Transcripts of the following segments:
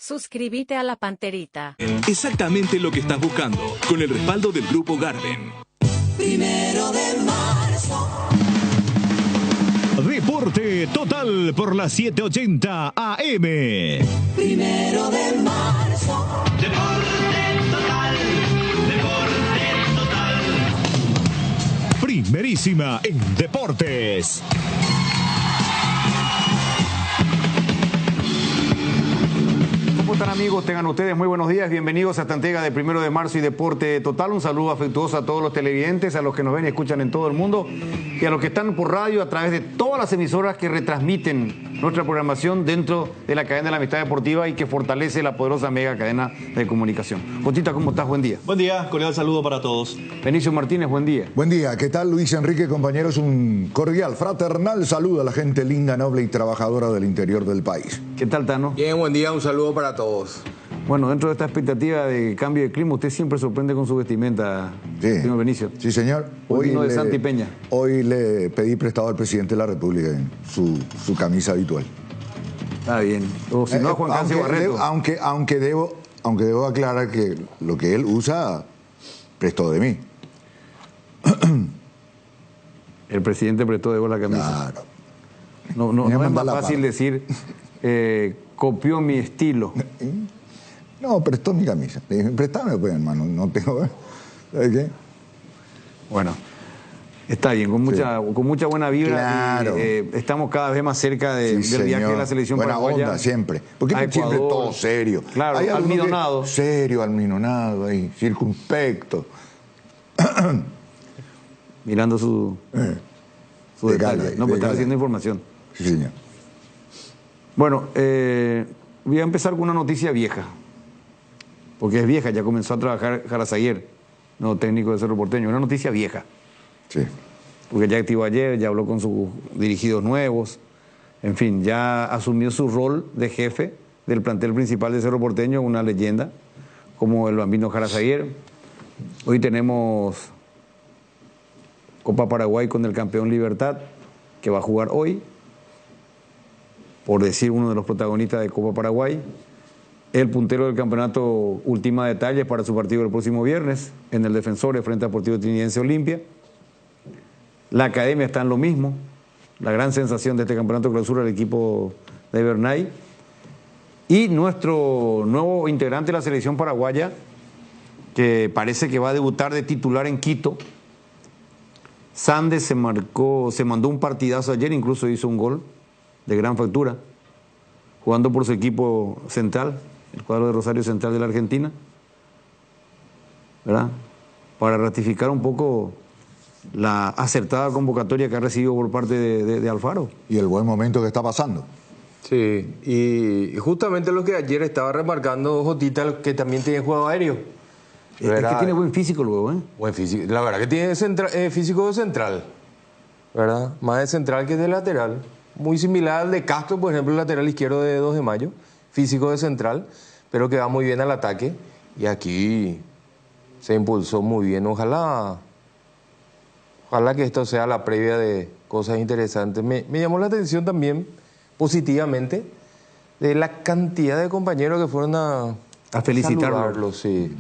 Suscríbete a La Panterita. Exactamente lo que estás buscando, con el respaldo del Grupo Garden. 1 de marzo. Deporte Total por las 7:80 AM. 1 de marzo. Deporte Total. Deporte Total. Primerísima en deportes. ¿Cómo están, amigos? Tengan ustedes muy buenos días. Bienvenidos a esta entrega de 1 de marzo y Deporte Total. Un saludo afectuoso a todos los televidentes, a los que nos ven y escuchan en todo el mundo y a los que están por radio a través de todas las emisoras que retransmiten nuestra programación dentro de la cadena de la amistad deportiva y que fortalece la poderosa mega cadena de comunicación. Jotita, ¿cómo estás? Buen día. Buen día, cordial saludo para todos. Benicio Martínez, buen día. Buen día, ¿qué tal, Luis Enrique, compañeros? Un cordial, fraternal saludo a la gente linda, noble y trabajadora del interior del país. ¿Qué tal, Tano? Bien, buen día, un saludo para todos. Bueno, dentro de esta expectativa de cambio de clima, usted siempre sorprende con su vestimenta, señor Benicio. Sí, señor. Hoy vino de Santi Peña. Hoy le pedí prestado al presidente de la República en su camisa habitual. Está bien. O si no, a Juan Cancio Barreto. Aunque debo aclarar que lo que él usa, prestó de mí. El presidente prestó de vos la camisa. Claro. No es más fácil decir, copió mi estilo. No, prestó mi camisa. Le dije, préstame, pues, hermano, no tengo... ¿Sabes qué? Bueno, está bien, con mucha buena vibra. Claro. Y, estamos cada vez más cerca del viaje de la selección buena paraguaya. Onda siempre. Porque siempre todo serio. Claro, hay almidonado. Serio, almidonado, ahí, circunspecto. Mirando su detalle. No, pues está haciendo información. Sí, señor. Bueno, voy a empezar con una noticia vieja. Porque es vieja, ya comenzó a trabajar Jarazaguer, nuevo técnico de Cerro Porteño. Una noticia vieja. Sí. Porque ya activó ayer, ya habló con sus dirigidos nuevos. En fin, ya asumió su rol de jefe del plantel principal de Cerro Porteño, una leyenda, como el bambino Jarazaguer. Hoy tenemos Copa Paraguay con el campeón Libertad, que va a jugar hoy, por decir uno de los protagonistas de Copa Paraguay. El puntero del campeonato ultima detalles para su partido el próximo viernes en el Defensores frente a Deportivo Trinidense Olimpia. La academia está en lo mismo. La gran sensación de este campeonato clausura el equipo de Bernay. Y nuestro nuevo integrante de la selección paraguaya, que parece que va a debutar de titular en Quito. Sandes se mandó un partidazo ayer, incluso hizo un gol de gran factura, jugando por su equipo central, el cuadro de Rosario Central de la Argentina, ¿verdad? Para ratificar un poco la acertada convocatoria que ha recibido por parte de Alfaro. Y el buen momento que está pasando. Sí, y justamente lo que ayer estaba remarcando Jotita, que también tiene juego aéreo. Es que tiene buen físico luego, ¿eh? Buen físico, la verdad que tiene físico de central, ¿verdad? Más de central que de lateral. Muy similar al de Castro, por ejemplo, el lateral izquierdo de 2 de mayo, físico de central, pero que va muy bien al ataque. Y aquí se impulsó muy bien. Ojalá que esto sea la previa de cosas interesantes. Me llamó la atención también, positivamente, de la cantidad de compañeros que fueron a felicitarlo, sí,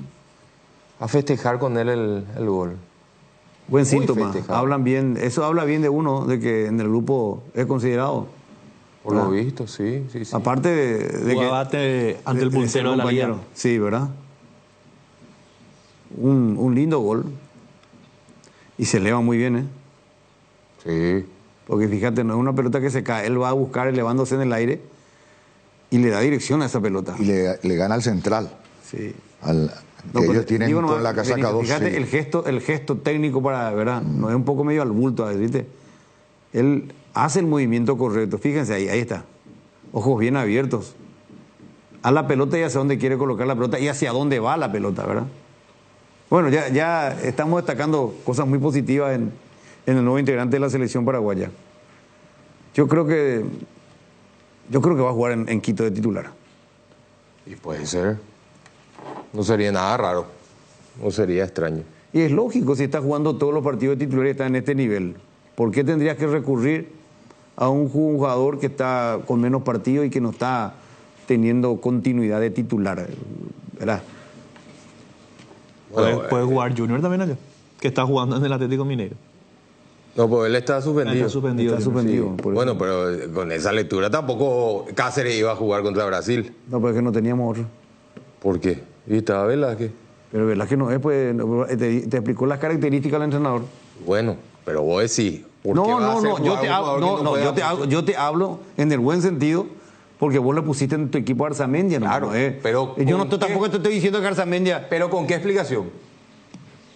a festejar con él el gol. Buen síntoma, hablan bien, eso habla bien de uno, de que en el grupo es considerado. Por lo visto, sí. Aparte de jugaba ante el puntero de la liga. Sí, ¿verdad? Un lindo gol. Y se eleva muy bien, ¿eh? Sí. Porque fíjate, no es una pelota que se cae, él va a buscar elevándose en el aire y le da dirección a esa pelota. Y le gana al central. Sí. Ellos tienen con la casaca 2. Fíjate, sí. el gesto técnico para, ¿verdad? No es un poco medio al bulto, ¿viste? Él hace el movimiento correcto. Fíjense ahí está. Ojos bien abiertos. A la pelota y hacia dónde quiere colocar la pelota y hacia dónde va la pelota, ¿verdad? Bueno, ya estamos destacando cosas muy positivas en el nuevo integrante de la selección paraguaya. Yo creo que va a jugar en Quito de titular. Y puede ser. No sería nada raro. No sería extraño. Y es lógico, si está jugando todos los partidos de titular y está en este nivel. ¿Por qué tendrías que recurrir a un jugador que está con menos partidos y que no está teniendo continuidad de titular, ¿verdad? Puede jugar Junior también acá, que está jugando en el Atlético Mineiro. No, pues él está suspendido. Está suspendido. Sí. Por eso. Bueno, pero con esa lectura tampoco Cáceres iba a jugar contra Brasil. No, porque no teníamos otro. ¿Por qué? Y estaba Velázquez. Pero Velázquez no es, pues, te explicó las características del entrenador. Bueno, pero vos decís, ¿por qué va a hacer yo jugar te un hablo, jugador que no puede yo te hablo en el buen sentido, porque vos le pusiste en tu equipo a Arzamendia, ¿no? Claro, pero yo ¿con qué? tampoco te estoy diciendo que Arzamendia, ¿Pero con qué explicación?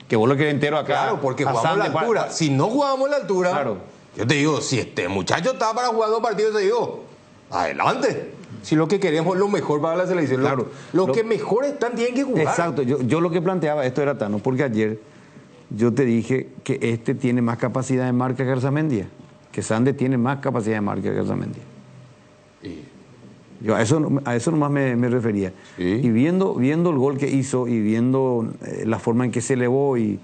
que vos lo querés entero acá. Claro, porque a jugamos a la Sande altura. Si no jugábamos a la altura, Claro. yo te digo, si este muchacho está para jugar 2 partidos, te digo, adelante. Si lo que queremos es lo mejor para la selección, Claro. los que mejor están tienen que jugar. Exacto, yo lo que planteaba, esto era Tano, porque ayer yo te dije que este tiene más capacidad de marca que Arzamendia, que Sande tiene más capacidad de marca que Arzamendia. Yo a eso nomás me refería. Sí. Y viendo el gol que hizo y viendo la forma en que se elevó y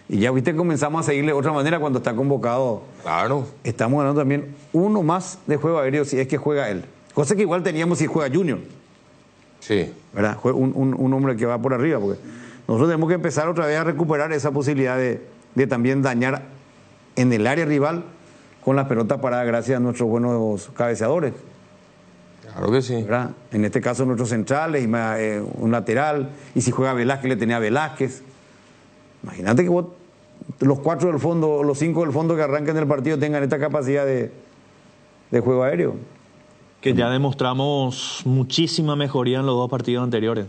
ya viste comenzamos a seguirle de otra manera cuando está convocado. Claro. Estamos ganando también uno más de juego aéreo si es que juega él. Cosa que igual teníamos si juega Junior. Sí. ¿Verdad? Un hombre que va por arriba, porque nosotros tenemos que empezar otra vez a recuperar esa posibilidad de también dañar en el área rival con la pelota parada gracias a nuestros buenos cabeceadores, Claro que sí. ¿verdad? En este caso nuestros centrales, un lateral, y si juega Velázquez le tenía a Velázquez. Imagínate que vos, los 4 del fondo, los 5 del fondo que arranquen el partido tengan esta capacidad de juego aéreo. Que ya demostramos muchísima mejoría en los 2 partidos anteriores.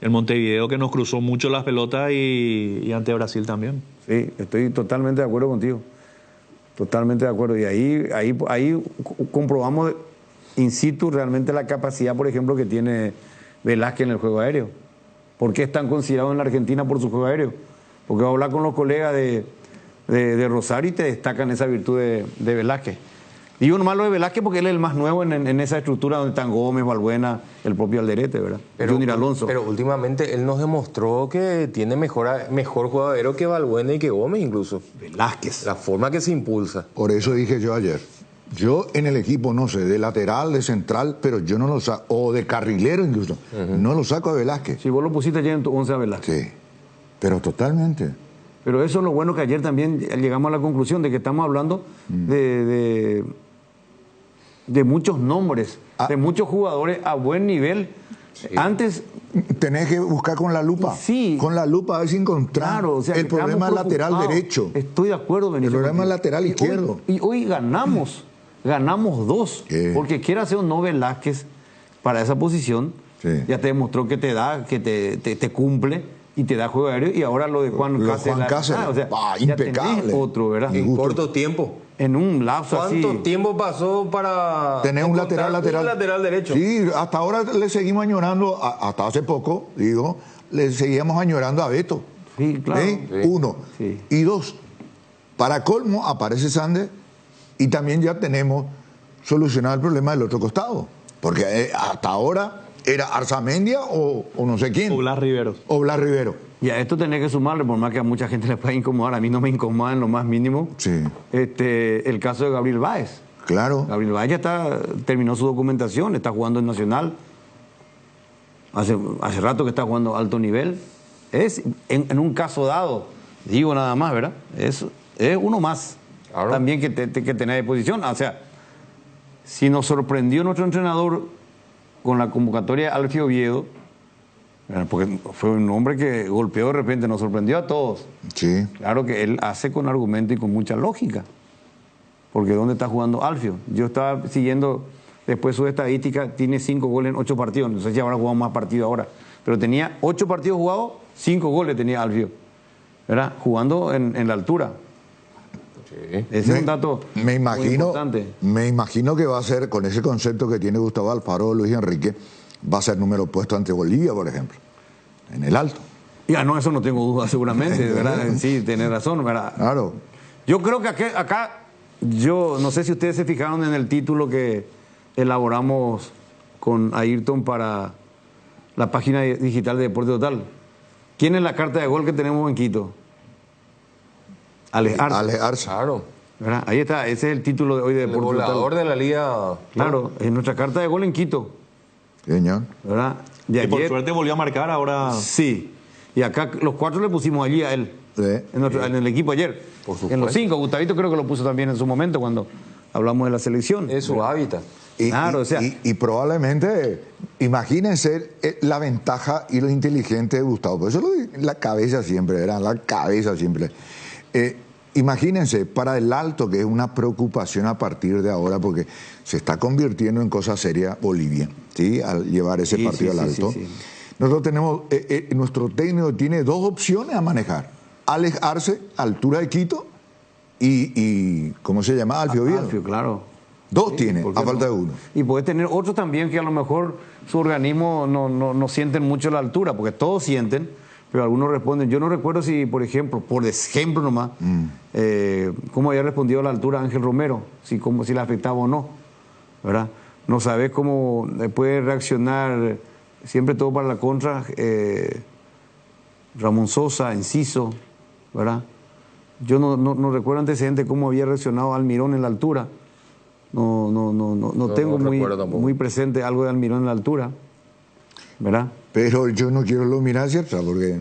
El Montevideo que nos cruzó mucho las pelotas y ante Brasil también. Sí, estoy totalmente de acuerdo contigo. Totalmente de acuerdo. Y ahí comprobamos in situ realmente la capacidad, por ejemplo, que tiene Velázquez en el juego aéreo. ¿Por qué es tan considerado en la Argentina por su juego aéreo? Porque va a hablar con los colegas de Rosario y te destacan esa virtud de Velázquez. Digo nomás lo de Velázquez porque él es el más nuevo en esa estructura donde están Gómez, Balbuena, el propio Alderete, ¿verdad? Junior Alonso. Pero últimamente él nos demostró que tiene mejor juego aéreo que Balbuena y que Gómez incluso. Velázquez. La forma que se impulsa. Por eso dije yo ayer, yo en el equipo, no sé, de lateral, de central, pero yo no lo saco, o de carrilero incluso, no lo saco a Velázquez. Si vos lo pusiste ayer en tu 11 a Velázquez. Sí, pero totalmente. Pero eso es lo bueno que ayer también llegamos a la conclusión de que estamos hablando de muchos nombres, de muchos jugadores a buen nivel. Sí. Antes tenés que buscar con la lupa. Sí. Con la lupa a ver si encontrar. Claro, o sea, el problema es lateral derecho. Estoy de acuerdo, Benito. El problema es lateral izquierdo. Y hoy ganamos 2. Porque quiera hacer un no Velázquez para esa posición. Sí. Ya te demostró que te da, que te cumple y te da juego aéreo. Y ahora lo de Juan Cáceres. O sea, impecable. Otro, ¿verdad? En corto tiempo. En un lapso así. ¿Cuánto tiempo pasó para tener un lateral derecho? Sí, hasta ahora le seguimos añorando, hasta hace poco, digo, le seguíamos añorando a Beto. Sí, claro. Sí. 1. Sí. Y 2, para colmo aparece Sande y también ya tenemos solucionado el problema del otro costado. Porque hasta ahora era Arzamendia o no sé quién. O Blas Rivero. Y a esto tenés que sumarle, por más que a mucha gente le pueda incomodar, a mí no me incomoda en lo más mínimo, sí. El caso de Gabriel Báez. Claro. Gabriel Báez ya terminó su documentación, está jugando en Nacional. Hace rato que está jugando a alto nivel. Es en un caso dado, digo nada más, ¿verdad? Es uno más. Claro. También que tener a disposición. O sea, si nos sorprendió nuestro entrenador con la convocatoria de Alfio Oviedo, porque fue un hombre que golpeó de repente, nos sorprendió a todos. Sí. Claro que él hace con argumento y con mucha lógica. Porque ¿dónde está jugando Alfio? Yo estaba siguiendo después su estadística, tiene 5 goles en 8 partidos. No sé si habrá jugado más partidos ahora. Pero tenía 8 partidos jugados, 5 goles tenía Alfio. ¿Verdad? Jugando en la altura. Sí. Ese es un dato muy importante. Me imagino que va a ser, con ese concepto que tiene Gustavo Alfaro, Luis Enrique, va a ser número opuesto ante Bolivia, por ejemplo, en el alto. Ya, no, eso no tengo duda seguramente, ¿verdad? Sí, tenés razón, ¿verdad? Claro. Yo creo que acá, yo no sé si ustedes se fijaron en el título que elaboramos con Ayrton para la página digital de Deporte Total. ¿Quién es la carta de gol que tenemos en Quito? Alex Arce. Claro. ¿Verdad? Ahí está, ese es el título de hoy de Deporte Total. El goleador de la liga. Claro, es nuestra carta de gol en Quito. Señor. ¿verdad? De Y por ayer, suerte volvió a marcar ahora. sí. Y acá los 4 le pusimos allí a él, Sí. en el equipo ayer. Por supuesto. En los 5, Gustavito creo que lo puso también en su momento cuando hablamos de la selección. Es su hábitat. Claro, o sea- y probablemente, imagínense la ventaja y lo inteligente de Gustavo. Por eso la cabeza siempre, ¿verdad? La cabeza siempre. Imagínense, para el Alto, que es una preocupación a partir de ahora, porque se está convirtiendo en cosa seria Bolivia, ¿sí? Al llevar ese Sí, partido sí, al sí, Alto. sí, sí. Nosotros tenemos, nuestro técnico tiene 2 opciones a manejar. Alex Arce, altura de Quito, y ¿cómo se llama? Alfio Oviedo. Alfio, claro. 2 Sí, tiene, ¿por qué a falta no? de 1. Y puede tener otros también que a lo mejor su organismo no sienten mucho la altura, porque todos sienten, pero algunos responden. Yo no recuerdo si, por ejemplo nomás, cómo había respondido a la altura Ángel Romero, si le afectaba o no, ¿verdad? No sabes cómo puede reaccionar, siempre todo para la contra, Ramón Sosa, Enciso, ¿verdad? Yo no recuerdo antecedentes cómo había reaccionado Almirón en la altura. No tengo recuerdo tampoco. muy presente algo de Almirón en la altura, ¿verdad? Pero yo no quiero lo mirar hacia atrás, porque...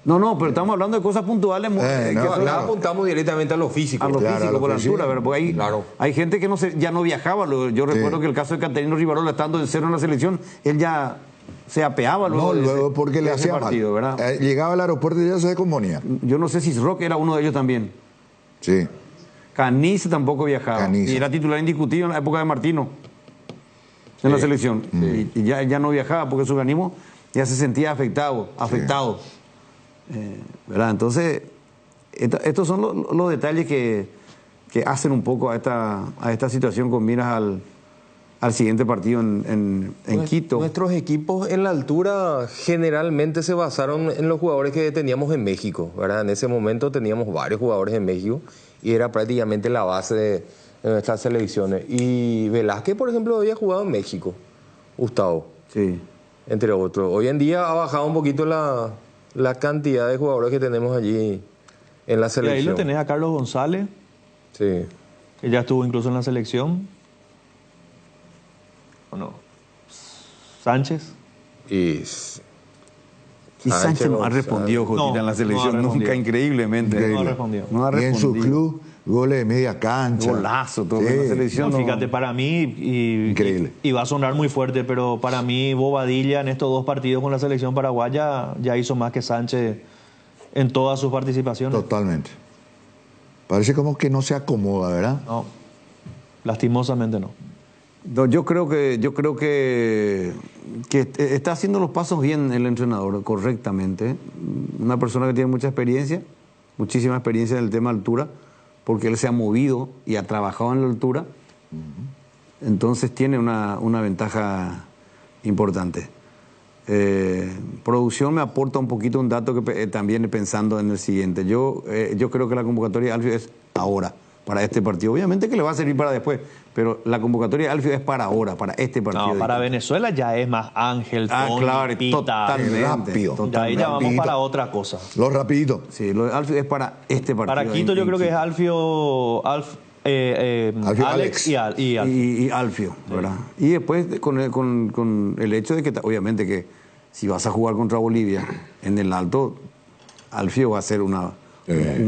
No, pero estamos hablando de cosas puntuales. no, que son- Acá apuntamos directamente a lo físico. a lo Claro, a físico lo por la físico. altura, ¿verdad? Porque Claro. hay gente que ya no viajaba. Yo recuerdo que el caso de Caterino Rivarola, estando en 0 en la selección, él ya se apeaba luego No, de luego ese- porque le de ese hacía partido, mal. ¿verdad? Llegaba al aeropuerto y ya se descomponía. Yo no sé si Roque era uno de ellos también. Sí. Canice tampoco viajaba. Canice. Y era titular indiscutido en la época de Martino, en la selección. Y ya no viajaba porque su organismo ya se sentía afectado. ¿Verdad? Entonces, estos son los detalles que hacen un poco a esta situación con miras al siguiente partido en Quito. Nuestros equipos en la altura generalmente se basaron en los jugadores que teníamos en México, ¿verdad? En ese momento teníamos varios jugadores en México y era prácticamente la base de nuestras selecciones. Y Velázquez, por ejemplo, había jugado en México, Gustavo, Sí. entre otros. Hoy en día ha bajado un poquito la cantidad de jugadores que tenemos allí en la Y selección. ahí lo tenés a Carlos González, Sí. que ya estuvo incluso en la selección. ¿O no? Sánchez. Y Sánchez no ha González. respondido, Jotita, No, en la selección, no ha respondido. nunca, increíblemente. No ha respondido. No ha Y en su respondido. club, goles de media cancha. Golazo, todo. Sí. En la selección No, no- fíjate, para mí, Increíble. y va a sonar muy fuerte, pero para mí Bobadilla en estos 2 partidos con la selección paraguaya ya hizo más que Sánchez en todas sus participaciones. Totalmente. Parece como que no se acomoda, ¿verdad? No, lastimosamente no. No, yo creo que está haciendo los pasos bien el entrenador, correctamente. Una persona que tiene mucha experiencia, muchísima experiencia en el tema altura, porque él se ha movido y ha trabajado en la altura. Entonces tiene una ventaja importante. Producción me aporta un poquito un dato que también pensando en el siguiente. Yo creo que la convocatoria de Alfio es ahora, para este partido. Obviamente que le va a servir para después, pero la convocatoria de Alfio es para ahora, para este partido. No, para Venezuela ya es más Ángel, Tony, claro, Pita. totalmente. rápido. Ya ahí ya vamos Rapidito. para otra cosa. Lo rapidito. Sí, lo de Alfio es para este partido. Para Quito yo creo que es Alfio. Alfio, Alfio, Alex y Alfio. Y Alfio, ¿verdad? Y después con el hecho de que, obviamente, que si vas a jugar contra Bolivia en el Alto, Alfio va a ser un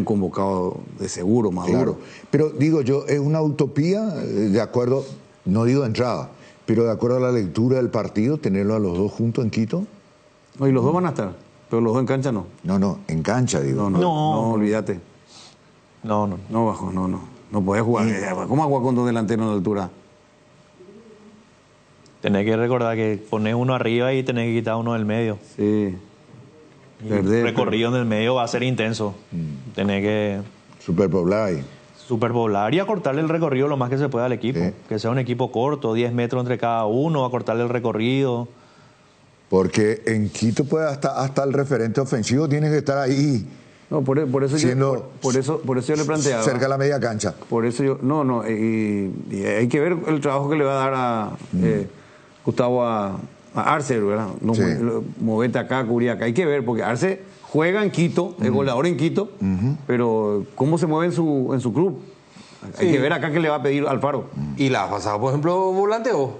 convocado de seguro, maduro. Claro. Pero digo yo, es una utopía, de acuerdo, no digo de entrada, pero de acuerdo a la lectura del partido, tenerlo a los 2 juntos en Quito. No, y los dos van a estar, pero los dos en cancha no. No, en cancha, digo. No, olvídate. No. No, bajo, no podés jugar. ¿Cómo vas a jugar con 2 delanteros en la altura? Tenés que recordar que ponés uno arriba y tenés que quitar uno del medio. Sí. El recorrido en el medio va a ser intenso. Tenés que Superpoblar ahí. superpoblar y acortarle el recorrido lo más que se pueda al equipo. Sí. Que sea un equipo corto, 10 metros entre cada uno, acortarle el recorrido. Porque en Quito, pues, hasta el referente ofensivo tiene que estar ahí, No, por eso Siendo por eso yo le planteaba. cerca de la media cancha. Por eso yo, y hay que ver el trabajo que le va a dar a Gustavo a Arce, ¿verdad? No, Sí. movete acá, cubrí acá. Hay que ver, porque Arce juega en Quito, es goleador en Quito, pero ¿cómo se mueve en su club? Hay Sí. que ver acá qué le va a pedir Alfaro. Y la pasada, por ejemplo, volanteó.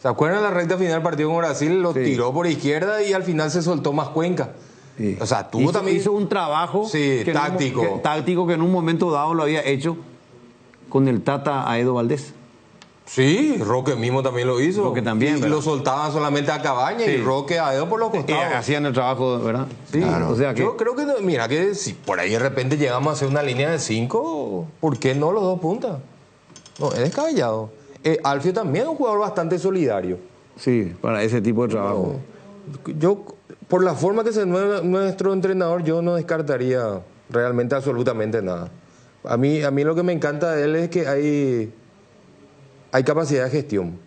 ¿Se acuerdan la recta final del partido con Brasil? Lo Sí. tiró por izquierda y al final se soltó más Cuenca. Sí. O sea, tuvo también... hizo un trabajo Sí, táctico. táctico que en un momento dado lo había hecho con el Tata a Edo Valdés. Sí, Roque mismo también lo hizo. Roque también, y ¿verdad? lo soltaban solamente a Cabaña Sí. y Roque a Edo por los Y costados. hacían el trabajo, ¿verdad? Sí, O sea que yo creo que, mira, que si por ahí de repente llegamos a hacer una línea de 5, ¿por qué no los dos puntas? No, es descabellado. Alfio también es un jugador bastante solidario. sí, para ese tipo de trabajo. Yo, por la forma que se mueve nuestro entrenador, yo no descartaría realmente absolutamente nada. A mí lo que me encanta de él es que hay capacidad de gestión.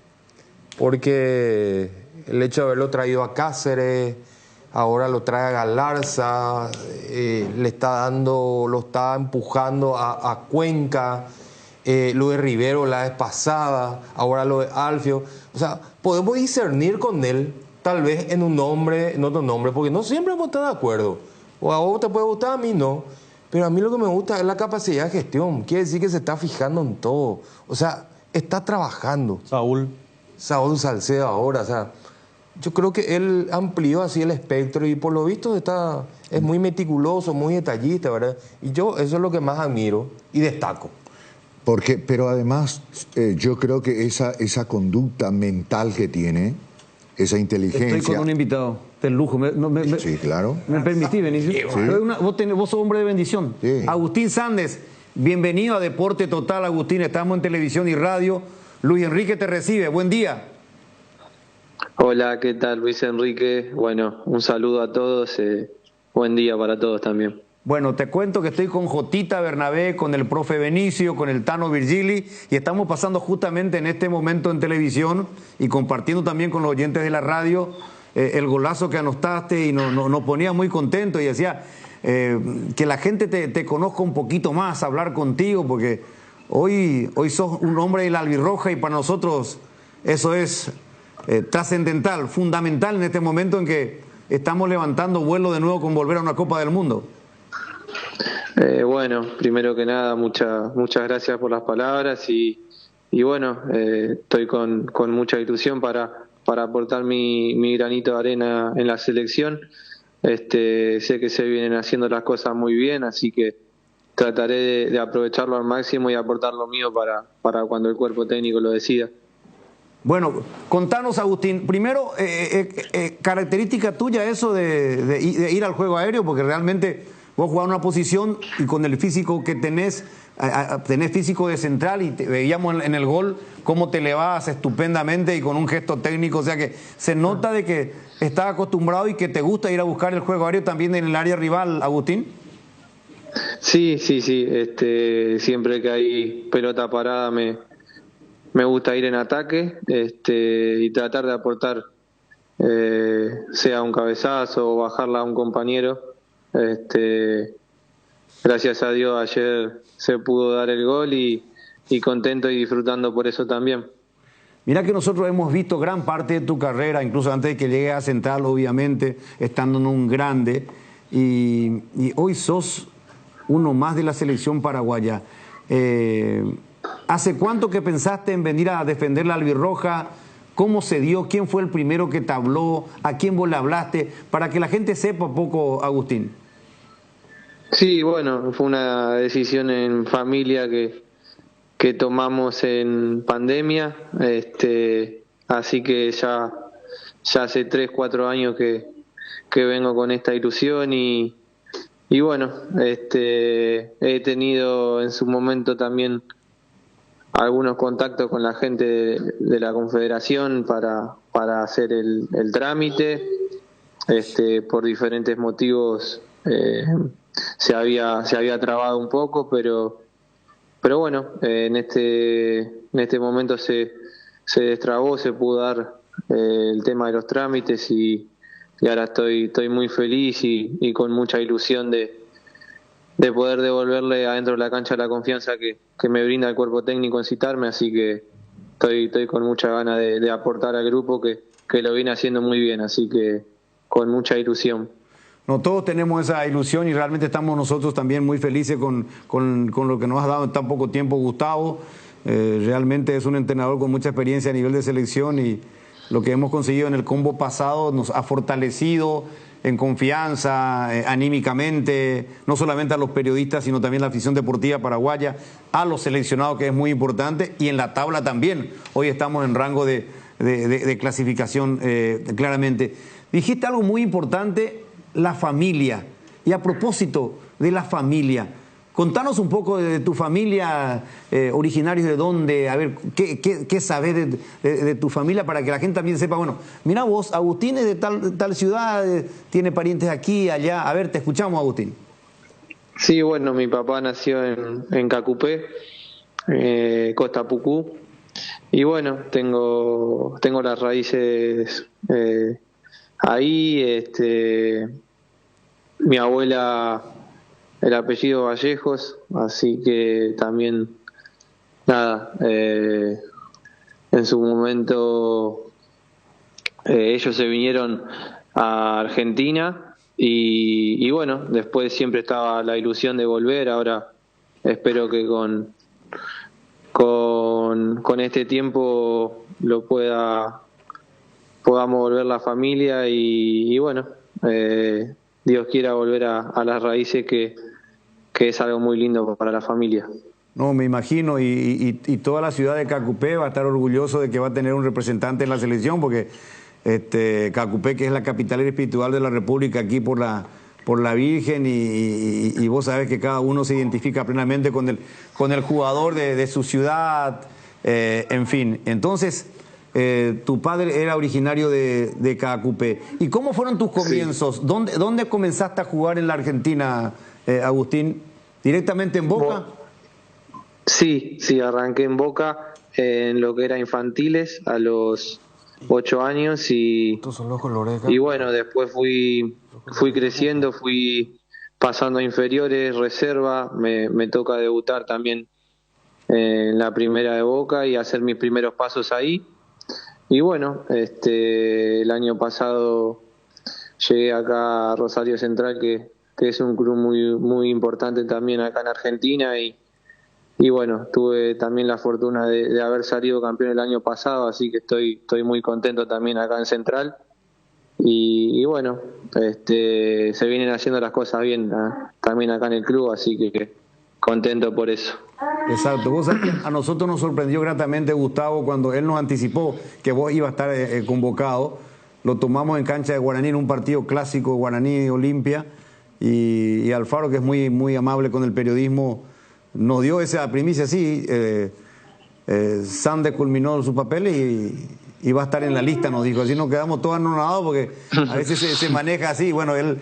Porque el hecho de haberlo traído a Cáceres, ahora lo trae a Galarza, le está dando, lo está empujando a Cuenca, lo de Rivero la vez pasada, ahora lo de Alfio. O sea, podemos discernir con él, tal vez en un nombre, en otro nombre, porque no siempre hemos estado de acuerdo. O a vos te puede gustar, a mí no. Pero a mí lo que me gusta es la capacidad de gestión. Quiere decir que se está fijando en todo. O sea, está trabajando. Saúl. Saúl Salcedo ahora, o sea, yo creo que él amplió así el espectro y por lo visto es muy meticuloso, muy detallista, ¿verdad? Y yo eso es lo que más admiro y destaco. Pero además, yo creo que esa conducta mental que tiene, esa inteligencia... Estoy con un invitado de lujo. Sí, claro. ¿Me permitís, Benicio? Vos sos hombre de bendición. Sí. Agustín Sández, bienvenido a Deporte Total, Agustín. Estamos en televisión y radio. Luis Enrique te recibe. Buen día. Hola, ¿qué tal, Luis Enrique? Bueno, un saludo a todos. Buen día para todos también. Bueno, te cuento que estoy con Jotita Bernabé, con el profe Benicio, con el Tano Virgili, y estamos pasando justamente en este momento en televisión y compartiendo también con los oyentes de la radio el golazo que anotaste y nos ponía muy contentos y decía que la gente te conozca un poquito más, hablar contigo, porque hoy sos un hombre de la albirroja y para nosotros eso es trascendental, fundamental en este momento en que estamos levantando vuelo de nuevo con volver a una Copa del Mundo. Bueno, primero que nada, muchas gracias por las palabras y bueno, estoy con mucha ilusión para aportar mi granito de arena en la selección. Sé que se vienen haciendo las cosas muy bien, así que trataré de aprovecharlo al máximo y aportar lo mío para cuando el cuerpo técnico lo decida. Bueno, contanos, Agustín, primero, característica tuya eso de ir al juego aéreo, porque realmente vos jugás una posición y con el físico que tenés físico de central y te veíamos en el gol cómo te elevabas estupendamente y con un gesto técnico, o sea que se nota de que estás acostumbrado y que te gusta ir a buscar el juego aéreo también en el área rival, Agustín. Sí, siempre que hay pelota parada me gusta ir en ataque y tratar de aportar, sea un cabezazo o bajarla a un compañero. Gracias a Dios ayer se pudo dar el gol y contento y disfrutando por eso también. Mirá que nosotros hemos visto gran parte de tu carrera, incluso antes de que llegues a Central, obviamente, estando en un grande, y hoy sos uno más de la selección paraguaya. ¿Hace cuánto que pensaste en venir a defender la albirroja? ¿Cómo se dio? ¿Quién fue el primero que te habló? ¿A quién vos le hablaste? Para que la gente sepa un poco, Agustín. Sí, bueno, fue una decisión en familia que tomamos en pandemia, así que ya hace 3-4 años que vengo con esta ilusión y bueno, he tenido en su momento también algunos contactos con la gente de la Confederación para hacer el trámite, por diferentes motivos se había trabado un poco, pero bueno, en este momento se destrabó, se pudo dar el tema de los trámites y ahora estoy muy feliz y con mucha ilusión de poder devolverle adentro de la cancha la confianza que me brinda el cuerpo técnico en citarme, así que estoy con mucha ganas de aportar al grupo que lo viene haciendo muy bien, así que con mucha ilusión. No, todos tenemos esa ilusión y realmente estamos nosotros también muy felices con lo que nos ha dado en tan poco tiempo Gustavo. Realmente es un entrenador con mucha experiencia a nivel de selección lo que hemos conseguido en el combo pasado nos ha fortalecido en confianza, anímicamente, no solamente a los periodistas, sino también a la afición deportiva paraguaya, a los seleccionados, que es muy importante, y en la tabla también. Hoy estamos en rango de clasificación claramente. Dijiste algo muy importante, la familia. Y a propósito de la familia, contanos un poco de tu familia, originarios de dónde, a ver, qué sabés de tu familia para que la gente también sepa, bueno, mira vos, Agustín es de tal ciudad, tiene parientes aquí, allá. A ver, te escuchamos, Agustín. Sí, bueno, mi papá nació en Cacupé, Costa Pucú, y bueno, tengo las raíces ahí. Mi abuela, el apellido Vallejos, así que también, nada, en su momento ellos se vinieron a Argentina y bueno, después siempre estaba la ilusión de volver. Ahora espero que con este tiempo podamos volver la familia y bueno, Dios quiera volver a las raíces, que es algo muy lindo para la familia. No, me imagino, y toda la ciudad de Cacupé va a estar orgulloso de que va a tener un representante en la selección, porque Cacupé, que es la capital espiritual de la República, aquí por la Virgen, y vos sabés que cada uno se identifica plenamente con el jugador de su ciudad, en fin. Entonces, tu padre era originario de Cacupé. ¿Y cómo fueron tus comienzos? Sí. ¿Dónde comenzaste a jugar en la Argentina, Agustín? ¿Directamente en Boca? Sí, arranqué en Boca, en lo que era infantiles, a los 8 años, y bueno, después fui creciendo, fui pasando a inferiores, reserva, me toca debutar también en la primera de Boca y hacer mis primeros pasos ahí. Y bueno, el año pasado llegué acá a Rosario Central, que es un club muy, muy importante también acá en Argentina, y bueno, tuve también la fortuna de haber salido campeón el año pasado, así que estoy muy contento también acá en Central. Y bueno, se vienen haciendo las cosas bien también acá en el club, así que contento por eso. Exacto. Vos sabés que a nosotros nos sorprendió gratamente Gustavo cuando él nos anticipó que vos ibas a estar convocado. Lo tomamos en cancha de Guaraní en un partido clásico Guaraní-Olimpia, y Alfaro, que es muy, muy amable con el periodismo, nos dio esa primicia. Sí, Sande culminó sus papeles y va a estar en la lista, nos dijo. Así nos quedamos todos anonadados, porque a veces se maneja así. Bueno, él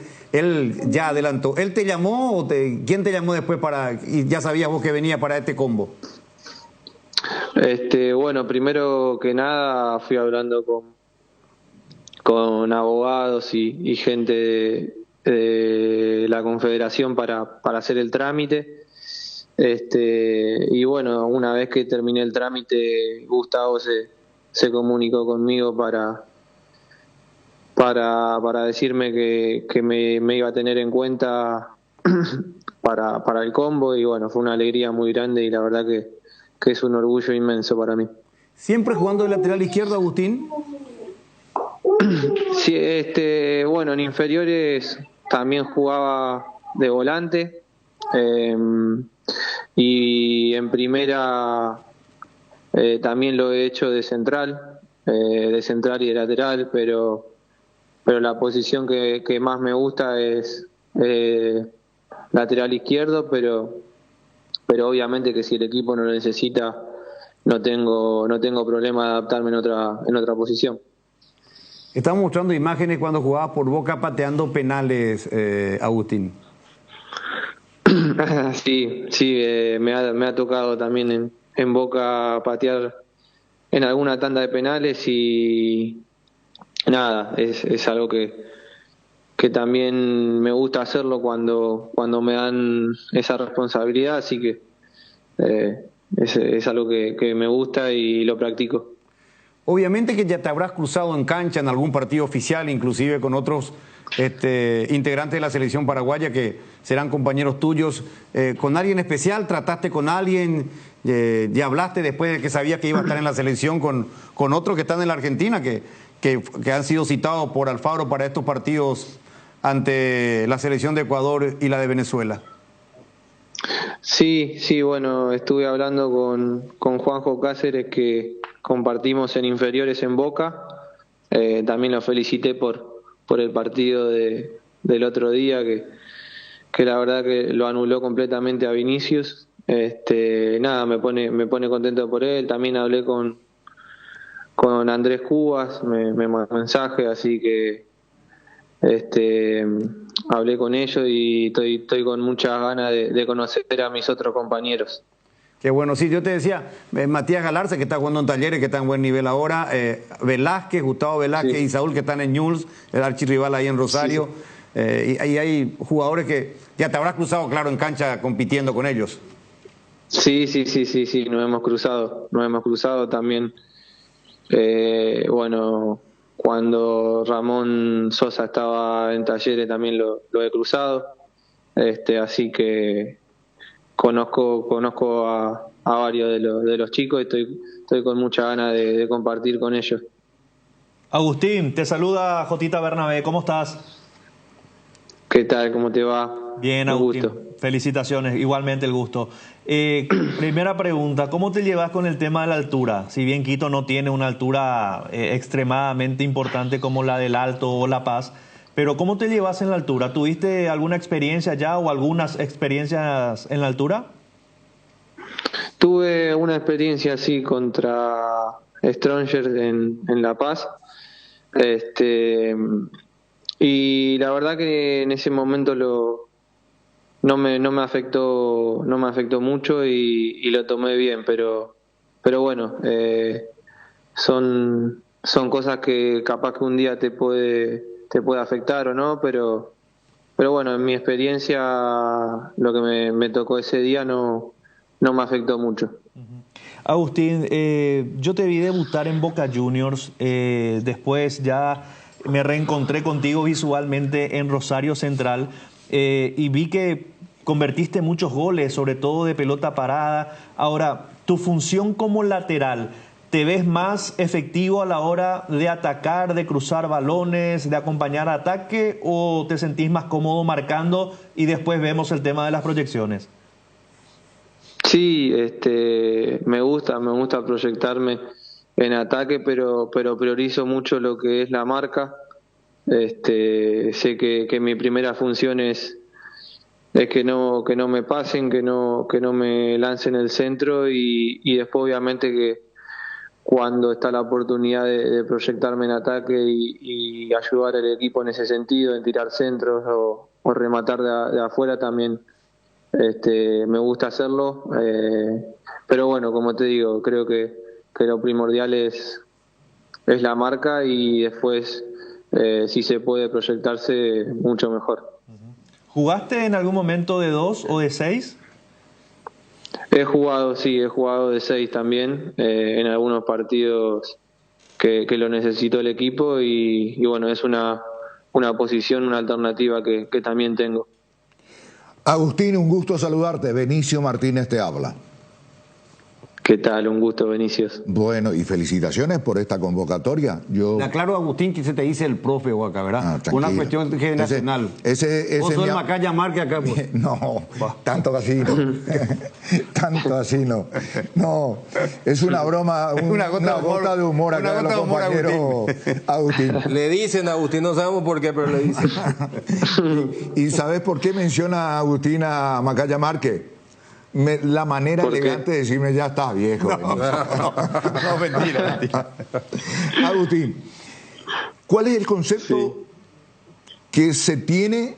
ya adelantó. ¿Él te llamó o quién te llamó después y ya sabías vos que venía para este combo? Bueno, primero que nada fui hablando con abogados y gente de la Confederación para hacer el trámite. Y bueno, una vez que terminé el trámite, Gustavo se comunicó conmigo para decirme que me iba a tener en cuenta para el combo, y bueno, fue una alegría muy grande, y la verdad que es un orgullo inmenso para mí. ¿Siempre jugando de lateral izquierdo, Agustín? Sí, bueno, en inferiores también jugaba de volante, y en primera también lo he hecho de central y de lateral, pero la posición que más me gusta es lateral izquierdo, pero obviamente que si el equipo no lo necesita, no tengo problema de adaptarme en otra posición. Estamos mostrando imágenes cuando jugabas por Boca pateando penales, Agustín. Sí, me ha tocado también en Boca patear en alguna tanda de penales, y nada, es algo que también me gusta hacerlo cuando me dan esa responsabilidad, así que es algo que me gusta y lo practico. Obviamente que ya te habrás cruzado en cancha en algún partido oficial, inclusive con otros integrantes de la selección paraguaya que serán compañeros tuyos. ¿Con alguien especial? ¿Trataste con alguien Ya hablaste después de que sabías que iba a estar en la selección con otros que están en la Argentina, que han sido citados por Alfaro para estos partidos ante la selección de Ecuador y la de Venezuela. Sí, sí, bueno, estuve hablando con Juanjo Cáceres, que compartimos en inferiores en Boca. También lo felicité por el partido del otro día, que la verdad que lo anuló completamente a Vinicius. Nada, me pone contento por él. También hablé con Andrés Cubas, me mandó mensaje, así que hablé con ellos y estoy con muchas ganas de conocer a mis otros compañeros. Qué bueno, sí, yo te decía, Matías Galarza, que está jugando en Talleres, que está en buen nivel ahora, Velázquez, Gustavo Velázquez Sí. y Saúl, que están en Newell's, el archirrival ahí en Rosario, Sí. Y ahí hay jugadores que ya te habrás cruzado, claro, en cancha compitiendo con ellos. Sí, nos hemos cruzado también. Bueno, cuando Ramón Sosa estaba en Talleres también lo he cruzado, así que conozco a varios de los chicos y estoy con mucha ganas de compartir con ellos. Agustín, te saluda Jotita Bernabé, ¿cómo estás? ¿Qué tal? ¿Cómo te va? Bien, Un Agustín. gusto. Felicitaciones, igualmente el gusto. Primera pregunta, ¿cómo te llevas con el tema de la altura? Si bien Quito no tiene una altura extremadamente importante como la del Alto o La Paz, pero ¿cómo te llevas en la altura? ¿Tuviste alguna experiencia ya o algunas experiencias en la altura? Tuve una experiencia así contra Strongers en La Paz. Y la verdad que en ese momento no me afectó mucho y lo tomé bien, pero bueno, son cosas que capaz que un día te puede afectar o no, pero bueno, en mi experiencia lo que me tocó ese día no me afectó mucho. Agustín, yo te vi debutar en Boca Juniors, después ya me reencontré contigo visualmente en Rosario Central y vi que convertiste muchos goles, sobre todo de pelota parada. Ahora, tu función como lateral, ¿te ves más efectivo a la hora de atacar, de cruzar balones, de acompañar ataque o te sentís más cómodo marcando y después vemos el tema de las proyecciones? Sí, me gusta proyectarme en ataque, pero priorizo mucho lo que es la marca. Sé que mi primera función es que no me pasen, que no me lancen el centro y después obviamente que cuando está la oportunidad de proyectarme en ataque y ayudar al equipo en ese sentido, en tirar centros o rematar de afuera también. Me gusta hacerlo, pero bueno, como te digo, creo que lo primordial es la marca y después, si se puede proyectarse, mucho mejor. ¿Jugaste en algún momento de 2 o de 6? He jugado de 6 también, en algunos partidos que lo necesitó el equipo y bueno, es una posición, una alternativa que también tengo. Agustín, un gusto saludarte. Benicio Martínez te habla. ¿Qué tal? Un gusto, Benicios. Bueno, y felicitaciones por esta convocatoria. Le aclaro, Agustín, que se te dice el profe Huaca, ¿verdad? Una cuestión generacional. Ese ¿Vos sos el Macaya Márquez acá? Pues? No, tanto así no. Tanto así no. No, es una broma, una gota de humor acá de los compañeros. Agustín. Le dicen a Agustín, no sabemos por qué, pero le dicen. ¿Y sabes por qué menciona Agustín a Macaya Márquez? La manera elegante de decirme ya estás viejo. No, mentira. Agustín, ¿cuál es el concepto que se tiene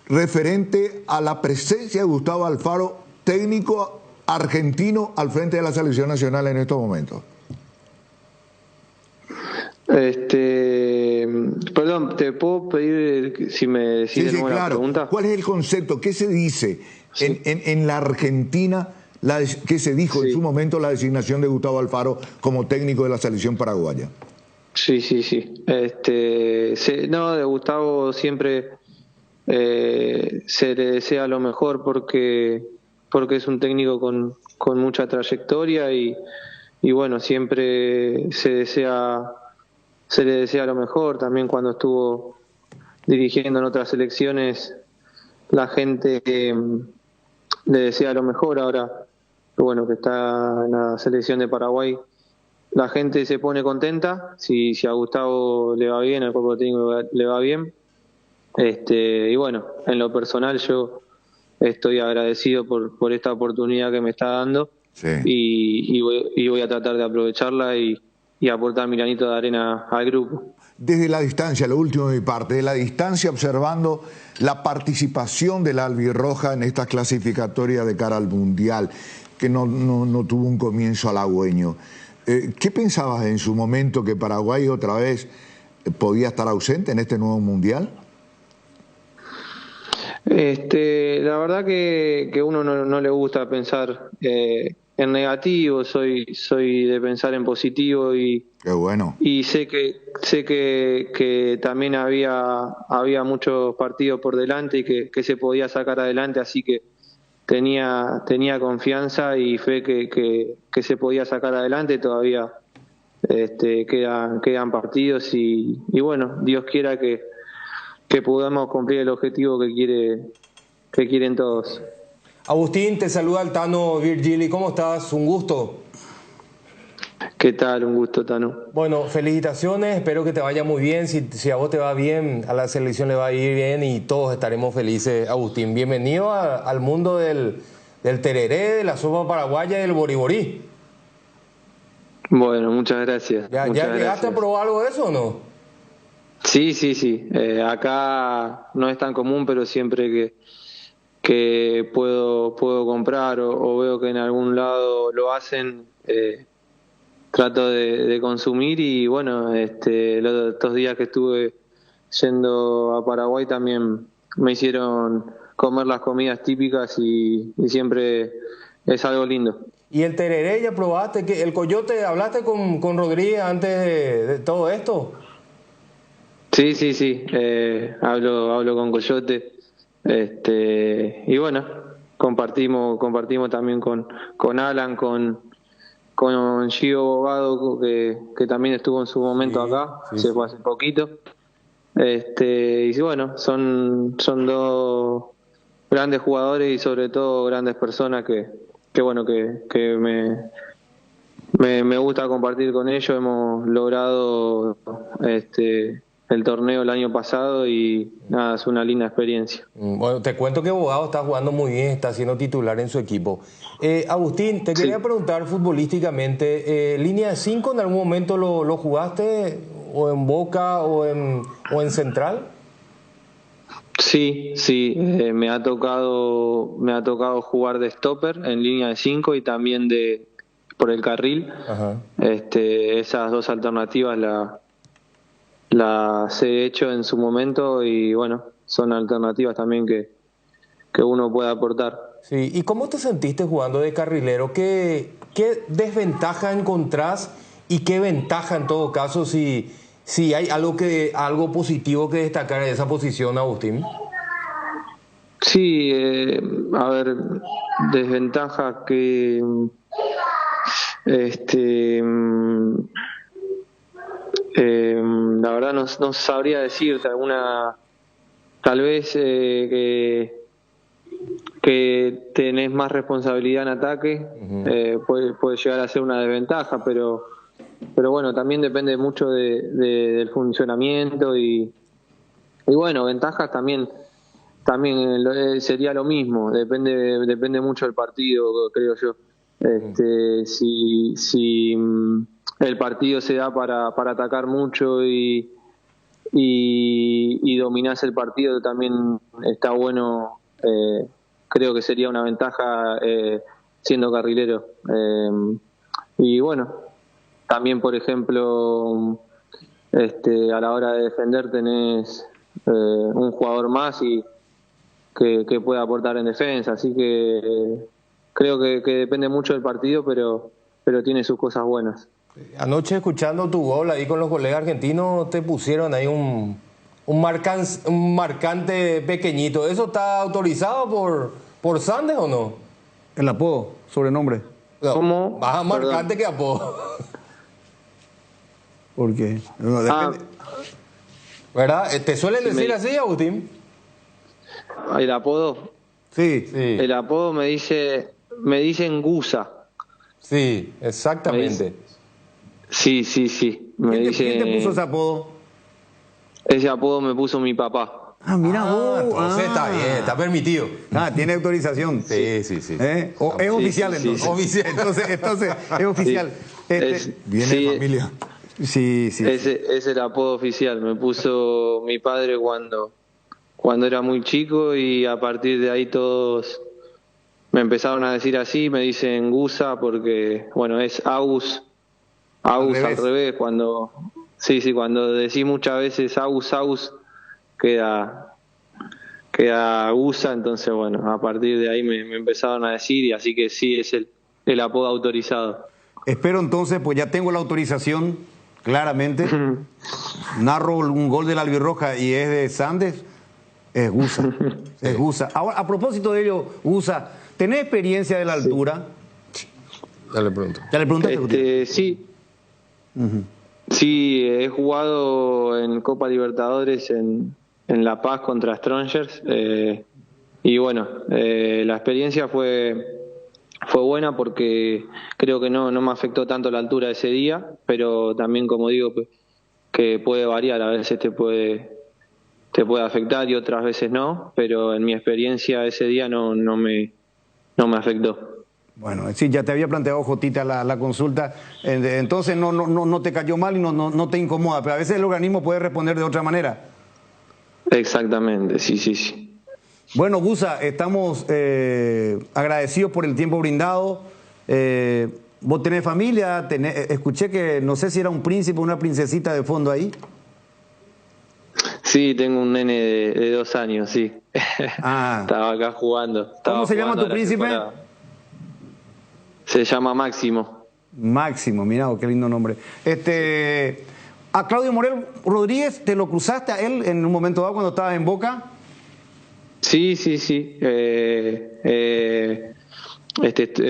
referente a la presencia de Gustavo Alfaro, técnico argentino, al frente de la selección nacional en estos momentos? Perdón, ¿te puedo pedir si me decís Sí, una claro. pregunta? ¿Cuál es el concepto? ¿Qué se dice en la Argentina? ¿Qué se dijo en su momento la designación de Gustavo Alfaro como técnico de la selección paraguaya? Sí. De Gustavo siempre se le desea lo mejor porque porque es un técnico con mucha trayectoria y bueno, siempre se le desea lo mejor. También cuando estuvo dirigiendo en otras selecciones, la gente le desea lo mejor. Ahora, bueno, que está en la selección de Paraguay, la gente se pone contenta. Si a Gustavo le va bien, al cuerpo técnico le va bien. Y bueno, en lo personal yo estoy agradecido por esta oportunidad que me está dando. Sí. Y voy a tratar de aprovecharla y aportar mi granito de arena al grupo. Desde la distancia, lo último de mi parte, de la distancia observando la participación de la albirroja en estas clasificatorias de cara al Mundial, que no tuvo un comienzo halagüeño. ¿Qué pensabas en su momento que Paraguay otra vez podía estar ausente en este nuevo Mundial? La verdad que uno no le gusta pensar en negativo, soy de pensar en positivo y qué bueno. Y sé que también había muchos partidos por delante y que se podía sacar adelante, así que tenía confianza y fe que se podía sacar adelante. Todavía quedan partidos y bueno, Dios quiera que podamos cumplir el objetivo que quieren todos. Agustín, te saluda el Tano Virgili. ¿Cómo estás? Un gusto. ¿Qué tal? Un gusto, Tano. Bueno, felicitaciones, espero que te vaya muy bien. Si a vos te va bien, a la selección le va a ir bien y todos estaremos felices. Agustín, bienvenido al mundo del tereré, de la sopa paraguaya y del boriborí. Bueno, muchas gracias. ¿Ya llegaste a probar algo de eso o no? Sí. Acá no es tan común, pero siempre que puedo comprar o veo que en algún lado lo hacen, trato de consumir. Y bueno, estos días que estuve yendo a Paraguay también me hicieron comer las comidas típicas y siempre es algo lindo. ¿Y el tereré ya probaste? ¿El coyote, hablaste con Rodríguez antes de todo esto? Sí. Hablo con Coyote. Y bueno, compartimos también con Alan, con Gio Bogado, que también estuvo en su momento acá, se fue hace poquito. Y bueno, son dos grandes jugadores y sobre todo grandes personas que me gusta compartir con ellos. Hemos logrado el torneo el año pasado y nada, es una linda experiencia. Bueno, te cuento que Bogado está jugando muy bien, está siendo titular en su equipo. Agustín, te quería preguntar futbolísticamente, ¿línea de 5 en algún momento lo jugaste o en Boca o en Central? Sí, me ha tocado jugar de stopper en línea de 5 y también por el carril. Ajá. Esas dos alternativas las he hecho en su momento y bueno, son alternativas también que uno puede aportar. Sí, ¿y cómo te sentiste jugando de carrilero? ¿Qué desventaja encontrás y qué ventaja en todo caso si hay algo positivo que destacar en esa posición, Agustín? Sí, a ver, desventaja que la verdad no sabría decirte alguna, tal vez que tenés más responsabilidad en ataque. Uh-huh. Puede llegar a ser una desventaja, pero bueno, también depende mucho del funcionamiento y bueno, ventajas también sería lo mismo, depende mucho del partido, creo yo. Si el partido se da para atacar mucho y dominás el partido, también está bueno. Creo que sería una ventaja siendo carrilero. Y bueno, también por ejemplo, a la hora de defender tenés un jugador más y que puede aportar en defensa, así que creo que depende mucho del partido, pero tiene sus cosas buenas. Anoche, escuchando tu gol ahí con los colegas argentinos, te pusieron ahí un marcante pequeñito. ¿Eso está autorizado por Sandes o no? El apodo, sobrenombre. No, ¿Cómo? Más marcante Perdón. que apodo. ¿Por qué? No, depende. ¿Verdad? ¿Te suelen Sí, decir así, Agustín? El apodo. Sí. Sí. El apodo me dicen Gusa. Sí, exactamente. Sí. Me ¿Quién te puso ese dicen, apodo? ese apodo me puso mi papá. Ah, mira vos. Entonces está bien, está permitido. Tiene autorización. Sí. ¿Eh? Es oficial sí, entonces. sí. Oficial. Entonces, es oficial. Viene Sí, de familia. Sí. ese es el apodo oficial. Me puso mi padre cuando era muy chico y a partir de ahí todos me empezaron a decir así. Me dicen Gusa porque, bueno, es Agus al revés. Cuando decís muchas veces Agus, queda Gusa. Entonces, bueno, a partir de ahí me empezaron a decir y así que sí, es el apodo autorizado. Espero entonces, pues ya tengo la autorización, claramente. Narro un gol del Albirroja y es de Sandes. Es Gusa. Es Gusa. Ahora, a propósito de ello, Gusa, ¿tenés experiencia de la altura? Ya le pregunto. Ya le preguntaste. Sí. Sí, he jugado en Copa Libertadores en La Paz contra Strongers y bueno, la experiencia fue buena porque creo que no me afectó tanto la altura ese día, pero también, como digo, que puede variar, a veces te puede afectar y otras veces no, pero en mi experiencia ese día no me afectó. Bueno, sí, ya te había planteado, Jotita, la consulta, entonces no te cayó mal y no te incomoda, pero a veces el organismo puede responder de otra manera. Exactamente, sí. Bueno, Gusa, estamos agradecidos por el tiempo brindado. ¿Vos tenés familia? Escuché que no sé si era un príncipe o una princesita de fondo ahí. Sí, tengo un nene de 2 años, sí. Estaba acá jugando. ¿Cómo se llama tu príncipe? Se llama Máximo. Máximo, mira, qué lindo nombre. A Claudio Morel Rodríguez, ¿te lo cruzaste a él en un momento dado cuando estabas en Boca? Sí.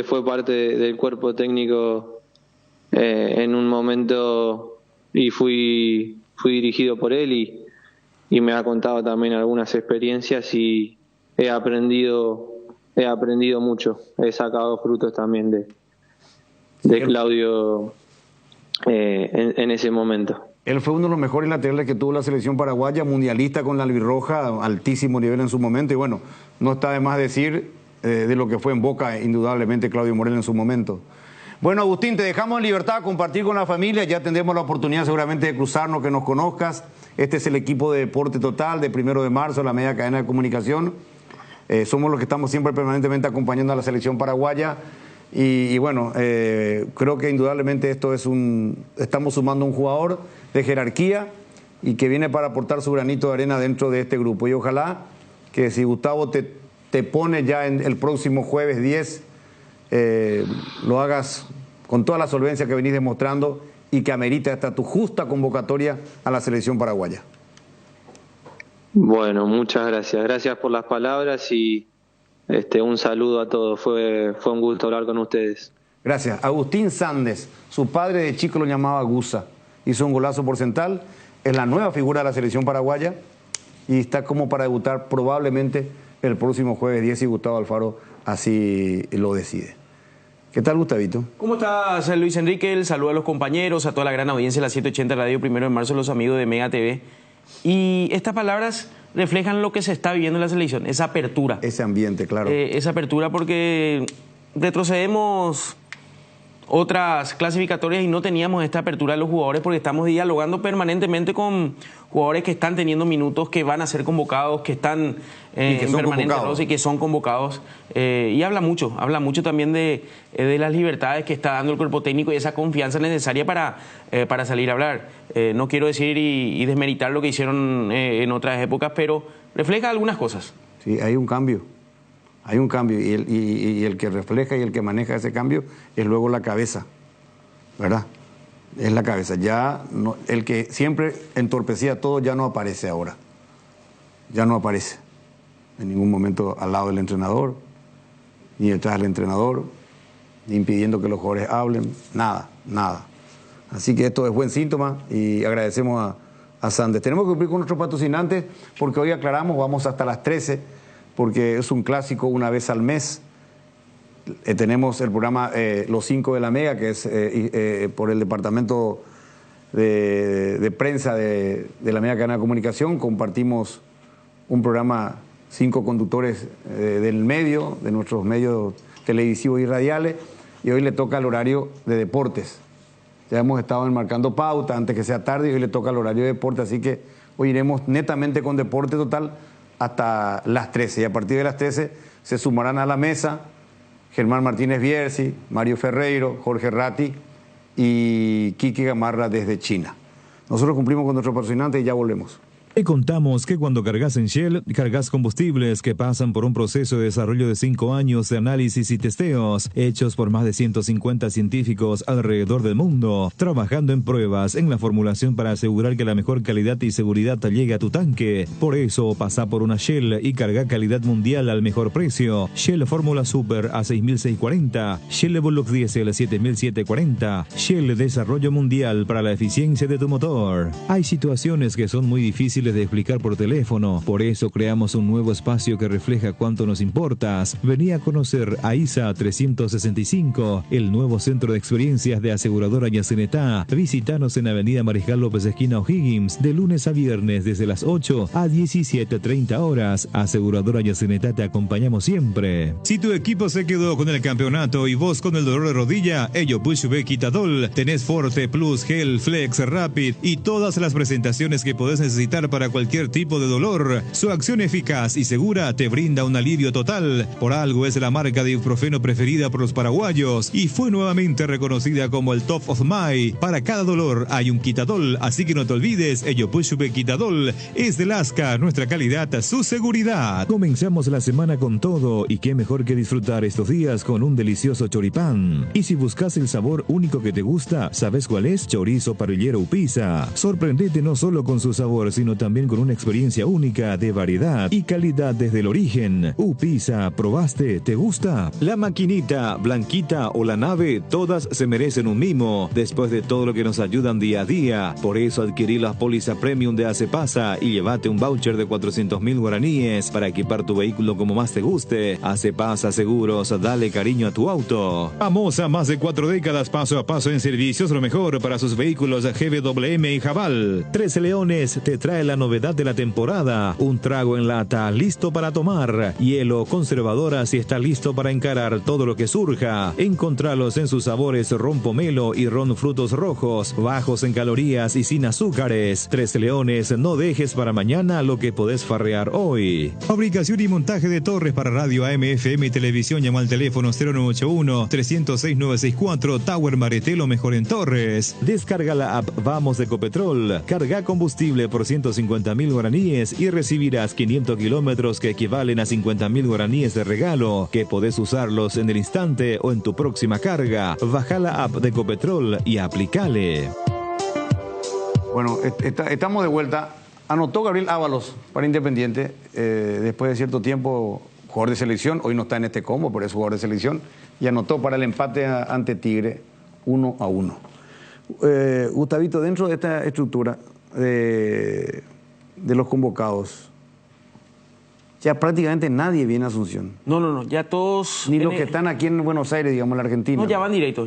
Fue parte del cuerpo técnico en un momento y fui dirigido por él y me ha contado también algunas experiencias y he aprendido mucho. He sacado frutos también de Claudio en ese momento. Él fue uno de los mejores laterales que tuvo la selección paraguaya, mundialista con la albirroja, altísimo nivel en su momento. Y bueno, no está de más decir de lo que fue en Boca, indudablemente, Claudio Morel en su momento. Bueno, Agustín, te dejamos en libertad a compartir con la familia. Ya tendremos la oportunidad seguramente de cruzarnos, que nos conozcas. Este es el equipo de Deporte Total de 1 de marzo, la media cadena de comunicación. Somos los que estamos siempre permanentemente acompañando a la selección paraguaya. Y bueno, creo que indudablemente estamos sumando un jugador de jerarquía y que viene para aportar su granito de arena dentro de este grupo. Y ojalá que si Gustavo te pone ya en el próximo jueves 10, lo hagas con toda la solvencia que venís demostrando y que amerita hasta tu justa convocatoria a la selección paraguaya. Bueno, muchas gracias. Gracias por las palabras y un saludo a todos. Fue un gusto hablar con ustedes. Gracias. Agustín Sandes, su padre de chico lo llamaba Gusa. Hizo un golazo por Central, es la nueva figura de la selección paraguaya y está como para debutar probablemente el próximo jueves 10 si Gustavo Alfaro así lo decide. ¿Qué tal, Gustavito? ¿Cómo estás, Luis Enrique? El saludo a los compañeros, a toda la gran audiencia de la 780 Radio 1 de marzo, los amigos de Mega TV. Y estas palabras reflejan lo que se está viviendo en la selección, esa apertura. Ese ambiente, claro. Esa apertura porque retrocedemos otras clasificatorias y no teníamos esta apertura de los jugadores porque estamos dialogando permanentemente con jugadores que están teniendo minutos, que van a ser convocados, que están en permanente roce y que son convocados. Y habla mucho también de las libertades que está dando el cuerpo técnico y esa confianza necesaria para salir a hablar. No quiero decir y desmeritar lo que hicieron en otras épocas, pero refleja algunas cosas. Sí, hay un cambio. Hay un cambio y el que refleja y el que maneja ese cambio es luego la cabeza, ¿verdad? Es la cabeza. Ya no, el que siempre entorpecía todo ya no aparece ahora. Ya no aparece en ningún momento al lado del entrenador. ni detrás del entrenador, ni impidiendo que los jugadores hablen, nada. Así que esto es buen síntoma y agradecemos a Sandes. Tenemos que cumplir con nuestros patrocinantes porque hoy aclaramos, vamos hasta las 13, porque es un clásico una vez al mes. Tenemos el programa Los 5 de la Mega, que es por el departamento de prensa de la Mega Cadena de Comunicación. Compartimos un programa, 5 conductores del medio, de nuestros medios televisivos y radiales, y hoy le toca el horario de deportes. Ya hemos estado enmarcando pauta antes que sea tarde y hoy le toca el horario de deporte, así que hoy iremos netamente con deporte total hasta las 13, y a partir de las 13 se sumarán a la mesa Germán Martínez Bierzi, Mario Ferreiro, Jorge Ratti y Quique Gamarra desde China. Nosotros cumplimos con nuestro patrocinante y ya volvemos. Te contamos que cuando cargas en Shell, cargas combustibles que pasan por un proceso de desarrollo de 5 años de análisis y testeos, hechos por más de 150 científicos alrededor del mundo, trabajando en pruebas en la formulación para asegurar que la mejor calidad y seguridad llegue a tu tanque. Por eso, pasa por una Shell y carga calidad mundial al mejor precio. Shell Fórmula Super a 6.640, Shell Evolux Diesel 7.740, Shell Desarrollo Mundial para la eficiencia de tu motor. Hay situaciones que son muy difíciles de explicar por teléfono, por eso creamos un nuevo espacio que refleja cuánto nos importas. Vení a conocer a ISA 365, el nuevo centro de experiencias de Aseguradora Yacenetá. Visítanos en Avenida Mariscal López esquina O'Higgins, de lunes a viernes desde las 8 a 17:30 horas. Aseguradora Yacenetá, te acompañamos siempre. Si tu equipo se quedó con el campeonato y vos con el dolor de rodilla, ello Pushbe Quitadol, tenés Forte Plus, Gel, Flex, Rapid y todas las presentaciones que podés necesitar para cualquier tipo de dolor. Su acción eficaz y segura te brinda un alivio total. Por algo es la marca de ibuprofeno preferida por los paraguayos y fue nuevamente reconocida como el Top of Mind. Para cada dolor hay un Quitadol, así que no te olvides, ello Pushbe Quitadol es de Lasca, nuestra calidad, su seguridad. Comenzamos la semana con todo y qué mejor que disfrutar estos días con un delicioso choripán. Y si buscas el sabor único que te gusta, ¿sabes cuál es? Chorizo parrillero Upisa. Sorprendete no solo con su sabor, sino también con una experiencia única de variedad y calidad desde el origen. Upisa, ¿probaste? ¿Te gusta? La maquinita, Blanquita o la nave, todas se merecen un mimo después de todo lo que nos ayudan día a día. Por eso adquirí la póliza premium de Acepasa y llévate un voucher de 400.000 guaraníes para equipar tu vehículo como más te guste. Acepasa Seguros, dale cariño a tu auto. Famosa más de 4 décadas, paso a paso en servicios, lo mejor para sus vehículos GWM y Jabal. 13 Leones te trae la novedad de la temporada, un trago en lata listo para tomar, hielo, conservadora si está listo para encarar todo lo que surja. Encontralos en sus sabores ron pomelo y ron frutos rojos, bajos en calorías y sin azúcares. 13 Leones, no dejes para mañana lo que podés farrear hoy. Fabricación y montaje de torres para radio, AM, FM y televisión. Llama al teléfono 0981-306-964, Tower Maretelo, mejor en Torres. Descarga la app Vamos de Ecopetrol, carga combustible por 150.000 guaraníes y recibirás 500 kilómetros que equivalen a 50.000 guaraníes de regalo, que podés usarlos en el instante o en tu próxima carga. Baja la app de Ecopetrol y aplicale. Bueno, estamos de vuelta. Anotó Gabriel Ábalos para Independiente, después de cierto tiempo, jugador de selección, hoy no está en este combo, pero es jugador de selección, y anotó para el empate ante Tigre 1-1. Gustavito, dentro de esta estructura de los convocados, ya prácticamente nadie viene a Asunción. No, ya todos... Ni los que están aquí en Buenos Aires, digamos, en la Argentina. No, ya van directo,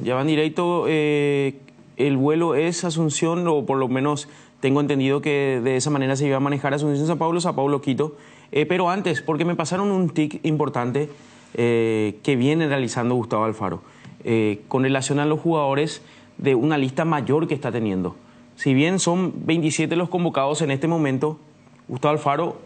ya van directo. El vuelo es Asunción, o por lo menos tengo entendido que de esa manera se iba a manejar Asunción-Sao Paulo-Quito. Pero antes, porque me pasaron un tic importante que viene realizando Gustavo Alfaro, con relación a los jugadores de una lista mayor que está teniendo. Si bien son 27 los convocados en este momento, Gustavo Alfaro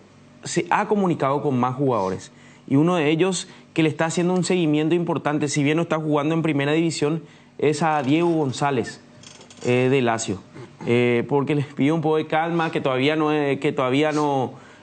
se ha comunicado con más jugadores. Y uno de ellos que le está haciendo un seguimiento importante, si bien no está jugando en primera división, es a Diego González de Lazio. Porque les pido un poco de calma, que todavía no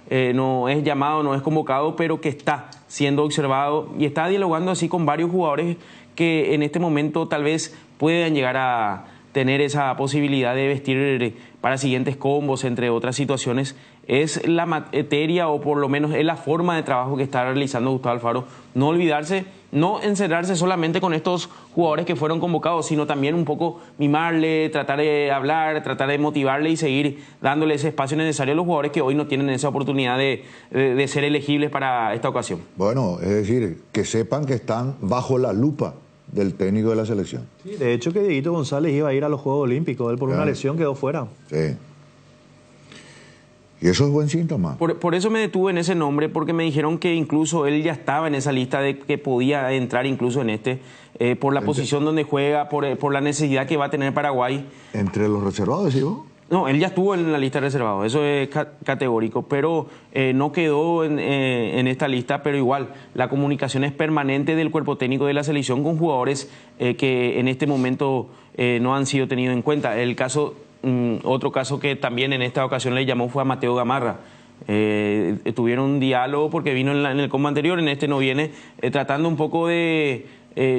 es llamado, no es convocado, pero que está siendo observado y está dialogando así con varios jugadores que en este momento tal vez puedan llegar a tener esa posibilidad de vestir para siguientes combos, entre otras situaciones, es la materia o por lo menos es la forma de trabajo que está realizando Gustavo Alfaro. No olvidarse, no encerrarse solamente con estos jugadores que fueron convocados, sino también un poco mimarle, tratar de hablar, tratar de motivarle y seguir dándole ese espacio necesario a los jugadores que hoy no tienen esa oportunidad de ser elegibles para esta ocasión. Bueno, es decir, que sepan que están bajo la lupa del técnico de la selección. Sí, de hecho que Dieguito González iba a ir a los Juegos Olímpicos, él por una lesión quedó fuera. Sí. Y eso es buen síntoma. Por eso me detuve en ese nombre, porque me dijeron que incluso él ya estaba en esa lista de que podía entrar incluso en por la posición donde juega, por la necesidad que va a tener Paraguay. ¿Entre los reservados, decís vos? No, él ya estuvo en la lista de reservados, eso es categórico, pero no quedó en esta lista, pero igual, la comunicación es permanente del cuerpo técnico de la selección con jugadores que en este momento no han sido tenidos en cuenta. El caso, otro caso que también en esta ocasión le llamó fue a Mateo Gamarra. Tuvieron un diálogo porque vino en el combo anterior, en este no viene, tratando un poco de...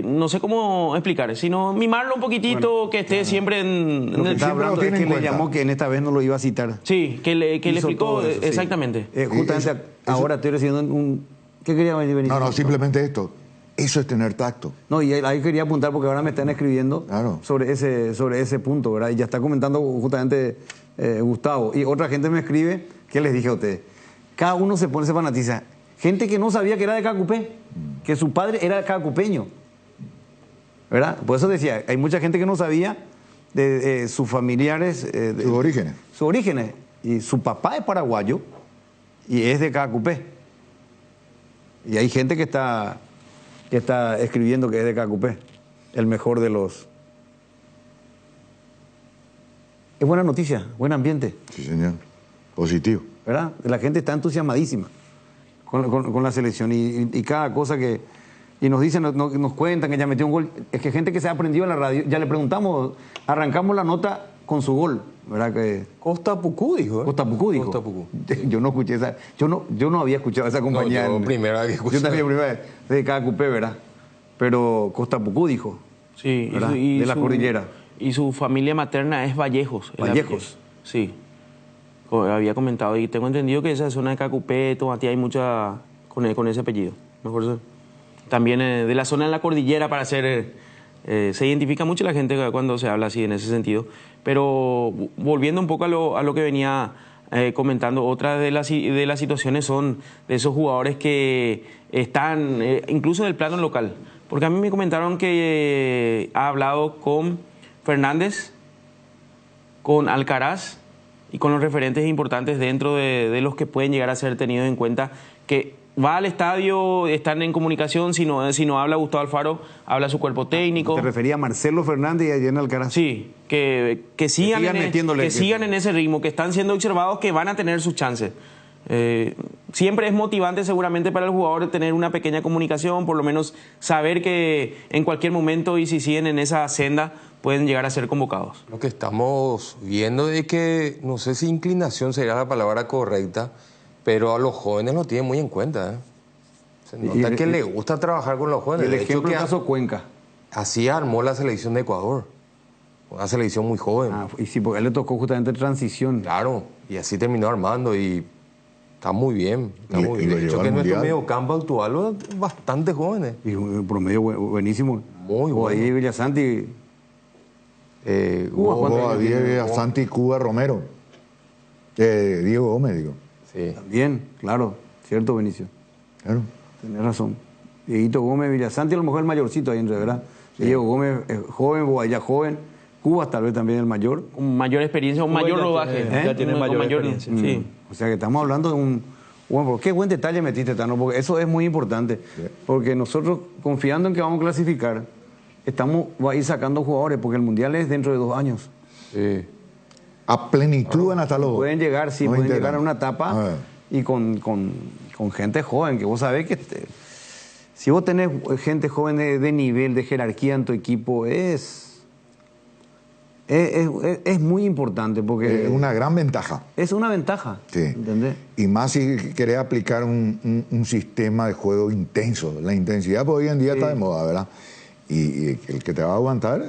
no sé cómo explicar, sino mimarlo un poquitito, que esté siempre en lo que el... está hablando es que le llamó que en esta vez no lo iba a citar. Sí, que le explicó eso, sí. exactamente. Justamente ahora estoy recibiendo un... ¿Qué quería venir? No, simplemente esto. Eso es tener tacto. No, y ahí quería apuntar porque ahora me están escribiendo sobre ese punto, ¿verdad? Y ya está comentando justamente Gustavo. Y otra gente me escribe, ¿qué les dije a ustedes? Cada uno se fanatiza. Gente que no sabía que era de Cacupé, que su padre era cacupeño, ¿verdad? Por eso decía, hay mucha gente que no sabía de sus familiares. Sus orígenes. Sus orígenes. Y su papá es paraguayo y es de Cacupé. Y hay gente que está escribiendo que es de Cacupé, el mejor de los... Es buena noticia, buen ambiente. Sí, señor. Positivo. ¿Verdad? La gente está entusiasmadísima con la selección y cada cosa que... Y nos dicen, nos cuentan que ya metió un gol. Es que gente que se ha aprendido en la radio, ya le preguntamos, arrancamos la nota con su gol, ¿verdad? Que Costa Pucú dijo. Costa Pucú dijo. Costa Pucú. Yo no escuché esa, yo no había escuchado esa compañía. No, yo primera vez que escuché. Yo también primera vez, de Cacupé, ¿verdad? Pero Costa Pucú dijo. Sí, de la cordillera. Y su familia materna es Vallejos. Vallejos. Sí. Había comentado y tengo entendido que esa zona de Cacupé, Tomatía, hay mucha con ese apellido. Mejor también de la zona de la cordillera para hacer... se identifica mucho la gente cuando se habla así en ese sentido. Pero volviendo un poco a lo que venía comentando, otra de las situaciones son de esos jugadores que están incluso del plano local. Porque a mí me comentaron que ha hablado con Fernández, con Alcaraz y con los referentes importantes dentro de los que pueden llegar a ser tenidos en cuenta, que va al estadio, están en comunicación, si no habla Gustavo Alfaro, habla su cuerpo técnico. ¿Te refería a Marcelo Fernández y a Jen Alcaraz? Sí, que sigan en ese ritmo, que están siendo observados, que van a tener sus chances. Siempre es motivante seguramente para el jugador tener una pequeña comunicación, por lo menos saber que en cualquier momento y si siguen en esa senda pueden llegar a ser convocados. Lo que estamos viendo es que, no sé si inclinación sería la palabra correcta, pero a los jóvenes lo tienen muy en cuenta. Se nota que le gusta trabajar con los jóvenes. El ejemplo del caso Cuenca. Así armó la selección de Ecuador. Una selección muy joven. Y sí, porque a él le tocó justamente transición. Claro, y así terminó armando y está muy bien. Está muy bien. De hecho, que nuestro mediocampo actual es bastante jóvenes. Y un promedio buenísimo. Muy bueno. Ahí Villasanti. Villasanti, Cuba, Romero. Diego Gómez, digo. Sí. También, claro. Cierto, Benicio. Claro. Tenés razón. Dieguito Gómez, Villasanti, a lo mejor el mayorcito ahí, ¿verdad? Sí. Diego Gómez, joven, Boayá, joven. Cubas, tal vez también el mayor. Con mayor experiencia, un mayor rodaje. Ya tiene mayor experiencia. Sí. O sea que estamos hablando de un... Bueno, qué buen detalle metiste, Tano, porque eso es muy importante. Sí. Porque nosotros, confiando en que vamos a clasificar, va a ir sacando jugadores, porque el Mundial es dentro de 2 años. Sí. A plenitud en hasta los... Pueden llegar, sí, pueden llegar a una etapa y con gente joven, que vos sabés que... Si vos tenés gente joven de nivel, de jerarquía en tu equipo, es muy importante porque... Es una gran ventaja. Es una ventaja, sí. ¿Entendés? Y más si querés aplicar un sistema de juego intenso. La intensidad pues, hoy en día está de moda, ¿verdad? Y el que te va a aguantar...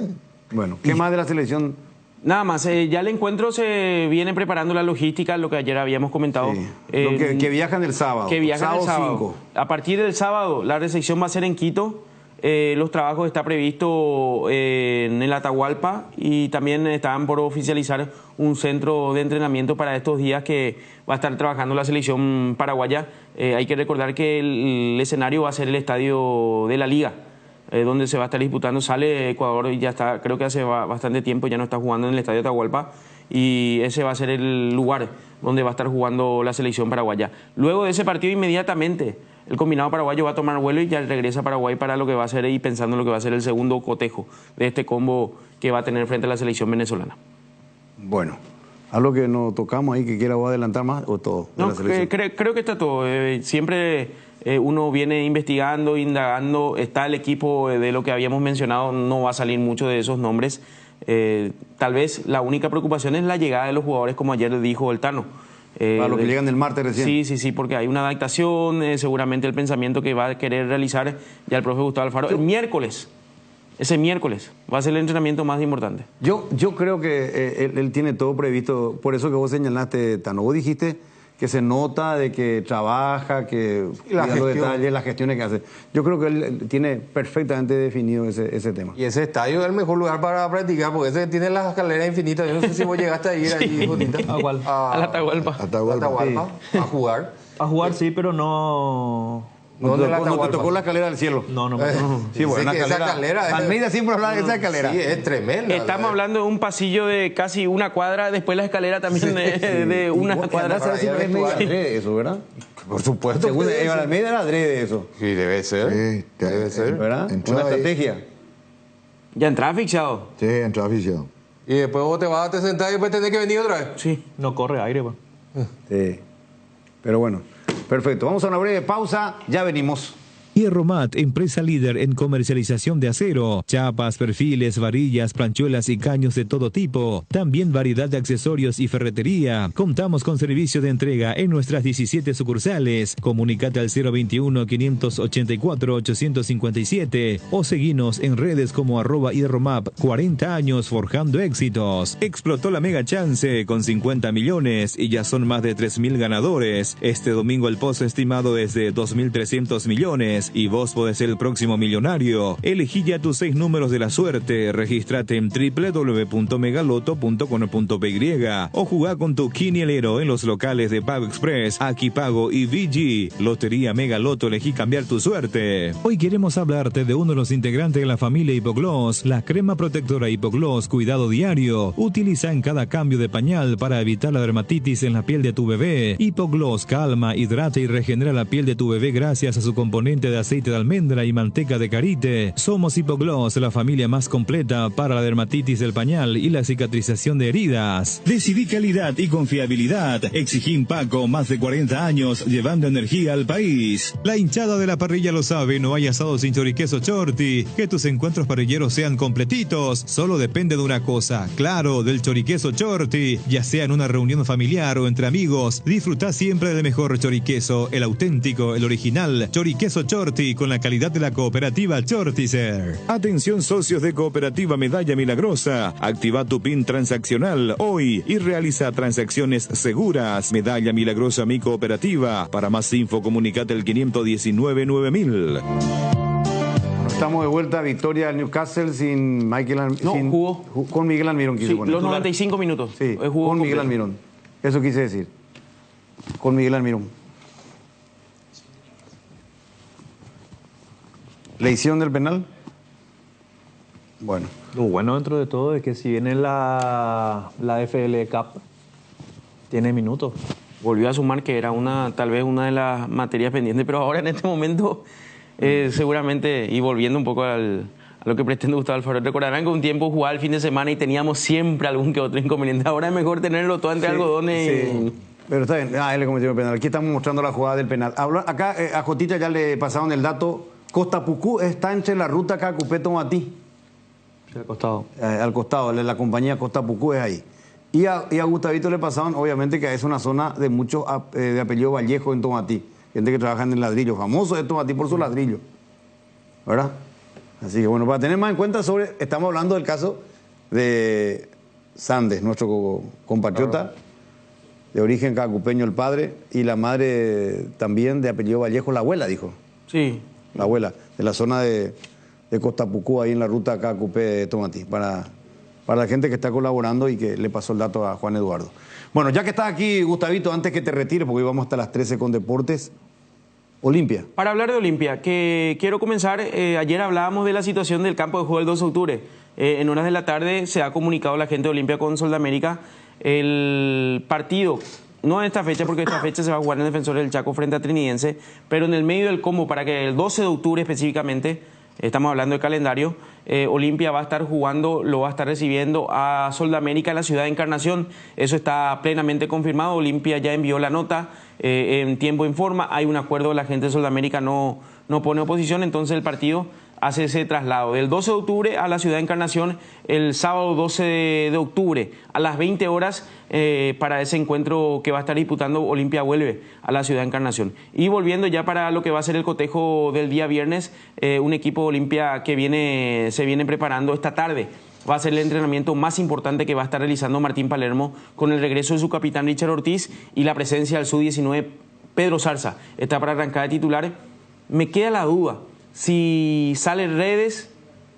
Bueno, ¿qué más de la selección Nada más, ya el encuentro se viene preparando la logística, lo que ayer habíamos comentado. Sí. Que viajan el sábado. Que viajan el sábado. 5. A partir del sábado, la recepción va a ser en Quito. Los trabajos está previsto en el Atahualpa y también están por oficializar un centro de entrenamiento para estos días que va a estar trabajando la selección paraguaya. Hay que recordar que el escenario va a ser el estadio de la Liga, donde se va a estar disputando. Sale Ecuador y ya está, creo que hace bastante tiempo ya no está jugando en el estadio de Atahualpa y ese va a ser el lugar donde va a estar jugando la selección paraguaya. Luego de ese partido inmediatamente el combinado paraguayo va a tomar vuelo y ya regresa a Paraguay para lo que va a ser y pensando en lo que va a ser el segundo cotejo de este combo que va a tener frente a la selección venezolana. Bueno, algo que nos tocamos ahí que quiera vos adelantar más o todo. No, creo que está todo. Siempre uno viene investigando, indagando. Está el equipo de lo que habíamos mencionado, no va a salir mucho de esos nombres. Tal vez la única preocupación es la llegada de los jugadores, como ayer dijo el Tano. Para los que llegan del martes recién. Sí, porque hay una adaptación, seguramente el pensamiento que va a querer realizar ya el profe Gustavo Alfaro. Ese miércoles va a ser el entrenamiento más importante. Yo creo que él tiene todo previsto, por eso que vos señalaste, Tano, vos dijiste que se nota de que trabaja, que cuida los detalles, las gestiones que hace. Yo creo que él tiene perfectamente definido ese tema. Y ese estadio es el mejor lugar para practicar, porque ese tiene las escaleras infinitas. Yo no sé si vos llegaste a ir ahí, Jotita. Al Atahualpa. Atahualpa, sí. A jugar. A jugar sí, pero no... No te tocó la escalera del cielo. No. Sí, bueno, esa escalera Almeida siempre habla de esa escalera. Sí, es tremenda. Estamos hablando de un pasillo de casi una cuadra, después la escalera también de una cuadra. Es medio adrede eso, ¿verdad? Por supuesto. Según Almeida era adrede eso. Sí, debe ser. Sí, debe ser. ¿Verdad? Una estrategia. ¿Ya entraba asfixiado? Sí, entraba asfixiado. Y después vos te sentás y después tenés que venir otra vez. Sí. No corre aire, pues. Sí. Pero bueno. Perfecto, vamos a una breve pausa, ya venimos. Hierromat, empresa líder en comercialización de acero, chapas, perfiles, varillas, planchuelas y caños de todo tipo. También variedad de accesorios y ferretería. Contamos con servicio de entrega en nuestras 17 sucursales. Comunicate al 021-584-857 o seguinos en redes como @Hierromap. 40 años forjando éxitos. Explotó la mega chance con 50 millones y ya son más de 3.000 ganadores. Este domingo el pozo estimado es de 2.300 millones. Y vos podés ser el próximo millonario. Elegí ya tus 6 números de la suerte. Regístrate en www.megaloto.com.py o jugá con tu quinielero en los locales de Pago Express, Akipago y VG. Lotería Megaloto, elegí cambiar tu suerte. Hoy queremos hablarte de uno de los integrantes de la familia Hipogloss, la crema protectora Hipogloss Cuidado Diario. Utiliza en cada cambio de pañal para evitar la dermatitis en la piel de tu bebé. Hipogloss calma, hidrata y regenera la piel de tu bebé gracias a su componente de aceite de almendra y manteca de karité. Somos Hipogloss, la familia más completa para la dermatitis del pañal y la cicatrización de heridas. Decidí calidad y confiabilidad. Exigí Impaco, más de 40 años llevando energía al país. La hinchada de la parrilla lo sabe, no hay asado sin choriqueso Chorti. Que tus encuentros parrilleros sean completitos solo depende de una cosa, claro, del choriqueso Chorti. Ya sea en una reunión familiar o entre amigos, disfruta siempre del mejor choriqueso, el auténtico, el original, choriqueso Chorti, con la calidad de la cooperativa Chortizer. Atención socios de Cooperativa Medalla Milagrosa, activa tu PIN transaccional hoy y realiza transacciones seguras. Medalla Milagrosa Mi Cooperativa. Para más info comunicate el 519-9000. Estamos de vuelta, victoria al Newcastle sin Michael Almirón. Jugó. Con Miguel Almirón. Sí, los 95 minutos. Sí, jugó con Miguel Almirón. Eso quise decir. Con Miguel Almirón. ¿Le hicieron del penal? Bueno. Lo bueno dentro de todo es que si viene la FL Cup, tiene minutos. Volvió a sumar que era tal vez una de las materias pendientes, pero ahora en este momento seguramente, y volviendo un poco a lo que pretende Gustavo Alfaro, recordarán que un tiempo jugaba el fin de semana y teníamos siempre algún que otro inconveniente. Ahora es mejor tenerlo todo entre algodones. Sí. Pero está bien, él le cometió el penal. Aquí estamos mostrando la jugada del penal. Acá a Jotita ya le pasaron el dato. Costa Pucú está entre la ruta Cacupeto-Matí. Al costado. Al costado, la compañía Costa Pucú es ahí. Y a Gustavito le pasaban, obviamente, que es una zona de muchos de apellido Vallejo en Tomatí. Gente que trabaja en el ladrillo, famoso de Tomatí por su ladrillo. ¿Verdad? Así que bueno, para tener más en cuenta estamos hablando del caso de Sandes, nuestro compatriota, de origen cacupeño el padre, y la madre también de apellido Vallejo, la abuela, dijo. Sí. La abuela, de la zona de Costa Pucú, ahí en la ruta Cacupé de Tomatí, para la gente que está colaborando y que le pasó el dato a Juan Eduardo. Bueno, ya que estás aquí, Gustavito, antes que te retires, porque hoy vamos hasta las 13 con deportes, Olimpia. Para hablar de Olimpia, que quiero comenzar, ayer hablábamos de la situación del campo de juego del 2 de octubre. En horas de la tarde se ha comunicado la gente de Olimpia con Soldamérica el partido, no en esta fecha, porque esta fecha se va a jugar en el Defensor del Chaco frente a Trinidense, pero en el medio del combo, para que el 12 de octubre específicamente, estamos hablando de calendario, Olimpia va a estar jugando, lo va a estar recibiendo a Soldamérica en la ciudad de Encarnación. Eso está plenamente confirmado. Olimpia ya envió la nota en tiempo y forma. Hay un acuerdo, la gente de Soldamérica no pone oposición, entonces el partido hace ese traslado del 12 de octubre a la ciudad de Encarnación el sábado 12 de octubre a las 20 horas para ese encuentro que va a estar disputando. Olimpia vuelve a la ciudad de Encarnación. Y volviendo ya para lo que va a ser el cotejo del día viernes, un equipo de Olimpia que se viene preparando esta tarde. Va a ser el entrenamiento más importante que va a estar realizando Martín Palermo, con el regreso de su capitán Richard Ortiz y la presencia del sub-19 Pedro Zarza. Está para arrancar de titular. Me queda la duda. Si sale Redes,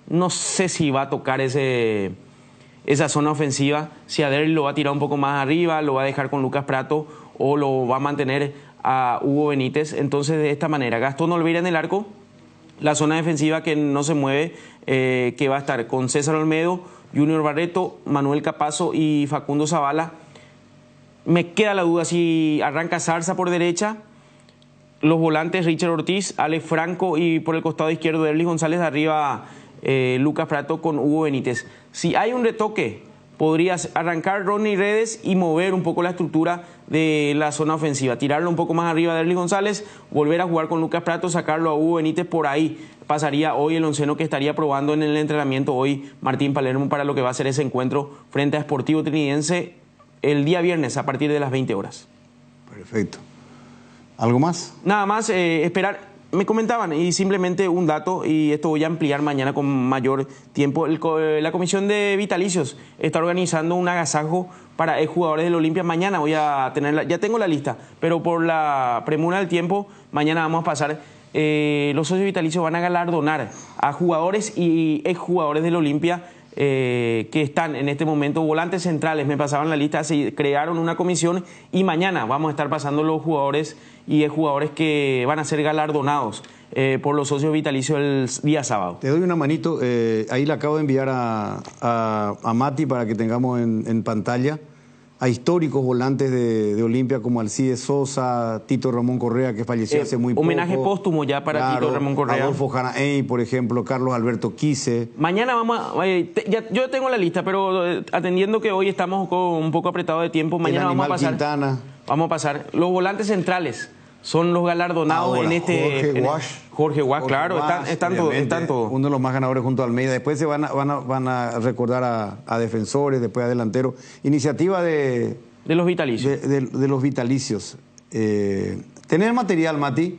no sé si va a tocar esa zona ofensiva, si Aderli lo va a tirar un poco más arriba, lo va a dejar con Lucas Prato o lo va a mantener a Hugo Benítez. Entonces, de esta manera, Gastón Olveira en el arco, la zona defensiva que no se mueve, que va a estar con César Olmedo, Junior Barreto, Manuel Capazo y Facundo Zavala. Me queda la duda si arranca Zarza por derecha, los volantes Richard Ortiz, Alex Franco y por el costado izquierdo Derlis González, de arriba Lucas Prato con Hugo Benítez. Si hay un retoque, podría arrancar Rodney Redes y mover un poco la estructura de la zona ofensiva, tirarlo un poco más arriba de Derlis González, volver a jugar con Lucas Prato, sacarlo a Hugo Benítez. Por ahí pasaría hoy el onceno que estaría probando en el entrenamiento hoy Martín Palermo para lo que va a ser ese encuentro frente a Sportivo Trinidense el día viernes a partir de las 20 horas. Perfecto. ¿Algo más? Nada más, esperar. Me comentaban, y simplemente un dato, y esto voy a ampliar mañana con mayor tiempo. La Comisión de Vitalicios está organizando un agasajo para jugadores del Olimpia. Mañana voy a tener, ya tengo la lista, pero por la premura del tiempo, mañana vamos a pasar. Los socios vitalicios van a galardonar a jugadores y exjugadores del Olimpia que están en este momento, volantes centrales. Me pasaban la lista, se crearon una comisión y mañana vamos a estar pasando los jugadores y jugadores que van a ser galardonados por los socios vitalicios el día sábado. Te doy una manito, ahí le acabo de enviar a Mati para que tengamos en pantalla a históricos volantes de Olimpia como Alcides Sosa, Tito Ramón Correa, que falleció hace muy poco. Homenaje póstumo ya para Tito Ramón Correa. Adolfo Jaraey, por ejemplo, Carlos Alberto Quise. Mañana vamos a... yo tengo la lista, pero atendiendo que hoy estamos un poco apretados de tiempo, mañana vamos a pasar... Quintana. Vamos a pasar. Los volantes centrales son los galardonados. Ahora, en este... Jorge Guas, claro, están todos. Uno de los más ganadores junto a Almeida. Después se van a recordar a defensores, después a delanteros. Iniciativa de los vitalicios. De los vitalicios. ¿Tenés material, Mati?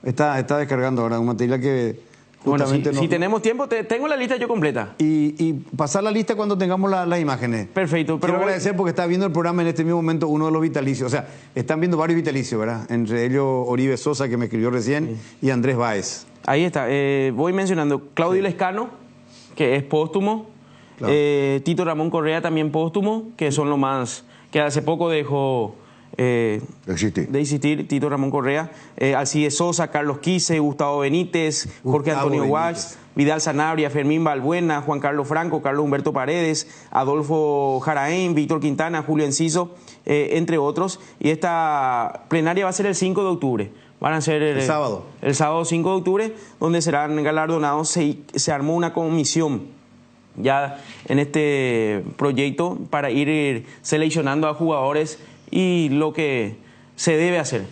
Está descargando ahora un material que justamente... Bueno, si tenemos tiempo, tengo la lista yo completa. Y pasar la lista cuando tengamos las imágenes. Perfecto. Quiero agradecer porque está viendo el programa en este mismo momento uno de los vitalicios. O sea, están viendo varios vitalicios, ¿verdad? Entre ellos Oribe Sosa, que me escribió recién, y Andrés Báez. Ahí está. Voy mencionando Claudio Lescano, que es póstumo. Claro. Tito Ramón Correa, también póstumo, que son los más... que hace poco dejó... de existir Tito Ramón Correa, Alcides Sosa, Carlos Quise, Gustavo Benítez, Jorge Antonio Walsh, Vidal Sanabria, Fermín Balbuena, Juan Carlos Franco, Carlos Humberto Paredes, Adolfo Jaraén, Víctor Quintana, Julio Enciso, entre otros. Y esta plenaria va a ser el 5 de octubre. Van a ser el sábado 5 de octubre, donde serán galardonados. Se armó una comisión ya en este proyecto para ir seleccionando a jugadores y lo que se debe hacer,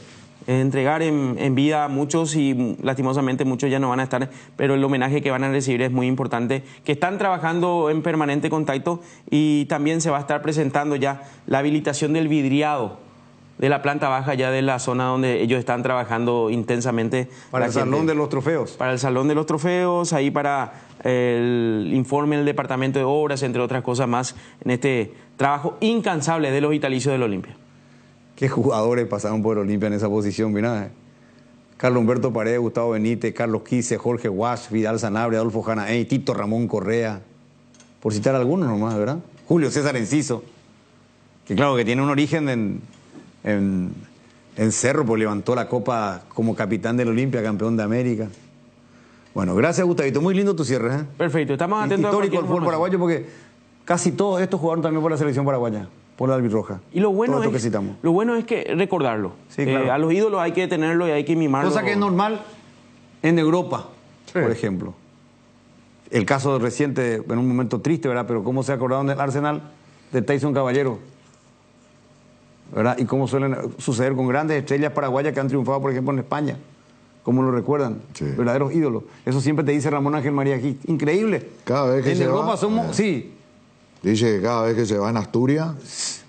entregar en vida a muchos, y lastimosamente muchos ya no van a estar, pero el homenaje que van a recibir es muy importante, que están trabajando en permanente contacto, y también se va a estar presentando ya la habilitación del vidriado de la planta baja, ya de la zona donde ellos están trabajando intensamente. Para el Salón de los Trofeos. Para el Salón de los Trofeos, ahí para el informe del Departamento de Obras, entre otras cosas más, en este trabajo incansable de los vitalicios del Olimpia. ¿Qué jugadores pasaron por Olimpia en esa posición? Mirá, Carlos Humberto Paredes, Gustavo Benítez, Carlos Quise, Jorge Wash, Vidal Sanabria, Adolfo Janaey, Tito Ramón Correa, por citar algunos nomás, ¿verdad? Julio César Enciso, que claro que tiene un origen en Cerro, pues levantó la copa como capitán del Olimpia, campeón de América. Bueno, gracias, Gustavito. Muy lindo tu cierre, ¿eh? Perfecto, estamos atentos a histórico el fútbol paraguayo porque casi todos estos jugaron también por la selección paraguaya, por la albirroja. Y lo bueno es que recordarlo. Sí, claro. A los ídolos hay que tenerlo y hay que mimarlo. Cosa que es normal en Europa, por ejemplo. El caso reciente, en un momento triste, ¿verdad? Pero cómo se acordaron del Arsenal de Tyson Caballero, ¿verdad? Y cómo suelen suceder con grandes estrellas paraguayas que han triunfado, por ejemplo, en España. ¿Cómo lo recuerdan? Sí. Verdaderos ídolos. Eso siempre te dice Ramón Ángel María aquí. Increíble. Cada vez que en Europa somos... Sí. Dice que cada vez que se va en Asturias,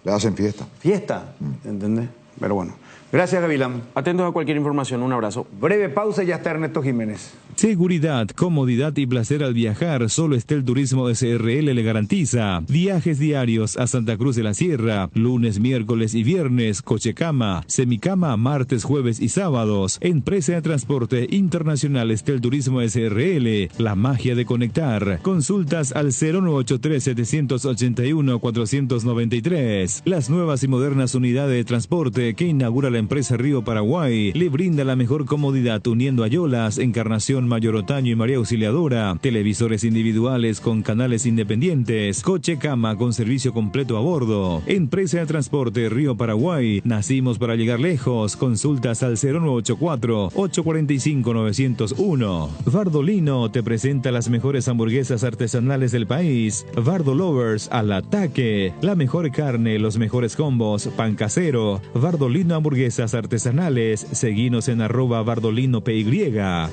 le hacen fiesta. Fiesta, ¿entendés? Pero bueno. Gracias, Gavilán. Atentos a cualquier información. Un abrazo. Breve pausa y ya está Ernesto Jiménez. Seguridad, comodidad y placer al viajar. Solo Estel Turismo SRL le garantiza. Viajes diarios a Santa Cruz de la Sierra, lunes, miércoles y viernes, cochecama, semicama, martes, jueves y sábados. Empresa de Transporte Internacional Estel Turismo SRL. La magia de conectar. Consultas al 0983-781-493. Las nuevas y modernas unidades de transporte que inaugura la empresa Río Paraguay le brinda la mejor comodidad uniendo Ayolas, Encarnación, Mayor Otaño y María Auxiliadora, televisores individuales con canales independientes, coche cama con servicio completo a bordo. Empresa de Transporte Río Paraguay, nacimos para llegar lejos. Consultas al 0984-845-901. Vardolino te presenta las mejores hamburguesas artesanales del país. Vardo Lovers al ataque. La mejor carne, los mejores combos, pan casero. Vardolino Hamburguesas Artesanales. Seguinos en @VardolinoPY.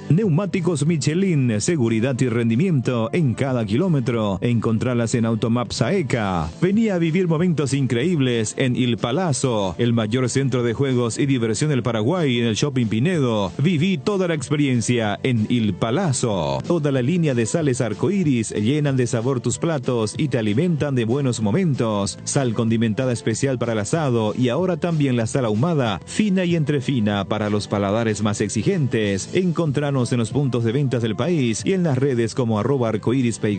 Neumáticos Michelin, seguridad y rendimiento en cada kilómetro. Encontralas en Automap Saeca. Venía a vivir momentos increíbles en Il Palazzo, el mayor centro de juegos y diversión del Paraguay, en el Shopping Pinedo. Viví toda la experiencia en Il Palazzo. Toda la línea de sales arcoíris llenan de sabor tus platos y te alimentan de buenos momentos. Sal condimentada especial para el asado y ahora también la sal ahumada, fina y entrefina para los paladares más exigentes. Encontranos en los puntos de ventas del país y en las redes como @arcoirispy.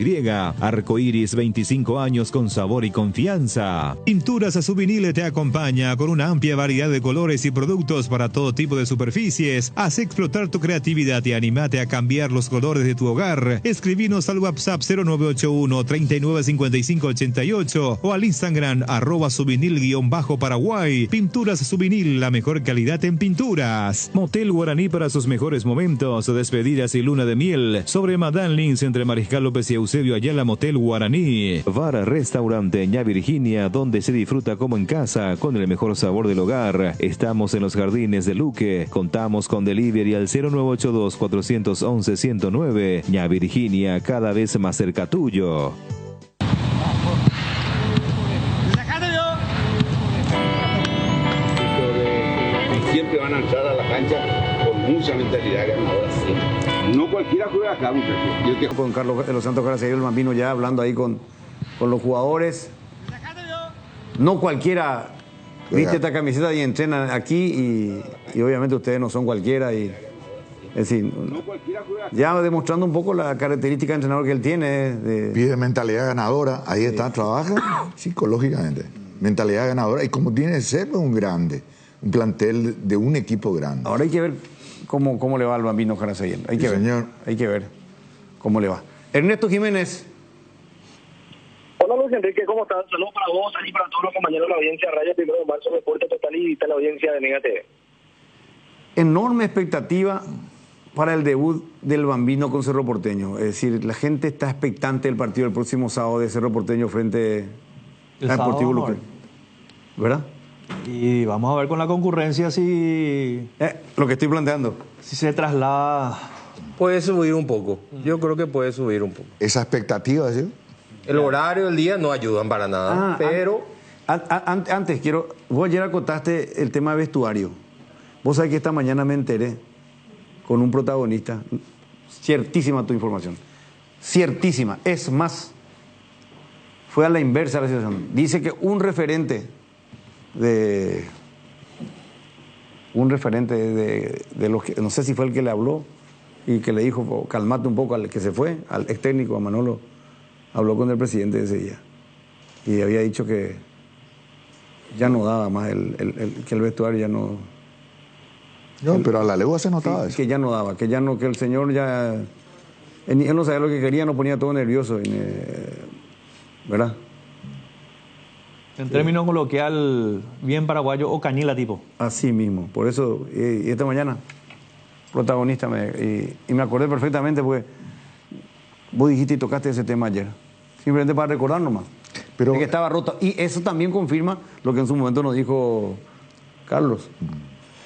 Arcoiris, 25 años con sabor y confianza. Pinturas Subinil te acompaña con una amplia variedad de colores y productos para todo tipo de superficies. Haz explotar tu creatividad y animate a cambiar los colores de tu hogar. Escribinos al WhatsApp 0981-395588 o al Instagram @subinil_Paraguay. Pinturas Subinil, la mejor calidad en pinturas. Motel Guaraní para sus mejores momentos, despedidas y luna de miel. Sobre Madame Lins entre Mariscal López y Eusebio Ayala, Motel Guaraní. Bar Restaurante Ña Virginia, donde se disfruta como en casa, con el mejor sabor del hogar. Estamos en los jardines de Luque. Contamos con delivery al 0982-411-109. Ña Virginia, cada vez más cerca tuyo. Siempre van a entrar a la cancha con mucha mentalidad ganadora. No cualquiera juega acá, muchachos. Yo con Carlos de los Santos Gracias, el Bambino, ya hablando ahí con los jugadores. No cualquiera viste esta camiseta y entrena aquí y obviamente ustedes no son cualquiera. Es decir, ya demostrando un poco la característica de entrenador que él tiene. Pide mentalidad ganadora, ahí está, trabaja psicológicamente. Mentalidad ganadora y como tiene que ser un grande. Un plantel de un equipo grande. Ahora hay que ver cómo le va al Bambino Jaracayel. Hay que ver, señor. Hay que ver cómo le va. Ernesto Jiménez. Hola Luis Enrique, ¿cómo estás? Saludos para vos y para todos los compañeros de la audiencia de Radio 1 de Marzo, Reporte Total y la audiencia de Mega TV. Enorme expectativa para el debut del Bambino con Cerro Porteño. Es decir, la gente está expectante del partido del próximo sábado de Cerro Porteño frente al Deportivo Luque. ¿Verdad? Y vamos a ver con la concurrencia si... lo que estoy planteando. Si se traslada... Puede subir un poco. Yo creo que puede subir un poco. ¿Esa expectativa, ¿sí? El horario del día no ayudan para nada, pero... Antes vos ayer acotaste el tema de vestuario. Vos sabés que esta mañana me enteré con un protagonista, ciertísima tu información, ciertísima. Es más, fue a la inversa de la situación. Dice que un referente de los que, no sé si fue el que le habló y que le dijo, calmate un poco al que se fue, al ex técnico, a Manolo, habló con el presidente ese día y había dicho que ya no daba más, que el vestuario ya no... No, pero a la legua se notaba eso. Que ya no daba, que el señor ya... Él no sabía lo que quería, nos ponía todo nervioso, ¿verdad? En términos coloquial, bien paraguayo o cañila tipo. Así mismo, por eso, y esta mañana, protagonista, y me acordé perfectamente porque vos dijiste y tocaste ese tema ayer, simplemente para recordar nomás, de que estaba roto. Y eso también confirma lo que en su momento nos dijo Carlos,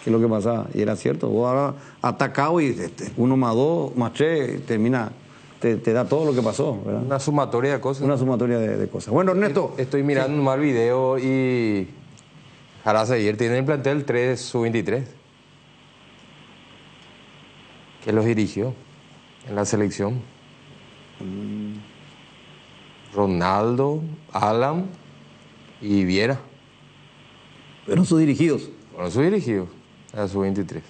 que es lo que pasaba, y era cierto, vos ahora atacado y 1 más 2 más 3, termina... Te da todo lo que pasó, ¿verdad? Una sumatoria de cosas. Una sumatoria de cosas. Bueno, Ernesto. Estoy mirando un mal video y Jarazaguer tiene en el plantel 3 sub-23. Que los dirigió en la selección. Ronaldo, Alan y Viera. Fueron sus dirigidos. Fueron sus dirigidos a la sub-23.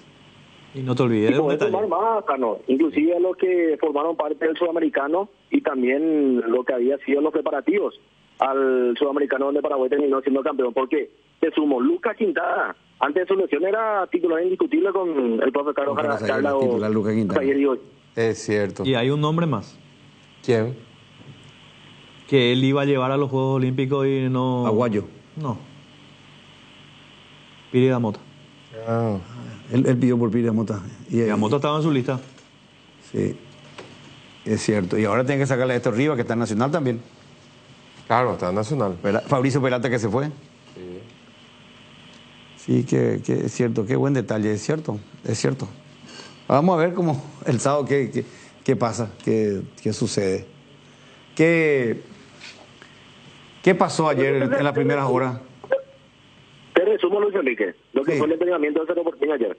Y no te olvides de un detalle. Más, Cano, inclusive a los que formaron parte del sudamericano y también lo que había sido los preparativos al sudamericano donde Paraguay terminó siendo campeón, porque se sumó Lucas Quintana. Antes de su lesión era titular indiscutible con el profe Carlos Carla titular Lucas Quintana. Es cierto. Y hay un nombre más. ¿Quién? Que él iba a llevar a los Juegos Olímpicos y no... Aguayo. No. Piri Damota. Ah. Él pidió por Piri Damota. Y Damota estaba en su lista. Sí, es cierto. Y ahora tiene que sacarle a Héctor Rivas, que está en Nacional también. Claro, está en Nacional. Fabricio Peralta, que se fue. Sí, que es cierto. Qué buen detalle, es cierto. Es cierto. Vamos a ver cómo el sábado qué pasa, qué sucede. ¿Qué pasó ayer en las primeras horas? Te resumo, Luis Enrique, lo que fue el entrenamiento de Cerro Porteño ayer.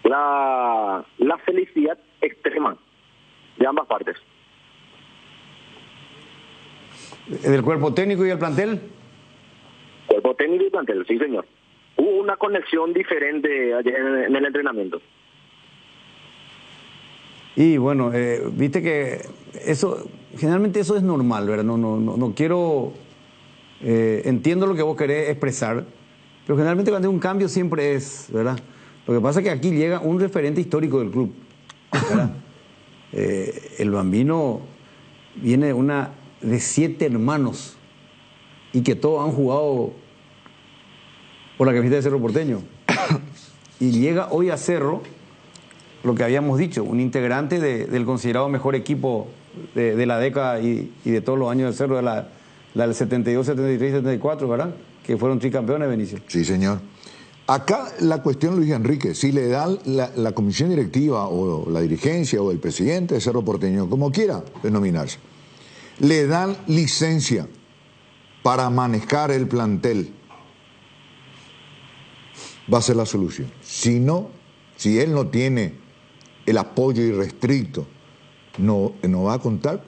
La felicidad extrema de ambas partes. ¿Del cuerpo técnico y el plantel? Cuerpo técnico y plantel, sí, señor. Hubo una conexión diferente ayer en el entrenamiento. Y bueno, viste que generalmente eso es normal, ¿verdad? No quiero... entiendo lo que vos querés expresar, pero generalmente cuando hay un cambio siempre es, ¿verdad? Lo que pasa es que aquí llega un referente histórico del club, ¿verdad? El Bambino viene de 7 hermanos y que todos han jugado por la camiseta de Cerro Porteño. Y llega hoy a Cerro, lo que habíamos dicho, un integrante del considerado mejor equipo de la década y de todos los años de Cerro, la del 72, 73 y 74, ¿verdad? Que fueron tricampeones, Benicio. Sí, señor. Acá la cuestión, Luis Enrique, si le dan la comisión directiva o la dirigencia o el presidente de Cerro Porteño, como quiera denominarse, le dan licencia para manejar el plantel, va a ser la solución. Si no, si él no tiene el apoyo irrestricto, no va a contar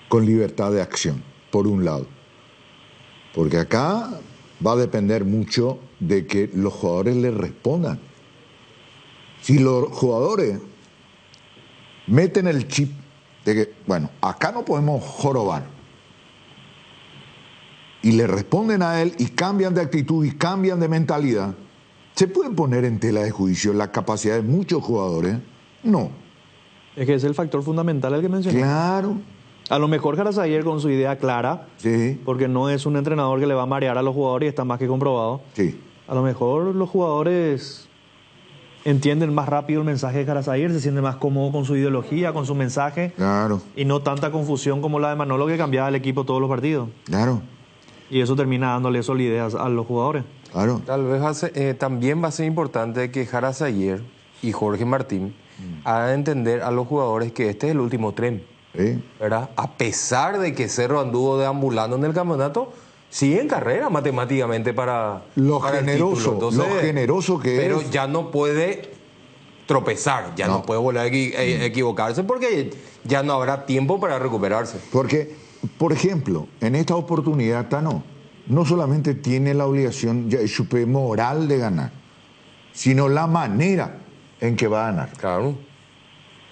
con libertad de acción, por un lado. Porque acá va a depender mucho de que los jugadores le respondan. Si los jugadores meten el chip de que, bueno, acá no podemos jorobar, y le responden a él y cambian de actitud y cambian de mentalidad, ¿se puede poner en tela de juicio la capacidad de muchos jugadores? No. Es que es el factor fundamental el que mencioné. Claro. A lo mejor Jarazaguer con su idea clara, sí, porque no es un entrenador que le va a marear a los jugadores y está más que comprobado. Sí. A lo mejor los jugadores entienden más rápido el mensaje de Jarazaguer, se sienten más cómodos con su ideología, con su mensaje. Claro. Y no tanta confusión como la de Manolo, que cambiaba el equipo todos los partidos. Claro. Y eso termina dándole solidez a los jugadores. Claro. Tal vez también va a ser importante que Jarazaguer y Jorge Martín hagan entender a los jugadores que este es el último tren. Sí. ¿Verdad? A pesar de que Cerro anduvo deambulando en el campeonato, sigue en carrera matemáticamente para Lo para el generoso, título. Entonces, lo generoso que pero es. ya no puede tropezar, ya no puede volver a equivocarse porque ya no habrá tiempo para recuperarse. Porque, por ejemplo, en esta oportunidad Tano no solamente tiene la obligación moral de ganar, sino la manera en que va a ganar. Claro.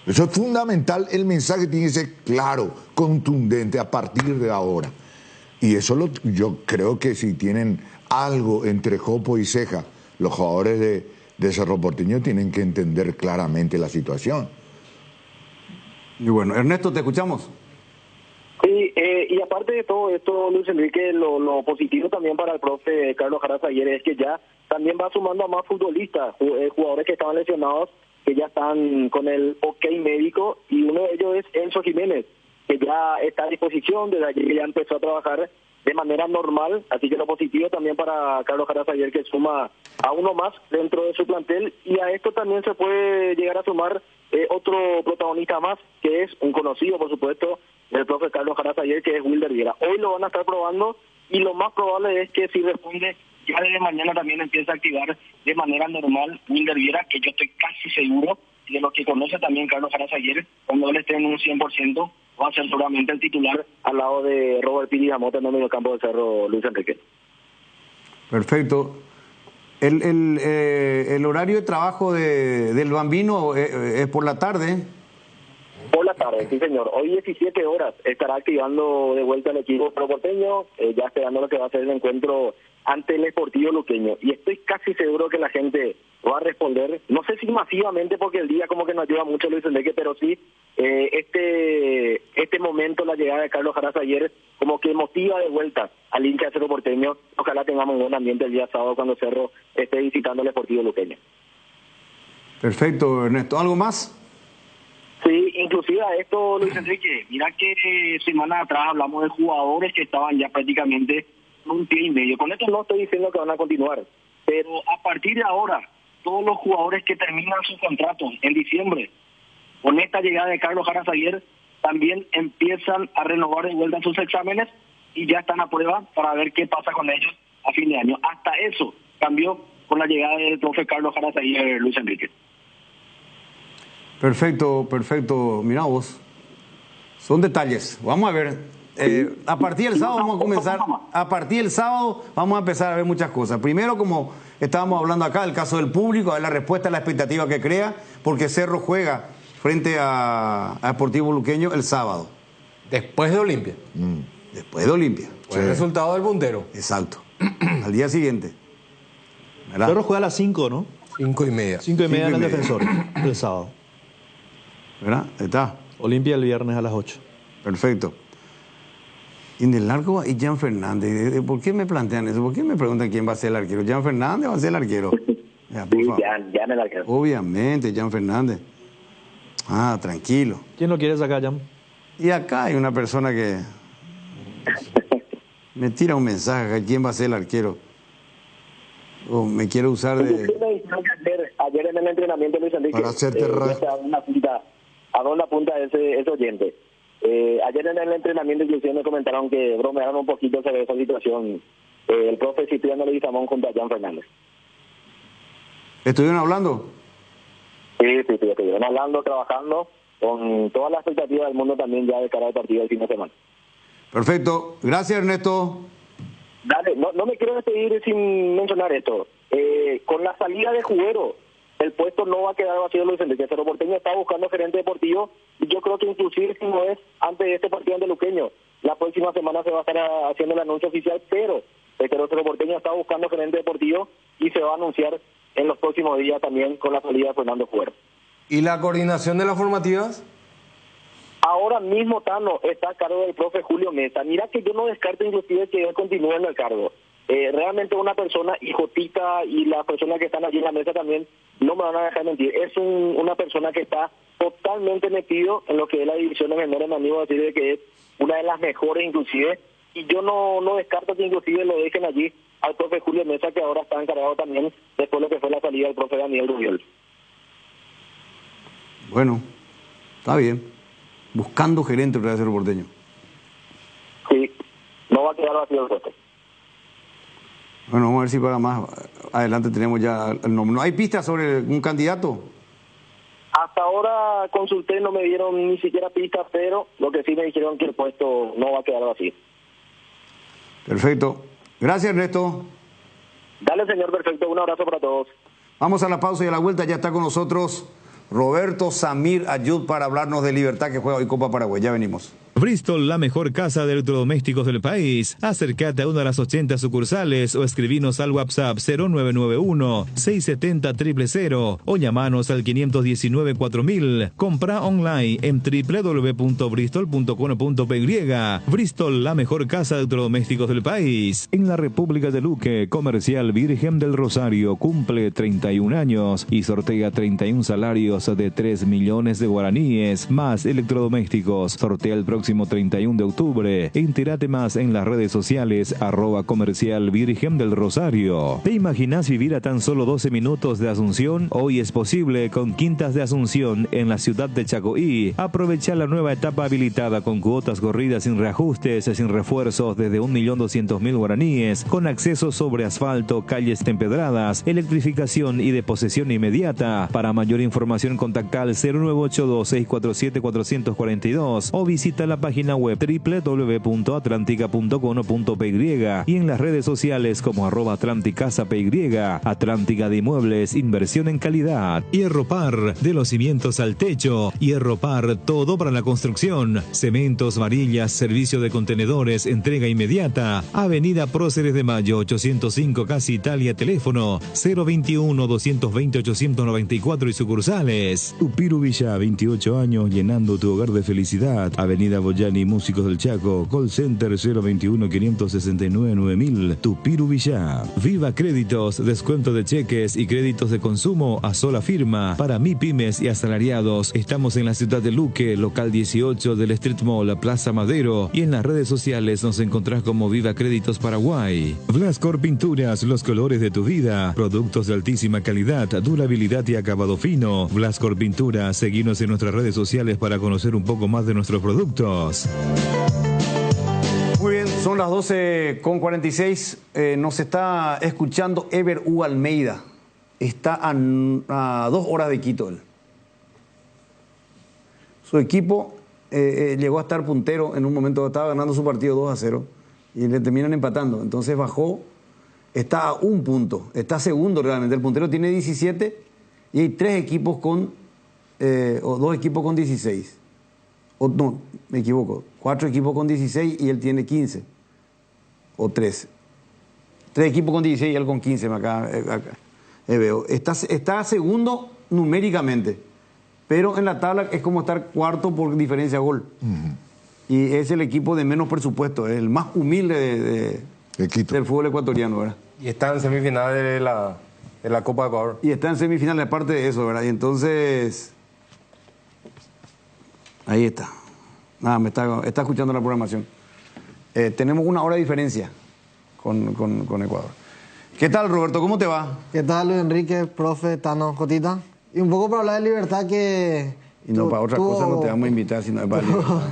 Eso es fundamental, el mensaje tiene que ser claro, contundente a partir de ahora. Y eso yo creo que si tienen algo entre Jopo y Ceja, los jugadores de Cerro Porteño tienen que entender claramente la situación. Y bueno, Ernesto, te escuchamos. Sí, y aparte de todo esto, Luis Enrique, lo positivo también para el profe Carlos Jara ayer es que ya también va sumando a más futbolistas, jugadores que estaban lesionados, que ya están con el ok médico, y uno de ellos es Enzo Jiménez, que ya está a disposición, desde ayer ya empezó a trabajar de manera normal, así que lo positivo también para Carlos Jara ayer, que suma a uno más dentro de su plantel, y a esto también se puede llegar a sumar otro protagonista más, que es un conocido, por supuesto, del profe Carlos Jara ayer, que es Wilder Viera. Hoy lo van a estar probando, y lo más probable es que si responde, ya desde mañana también empieza a activar de manera normal Wilder Viera, que yo estoy casi seguro, de lo que conoce también Carlos Jara ayer, cuando él esté en un 100%, va a ser seguramente el titular al lado de Robert Piri Amota en el medio campo del Cerro, Luis Enrique. Perfecto. El horario de trabajo del Bambino es por la tarde. Por la tarde, sí señor. Hoy 17 horas estará activando de vuelta el equipo porteño, ya esperando lo que va a ser el encuentro ante el Sportivo Luqueño. Y estoy casi seguro que la gente va a responder, no sé si masivamente, porque el día como que no ayuda mucho Luis Enrique, pero sí este momento, la llegada de Carlos Jara ayer, como que motiva de vuelta al hincha de Cerro Porteño. Ojalá tengamos un buen ambiente el día sábado cuando Cerro esté visitando el Sportivo Luqueño. Perfecto, Ernesto. ¿Algo más? Sí, inclusive a esto, Luis Enrique, mira que semanas atrás hablamos de jugadores que estaban ya prácticamente un pie y medio. Con esto no estoy diciendo que van a continuar, pero a partir de ahora, todos los jugadores que terminan sus contratos en diciembre, con esta llegada de Carlos Jara ayer, también empiezan a renovar de vuelta sus exámenes y ya están a prueba para ver qué pasa con ellos a fin de año. Hasta eso cambió con la llegada del profe Carlos Jara ayer, Luis Enrique. Perfecto, perfecto. Mirá vos. Son detalles. Vamos a ver. A partir del sábado vamos a comenzar. A partir del sábado vamos a empezar a ver muchas cosas. Primero, como estábamos hablando acá, el caso del público, a ver la respuesta a la expectativa que crea, porque Cerro juega frente a Sportivo Luqueño el sábado. Después de Olimpia. Después de Olimpia. Fue el resultado del puntero. Exacto. Al día siguiente. ¿Verdad? Cerro juega a las 5, ¿no? 5:30. 5:30 en el Defensor, el sábado. ¿Verdad? Ahí está. Olimpia el viernes a las 8. Perfecto. Y en el arco y Jan Fernández. ¿Por qué me plantean eso? ¿Por qué me preguntan quién va a ser el arquero? ¿Jan Fernández va a ser el arquero? Ya, por favor. Jan el arquero. Obviamente, Jan Fernández. Ah, tranquilo. ¿Quién lo quiere sacar, Jan? Y acá hay una persona que me tira un mensaje. ¿Quién va a ser el arquero? O me quiere usar de... Ayer en el entrenamiento, Luis Enrique, para hacerte a una punta ese oyente. Ayer en el entrenamiento inclusive me comentaron que bromearon un poquito sobre esa situación. El profe Cipriano Leguizamón junto a Jan Fernández. ¿Estuvieron hablando? Sí, estuvieron hablando, trabajando con toda la expectativa del mundo también ya de cara al partido del fin de semana. Perfecto. Gracias, Ernesto. Dale, no me quiero despedir sin mencionar esto. Con la salida de Jubero, el puesto no va a quedar vacío, Luis Enrique. Cerro Porteño está buscando gerente deportivo y yo creo que inclusive si no es antes de este partido ante Luqueño, la próxima semana se va a estar haciendo el anuncio oficial, pero el Cerro Porteño está buscando gerente deportivo y se va a anunciar en los próximos días también con la salida de Fernando Jubero. ¿Y la coordinación de las formativas? Ahora mismo, Tano, está a cargo del profe Julio Mesa. Mira que yo no descarto inclusive que él continúe en el cargo. Realmente una persona, y Jotita y las personas que están allí en la mesa también, no me van a dejar mentir. Es una persona que está totalmente metido en lo que es la división de menores, me animo a decir de que es una de las mejores inclusive, y yo no descarto que inclusive lo dejen allí al profe Julio Mesa, que ahora está encargado también después de lo que fue la salida del profe Daniel Rubiel. Bueno, está bien. Buscando gerente para Cerro Porteño. Sí, no va a quedar vacío el puesto. Bueno, vamos a ver si para más adelante tenemos ya el nombre. ¿No hay pistas sobre un candidato? Hasta ahora consulté, no me dieron ni siquiera pistas, pero lo que sí me dijeron que el puesto no va a quedar así. Perfecto. Gracias, Ernesto. Dale, señor, perfecto. Un abrazo para todos. Vamos a la pausa y a la vuelta ya está con nosotros Roberto Samir Ayud para hablarnos de Libertad, que juega hoy Copa Paraguay. Ya venimos. Bristol, la mejor casa de electrodomésticos del país. Acércate a una de las 80 sucursales o escribinos al WhatsApp 0991-670-000 o llamanos al 519-4000. Compra online en www.bristol.com.py. Bristol, la mejor casa de electrodomésticos del país. En la República de Luque, Comercial Virgen del Rosario cumple 31 años y sortea 31 salarios de 3 millones de guaraníes más electrodomésticos. Sortea el próximo 31 de octubre. Entérate más en las redes sociales @Comercial Virgen del Rosario. ¿Te imaginas vivir a tan solo 12 minutos de Asunción? Hoy es posible con Quintas de Asunción en la ciudad de Chacoí. Aprovecha la nueva etapa habilitada con cuotas corridas sin reajustes, sin refuerzos desde 1.200.000 guaraníes, con acceso sobre asfalto, calles empedradas, electrificación y deposesión inmediata. Para mayor información contacta al 0982-647-442 o visita la página web www.atlantica.com.py y en las redes sociales como @atlanticasapy. Atlántica de Inmuebles, inversión en calidad. Hierropar, de los cimientos al techo. Hierropar, todo para la construcción. Cementos, varillas, servicio de contenedores, entrega inmediata. Avenida Próceres de Mayo, 805, Casa Italia, teléfono 021-220-894 y sucursales. Tupiru Villa, 28 años, llenando tu hogar de felicidad. Avenida Boyani, Músicos del Chaco, call center 021-569-9000, Tupiru Villa. Viva Créditos, descuento de cheques y créditos de consumo a sola firma para MIPYMES y asalariados. Estamos en la ciudad de Luque, local 18 del Street Mall, Plaza Madero, y en las redes sociales nos encontrás como Viva Créditos Paraguay. Blascor Pinturas, los colores de tu vida, productos de altísima calidad, durabilidad y acabado fino. Blascor Pinturas, seguinos en nuestras redes sociales para conocer un poco más de nuestros productos. Muy bien, son las 12:46. Nos está escuchando Ever U. Almeida. Está a 2 horas de Quito él. Su equipo llegó a estar puntero en un momento, estaba ganando su partido 2-0 y le terminan empatando. Entonces bajó, está a 1 punto, está segundo realmente. El puntero tiene 17 y hay 3 equipos o 2 equipos con 16. No, me equivoco. 4 equipos con 16 y él tiene 15. O 3. 3 equipos con 16 y él con 15. Acá veo. Está segundo numéricamente. Pero en la tabla es como estar cuarto por diferencia de gol. Y es el equipo de menos presupuesto. Es el más humilde del fútbol ecuatoriano, ¿verdad? Y está en semifinal de la Copa de Ecuador. Y está en semifinal, aparte de eso, ¿verdad? Y entonces... Ahí está. Nada, está escuchando la programación. Tenemos 1 hora de diferencia con Ecuador. ¿Qué tal, Roberto? ¿Cómo te va? ¿Qué tal, Luis Enrique, profe, Tano, Jotita? Y un poco para hablar de Libertad que... Y no, para otra cosa no te vamos a invitar, sino es para Libertad.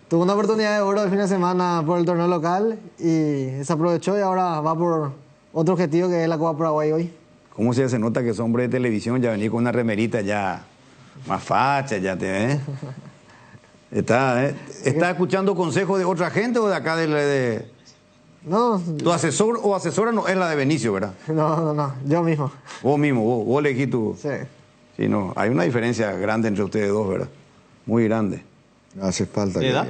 Tuvo una oportunidad de oro el fin de semana por el torneo local y se aprovechó y ahora va por otro objetivo que es la Copa Paraguay hoy. ¿Cómo se nota que es hombre de televisión? Ya venís con una remerita ya más facha, ya te ves. ¿Está escuchando consejos de otra gente o de acá No. ¿Tu asesor o asesora no es la de Benicio, verdad? No, yo mismo. Vos mismo, vos elegís tu... Sí. Sí, no, hay una diferencia grande entre ustedes dos, ¿verdad? Muy grande. No hace falta que ¿Edad?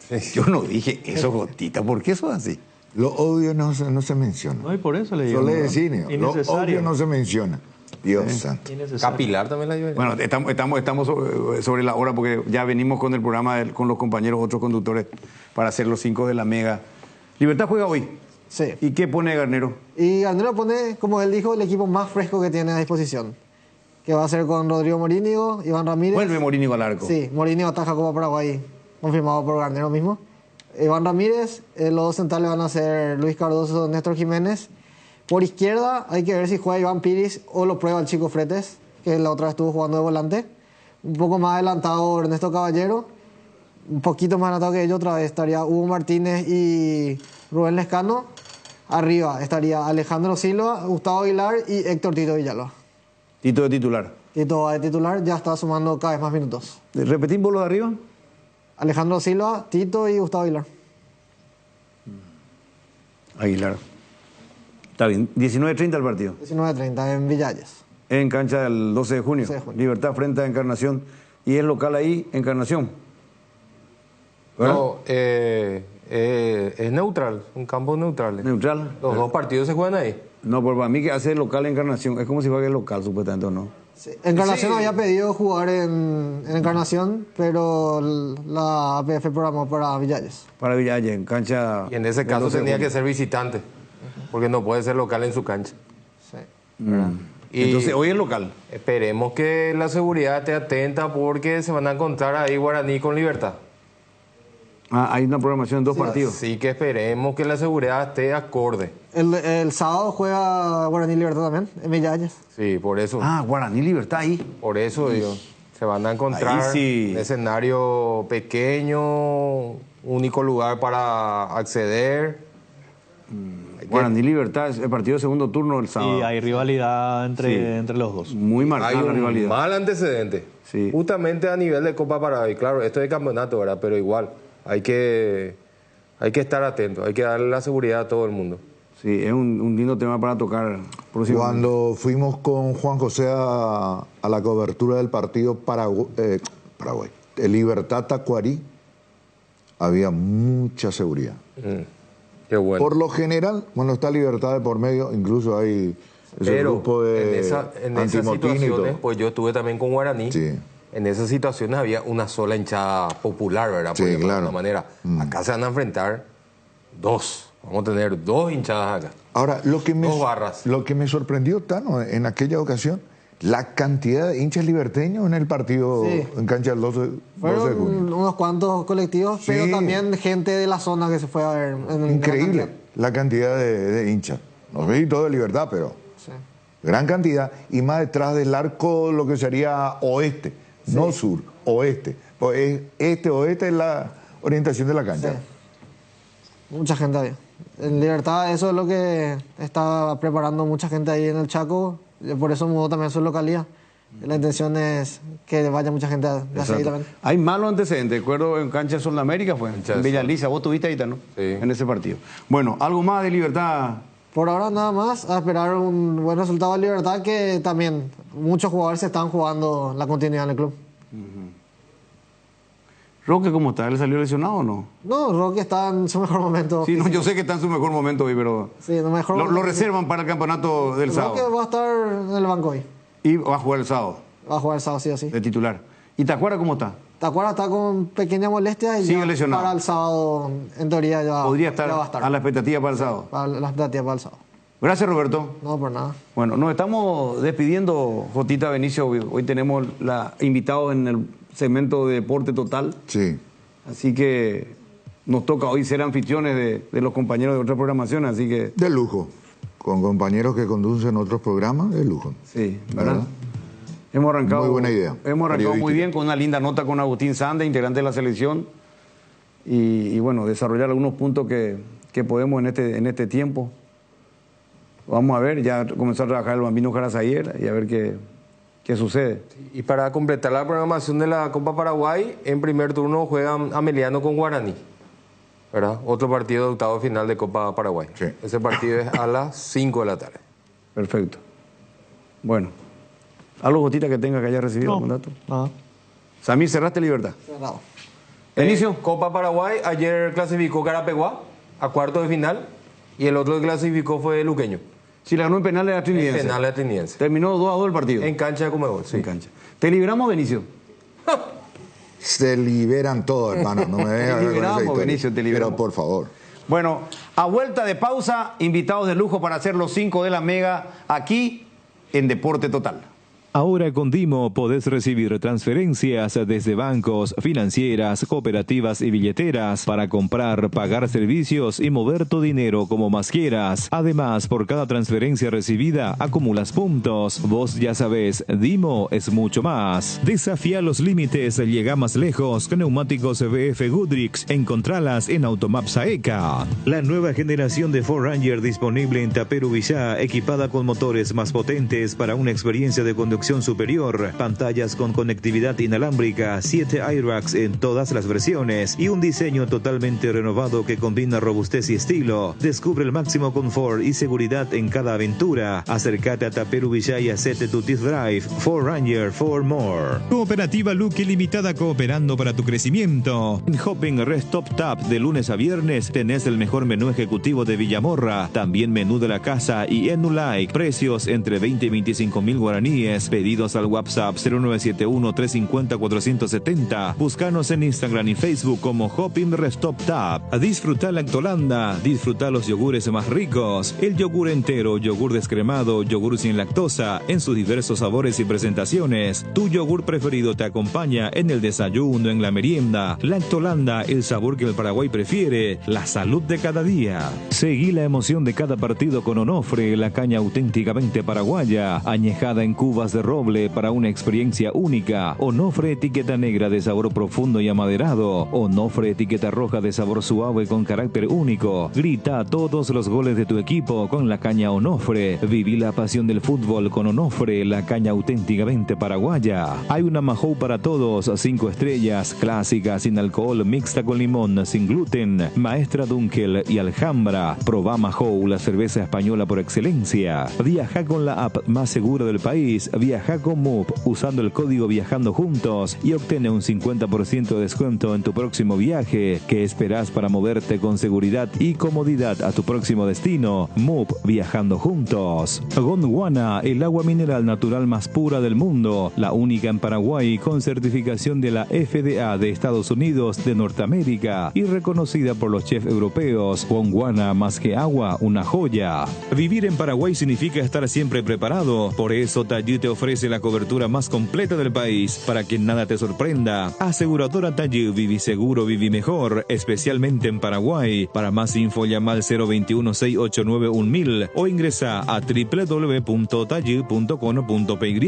Sí. Yo no dije eso, Jotita, ¿por qué eso es así? Lo obvio no se menciona. No, y por eso le digo. Solo de cine. Lo obvio no se menciona. Dios santo. Capilar también la lleva. Bueno, estamos sobre la hora porque ya venimos con el programa con los compañeros, otros conductores, para hacer los 5 de la Mega. Libertad juega hoy. Sí. ¿Y qué pone Garnero? Y Garnero pone, como él dijo, el equipo más fresco que tiene a disposición. Que va a ser con Rodrigo Morínigo, Iván Ramírez. Vuelve Morínigo al arco. Sí, Morínigo ataja Copa Paraguay, confirmado por Garnero mismo. Iván Ramírez, los dos centrales van a ser Luis Cardoso, Néstor Jiménez. Por izquierda hay que ver si juega Iván Piris o lo prueba el Chico Fretes, que la otra vez estuvo jugando de volante. Un poco más adelantado Ernesto Caballero. Un poquito más adelantado que ellos otra vez estaría Hugo Martínez y Rubén Lescano. Arriba estaría Alejandro Silva, Gustavo Aguilar y Héctor Tito Villalba. Tito de titular. Tito va de titular, ya está sumando cada vez más minutos. ¿Repetimos los de arriba? Alejandro Silva, Tito y Gustavo Aguilar. Aguilar. Está bien. 19:30 el partido. 19:30 en Villalles. En cancha del 12 de junio. 12 de junio. Libertad frente a Encarnación. Y es local ahí, Encarnación. ¿Verdad? No, es neutral, un campo neutral. ¿Neutral? Los dos partidos se juegan ahí. No, por para mí que hace local Encarnación. Es como si fuera local, supuestamente, ¿o no? Sí. Encarnación había pedido jugar en Encarnación, pero la APF programó para Villalles. Para Villalles, en cancha... Y en ese del caso 12 de tenía junio. que ser visitante, porque no puede ser local en su cancha. Sí. Y Entonces, hoy es local. Esperemos que la seguridad esté atenta porque se van a encontrar ahí Guaraní con Libertad. Ah, hay una programación en dos partidos. Así que esperemos que la seguridad esté acorde. El sábado juega Guaraní Libertad también, en Villalles. Sí, por eso. Ah, Guaraní Libertad ahí. Por eso, digo, se van a encontrar Ahí sí. un escenario pequeño, único lugar para acceder. Guaraní Libertad es el partido de segundo turno el sábado. Y hay rivalidad entre los dos. Muy Hay marcada la un rivalidad. mal antecedente. Sí. Justamente a nivel de Copa Paraguay. Claro, esto es de campeonato, ¿verdad? Pero igual, hay que estar atento, hay que darle la seguridad a todo el mundo. Sí, es un lindo tema para tocar próximamente. Cuando fuimos con Juan José a la cobertura del partido Paraguay, el Libertad Tacuarí, había mucha seguridad. Qué bueno. Por lo general, cuando está Libertad de por medio, incluso hay ese Pero grupo de en esas antimotín y situaciones, todo. pues yo estuve también con Guaraní. Sí. En esas situaciones había una sola hinchada popular, ¿verdad? Sí, Por llamarlo de claro. alguna manera. Acá se van a enfrentar dos. Vamos a tener dos hinchadas acá. Ahora, Dos barras. lo que me sorprendió, Tano, en aquella ocasión, la cantidad de hinchas liberteños en el partido Sí. en cancha del 12 de Fueron junio. unos cuantos colectivos, Sí. pero también gente de la zona que se fue a ver. Increíble la cantidad de hinchas. No sé si todo de Libertad, pero Sí. gran cantidad. Y más detrás del arco, lo que sería oeste, no sur, oeste. Pues oeste es la orientación de la cancha. Sí. Mucha gente había. En Libertad, eso es lo que está preparando mucha gente ahí en el Chaco. Por eso mudó también su localidad. La intención es que vaya mucha gente de hacia ahí Exacto. también. Hay malos antecedentes. Recuerdo en cancha de Sol de América, fue. Cancha de En Sol. Villa Lisa, vos tuviste ahí, ¿no? Sí. En ese partido. Bueno, algo más de Libertad. Por ahora nada más, a esperar un buen resultado de Libertad, que también muchos jugadores se están jugando la continuidad en el club. Roque, ¿cómo está? ¿Él salió lesionado o no? No, Roque está en su mejor momento. Sí, no, yo sé que está en su mejor momento hoy, pero Sí, en el mejor lo momento. reservan para el campeonato del Roque sábado. va a estar en el banco hoy. Y va a jugar el sábado, Va a jugar el sábado sí o sí. de titular. ¿Y Tacuara cómo está? Tacuara está con pequeñas molestias y Sigue ya lesionado. para el sábado, en teoría, ya, Podría ya estar, va a estar. a la expectativa para el sábado. Para la expectativa para el sábado. Gracias, Roberto. No, por nada. Bueno, nos estamos despidiendo, Jotita Benicio. Hoy tenemos invitados en el segmento de Deporte Total. Sí. Así que nos toca hoy ser anfitriones de los compañeros de otras programaciones, así que... De lujo. Con compañeros que conducen otros programas, de lujo. Sí, ¿verdad? Hemos arrancado... Muy buena idea. Hemos arrancado muy Periodística. bien con una linda nota con Agustín Sande, integrante de la selección. Y bueno, desarrollar algunos puntos que podemos en este tiempo. Vamos a ver, ya comenzó a trabajar el Bambino Jarazayer y a ver qué sucede. Y para completar la programación de la Copa Paraguay, en primer turno juegan Ameliano con Guaraní, ¿verdad? Otro partido de octavo final de Copa Paraguay. Sí. Ese partido es a las 5 de la tarde. Perfecto. Bueno, ¿algo, Gotita, que tenga que haya recibido algún dato? Nada. Samir, cerraste Libertad. Cerrado. Inicio. Copa Paraguay, ayer clasificó Carapeguá a cuarto de final y el otro que clasificó fue Luqueño. Si la ganó en penales a Trinidense. En penales a Trinidense. Terminó 2-2 el partido. En cancha de Comebol, sí. En cancha. ¿Te liberamos, Benicio? Se liberan todos, hermano. No me vengas con esa liberamos, historia. Benicio, te liberamos. Pero por favor. Bueno, a vuelta de pausa, invitados de lujo para hacer los 5 de la Mega aquí en Deporte Total. Ahora con Dimo podés recibir transferencias desde bancos, financieras, cooperativas y billeteras para comprar, pagar servicios y mover tu dinero como más quieras. Además, por cada transferencia recibida acumulas puntos. Vos ya sabés, Dimo es mucho más. Desafía los límites, llega más lejos con neumáticos BF Goodrich. Encontralas en Automaps AECA. La nueva generación de Ford Ranger disponible en Taperu Villá, equipada con motores más potentes para una experiencia de conducción superior, pantallas con conectividad inalámbrica, 7 airbags en todas las versiones y un diseño totalmente renovado que combina robustez y estilo. Descubre el máximo confort y seguridad en cada aventura. Acércate a Taperu Villá y hacete tu test drive. Ford Ranger for More. Cooperativa Luque Limitada, cooperando para tu crecimiento. En Hopping Rest Top Tap de lunes a viernes tenés el mejor menú ejecutivo de Villamorra, también menú de la casa y Enulike. Precios entre 20 y 25 mil guaraníes. Pedidos al WhatsApp 0971-350-470. Búscanos en Instagram y Facebook como Hopping Rest Top Tap. Disfruta Lactolanda. Disfruta los yogures más ricos. El yogur entero, yogur descremado, yogur sin lactosa en sus diversos sabores y presentaciones. Tu yogur preferido te acompaña en el desayuno, en la merienda. Lactolanda, el sabor que el Paraguay prefiere. La salud de cada día. Seguí la emoción de cada partido con Onofre, la caña auténticamente paraguaya, añejada en cubas de roble para una experiencia única. Onofre etiqueta negra de sabor profundo y amaderado. Onofre etiqueta roja de sabor suave con carácter único. Grita todos los goles de tu equipo con la caña Onofre. Viví la pasión del fútbol con Onofre, la caña auténticamente paraguaya. Hay una Mahou para todos, 5 estrellas, clásica, sin alcohol, mixta con limón, sin gluten. Maestra Dunkel y Alhambra. Probá Mahou, la cerveza española por excelencia. Viaja con la app más segura del país. Viaja con Moop usando el código Viajando Juntos y obtiene un 50% de descuento en tu próximo viaje. ¿Qué esperás para moverte con seguridad y comodidad a tu próximo destino? Moop, Viajando Juntos. Gondwana, el agua mineral natural más pura del mundo, la única en Paraguay con certificación de la FDA de Estados Unidos de Norteamérica y reconocida por los chefs europeos. Gondwana, más que agua, una joya. Vivir en Paraguay significa estar siempre preparado. Por eso Tallí te ofrece la cobertura más completa del país para que nada te sorprenda. Aseguradora Tallí, viví seguro, viví mejor, especialmente en Paraguay. Para más info llama al 021-689-1000 o ingresa a www.tallí.com.py.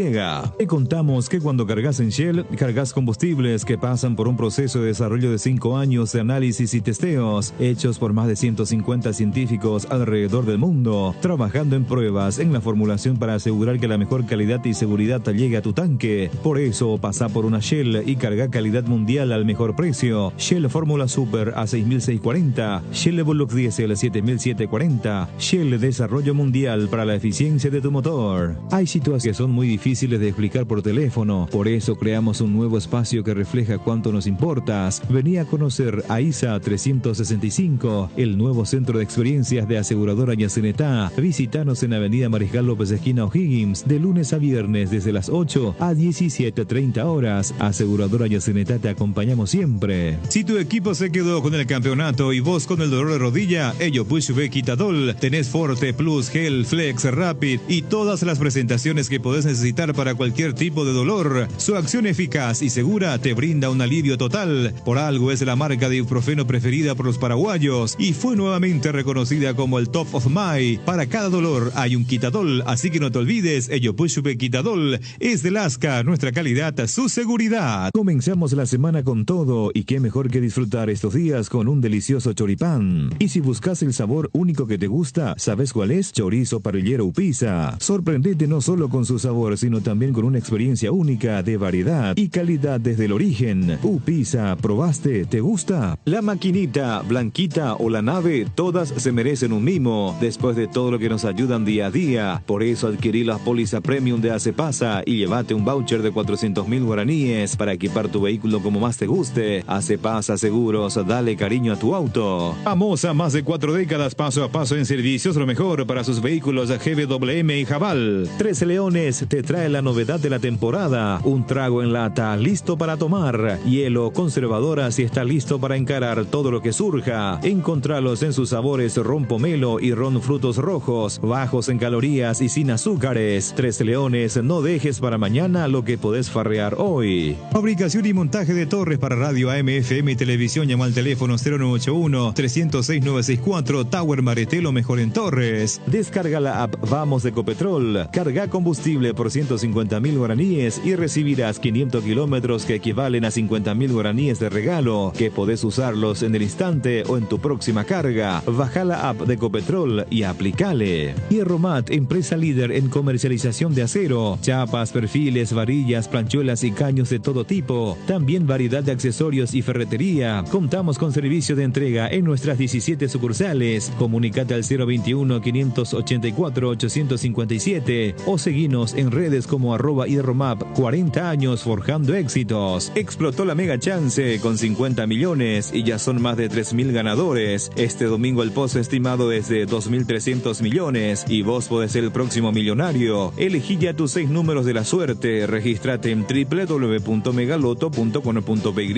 Te contamos que cuando cargas en Shell, cargas combustibles que pasan por un proceso de desarrollo de 5 años de análisis y testeos, hechos por más de 150 científicos alrededor del mundo, trabajando en pruebas en la formulación para asegurar que la mejor calidad y seguridad llegue a tu tanque. Por eso, pasa por una Shell y carga calidad mundial al mejor precio. Shell Fórmula Super a 6.640, Shell Evolux Diesel 7.740, Shell Desarrollo Mundial para la eficiencia de tu motor. Hay situaciones que son muy difíciles de explicar por teléfono, por eso creamos un nuevo espacio que refleja cuánto nos importas. Vení a conocer a ISA 365, el nuevo centro de experiencias de aseguradora Yacenetá. Visítanos en Avenida Mariscal López esquina O'Higgins, de lunes a viernes desde las 8 a 17:30 horas. Aseguradora Yacenetá, te acompañamos siempre. Si tu equipo se quedó con el campeonato y vos con el dolor de rodilla, ello Bushbe Quitadol, tenés Forte Plus, Gel, Flex, Rapid y todas las presentaciones que podés necesitar para cualquier tipo de dolor. Su acción eficaz y segura te brinda un alivio total. Por algo es la marca de ibuprofeno preferida por los paraguayos y fue nuevamente reconocida como el Top of Mind. Para cada dolor hay un Quitadol, así que no te olvides, ello Bushbe Quitadol es de Lasca, nuestra calidad, su seguridad. Comenzamos la semana con todo y qué mejor que disfrutar estos días con un delicioso choripán. Y si buscas el sabor único que te gusta, ¿sabes cuál es? Chorizo parrillero Upisa. Sorprendete no solo con su sabor, sino también con una experiencia única de variedad y calidad desde el origen. Upisa, ¿probaste? ¿Te gusta? La maquinita, Blanquita o la nave, todas se merecen un mimo después de todo lo que nos ayudan día a día. Por eso adquirí la póliza premium de Acepasa y llévate un voucher de 400.000 guaraníes para equipar tu vehículo como más te guste. Acepasa Seguros, dale cariño a tu auto. Famosa más de 4 décadas, paso a paso en servicios, lo mejor para sus vehículos GWM y Jabal. Tres Leones te trae la novedad de la temporada. Un trago en lata, listo para tomar. Hielo, conservadora si está listo para encarar todo lo que surja. Encontralos en sus sabores ron pomelo y ron frutos rojos, bajos en calorías y sin azúcares. Tres Leones, Torres, no dejes para mañana lo que podés farrear hoy. Fabricación y montaje de torres para radio AM, FM y televisión. Llama al teléfono 0981-306-964. Tower Mareté, lo mejor en torres. Descarga la app Vamos de Ecopetrol. Carga combustible por 150.000 guaraníes y recibirás 500 kilómetros que equivalen a 50.000 guaraníes de regalo, que podés usarlos en el instante o en tu próxima carga. Baja la app de Ecopetrol y aplicale. Hierromat, empresa líder en comercialización de acero, chapas, perfiles, varillas, planchuelas y caños de todo tipo. También variedad de accesorios y ferretería. Contamos con servicio de entrega en nuestras 17 sucursales. Comunicate al 021-584-857 o seguinos en redes como @hierromap. 40 años forjando éxitos. Explotó la mega chance con 50 millones y ya son más de 3.000 ganadores. Este domingo el pozo estimado es de 2.300 millones y vos podés ser el próximo millonario. Elegí ya tus 6 números de la suerte. Regístrate en www.megaloto.com.py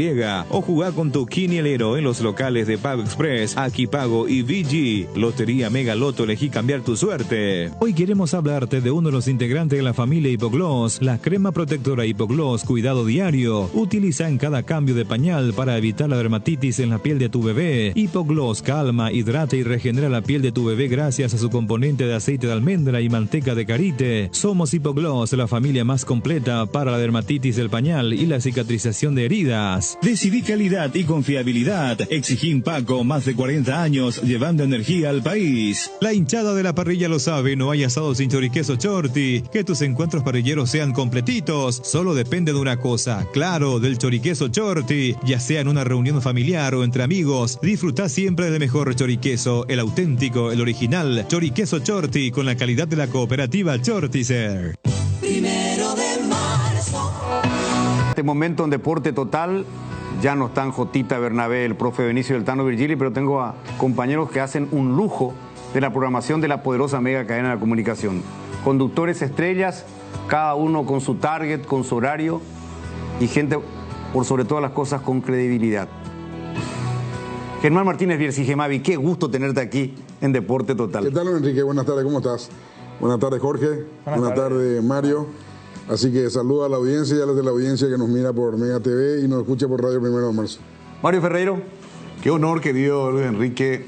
o jugá con tu quinielero en los locales de Pago Express, Akipago y VG. Lotería Megaloto, elegí cambiar tu suerte. Hoy queremos hablarte de uno de los integrantes de la familia Hipogloss, la crema protectora Hipogloss Cuidado Diario. Utiliza en cada cambio de pañal para evitar la dermatitis en la piel de tu bebé. Hipogloss calma, hidrata y regenera la piel de tu bebé gracias a su componente de aceite de almendra y manteca de karité. Somos Hipogloss, la familia más completa para la dermatitis del pañal y la cicatrización de heridas. Decidí calidad y confiabilidad. Exigí Impaco, más de 40 años llevando energía al país. La hinchada de la parrilla lo sabe, no hay asado sin choriqueso Chorti. Que tus encuentros parrilleros sean completitos solo depende de una cosa, claro, del choriqueso Chorti. Ya sea en una reunión familiar o entre amigos, disfrutá siempre del mejor choriqueso, el auténtico, el original, choriqueso Chorti, con la calidad de la cooperativa Chortizer. 1 de marzo. Este momento en Deporte Total ya no están Jotita, Bernabé, el profe Benicio del Tano Virgili, pero tengo a compañeros que hacen un lujo de la programación de la poderosa mega cadena de la comunicación. Conductores estrellas, cada uno con su target, con su horario, y gente, por sobre todas las cosas, con credibilidad. Germán Martínez Bierzi, Gemavi, qué gusto tenerte aquí en Deporte Total. ¿Qué tal, Enrique? Buenas tardes, ¿cómo estás? Buenas tardes, Jorge. Buenas tardes, Mario. Así que saludo a la audiencia y a los de la audiencia que nos mira por Mega TV y nos escucha por Radio 1 de marzo. Mario Ferreiro. Qué honor, querido Luis Enrique.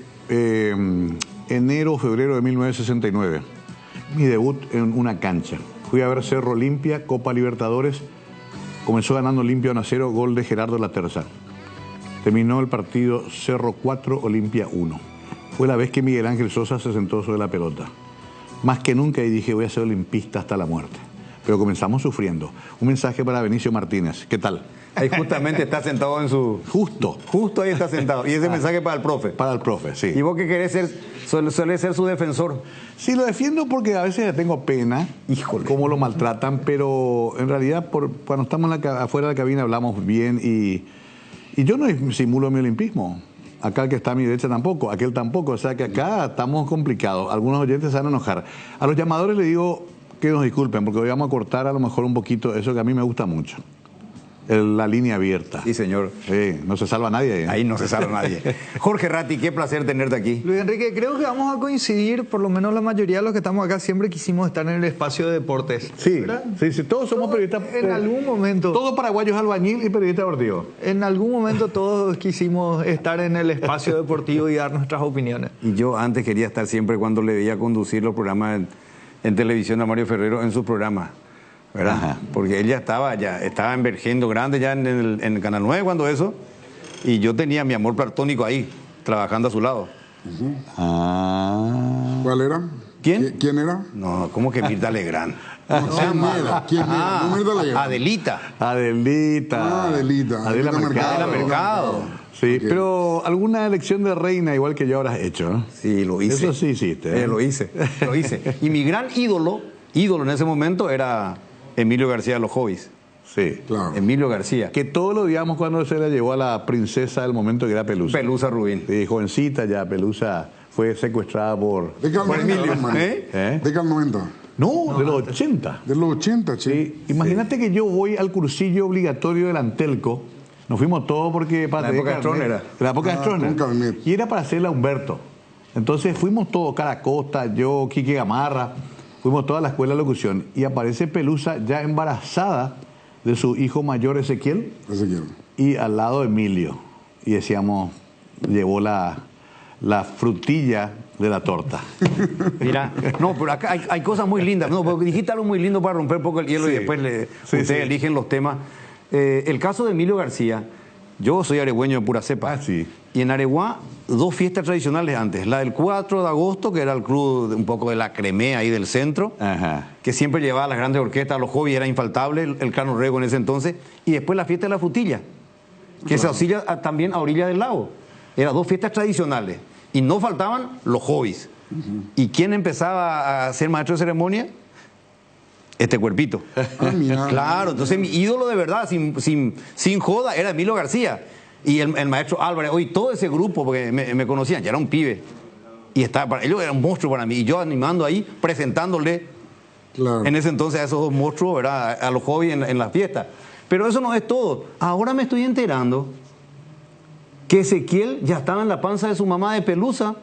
Enero, febrero de 1969. Mi debut en una cancha. Fui a ver Cerro Olimpia, Copa Libertadores. Comenzó ganando Olimpia 1-0, gol de Gerardo Laterza. Terminó el partido Cerro 4, Olimpia 1. Fue la vez que Miguel Ángel Sosa se sentó sobre la pelota. Más que nunca, y dije, voy a ser olimpista hasta la muerte. Pero comenzamos sufriendo. Un mensaje para Benicio Martínez. ¿Qué tal? Ahí justamente está sentado en su... Justo ahí está sentado. Y ese mensaje para el profe. Para el profe, sí. ¿Y vos qué querés ser? Suele ser su defensor. Sí, lo defiendo porque a veces le tengo pena. Híjole. Cómo lo maltratan, pero en realidad cuando estamos afuera de la cabina hablamos bien y yo no simulo mi olimpismo. Acá el que está a mi derecha tampoco, aquel tampoco. O sea que acá estamos complicados. Algunos oyentes se van a enojar. A los llamadores les digo que nos disculpen porque hoy vamos a cortar a lo mejor un poquito eso que a mí me gusta mucho. La línea abierta. Sí, señor. Sí, no se salva nadie. Ahí no se salva nadie. Jorge Ratti, qué placer tenerte aquí. Luis Enrique, creo que vamos a coincidir, por lo menos la mayoría de los que estamos acá siempre quisimos estar en el espacio de deportes. Sí, sí, todos somos periodistas. En algún momento. Todo paraguayo es albañil y periodista deportivo. En algún momento todos quisimos estar en el espacio deportivo y dar nuestras opiniones. Y yo antes quería estar siempre cuando le veía conducir los programas en televisión a Mario Ferrero en su programa. ¿Verdad? Ajá. Porque él ya estaba emergiendo grande ya en el Canal 9 cuando eso, y yo tenía mi amor platónico ahí, trabajando a su lado. ¿Cuál era? ¿Quién era? No, ¿cómo que Mirta Legrand? ¿Quién era? No, Mirta Legrand. Adelita. Adela Mercado. Sí, okay. Pero alguna elección de reina igual que yo habrás hecho, ¿no? Sí, lo hice. Eso sí hiciste. Lo hice. Y mi gran ídolo en ese momento era Emilio García de los Hobbies. Sí, claro. Emilio García. Que todos lo odiamos cuando se le llevó a la princesa del momento que era Pelusa. Pelusa Rubín. Sí, jovencita ya, Pelusa fue secuestrada por Emilio. Década 90. No, de los 80. De los 80, sí. Imagínate que yo voy al cursillo obligatorio del Antelco. Nos fuimos todos porque... La época de Stroessner era. La época de Stroessner. Y era para hacerla a Humberto. Entonces fuimos todos, Cara Costa, yo, Quique Gamarra. fuimos toda la escuela de locución y aparece Pelusa ya embarazada de su hijo mayor Ezequiel. Y al lado Emilio. Y decíamos, llevó la frutilla de la torta. Mira, no, pero acá hay cosas muy lindas. No, porque dijiste algo muy lindo para romper un poco el hielo y después ustedes eligen los temas. El caso de Emilio García, yo soy aregüeño de pura cepa. Y en Areguá, 2 fiestas tradicionales antes. La del 4 de agosto, que era el club un poco de la cremé ahí del centro, que siempre llevaba las grandes orquestas, los hobbies, era infaltable, el Cano Rego en ese entonces. Y después la fiesta de la frutilla, que se auxilia también a orillas del lago. Eran 2 fiestas tradicionales. Y no faltaban los hobbies. ¿Y quién empezaba a ser maestro de ceremonia? Este cuerpito. Claro, entonces mi ídolo de verdad, sin joda, era Emilio García. Y el maestro Álvarez, hoy todo ese grupo, porque me conocían, ya era un pibe. Y ellos eran un monstruo para mí. Y yo animando ahí, presentándole en ese entonces a esos 2 monstruos, ¿verdad? A los hobbies en la fiesta. Pero eso no es todo. Ahora me estoy enterando que Ezequiel ya estaba en la panza de su mamá de Pelusa.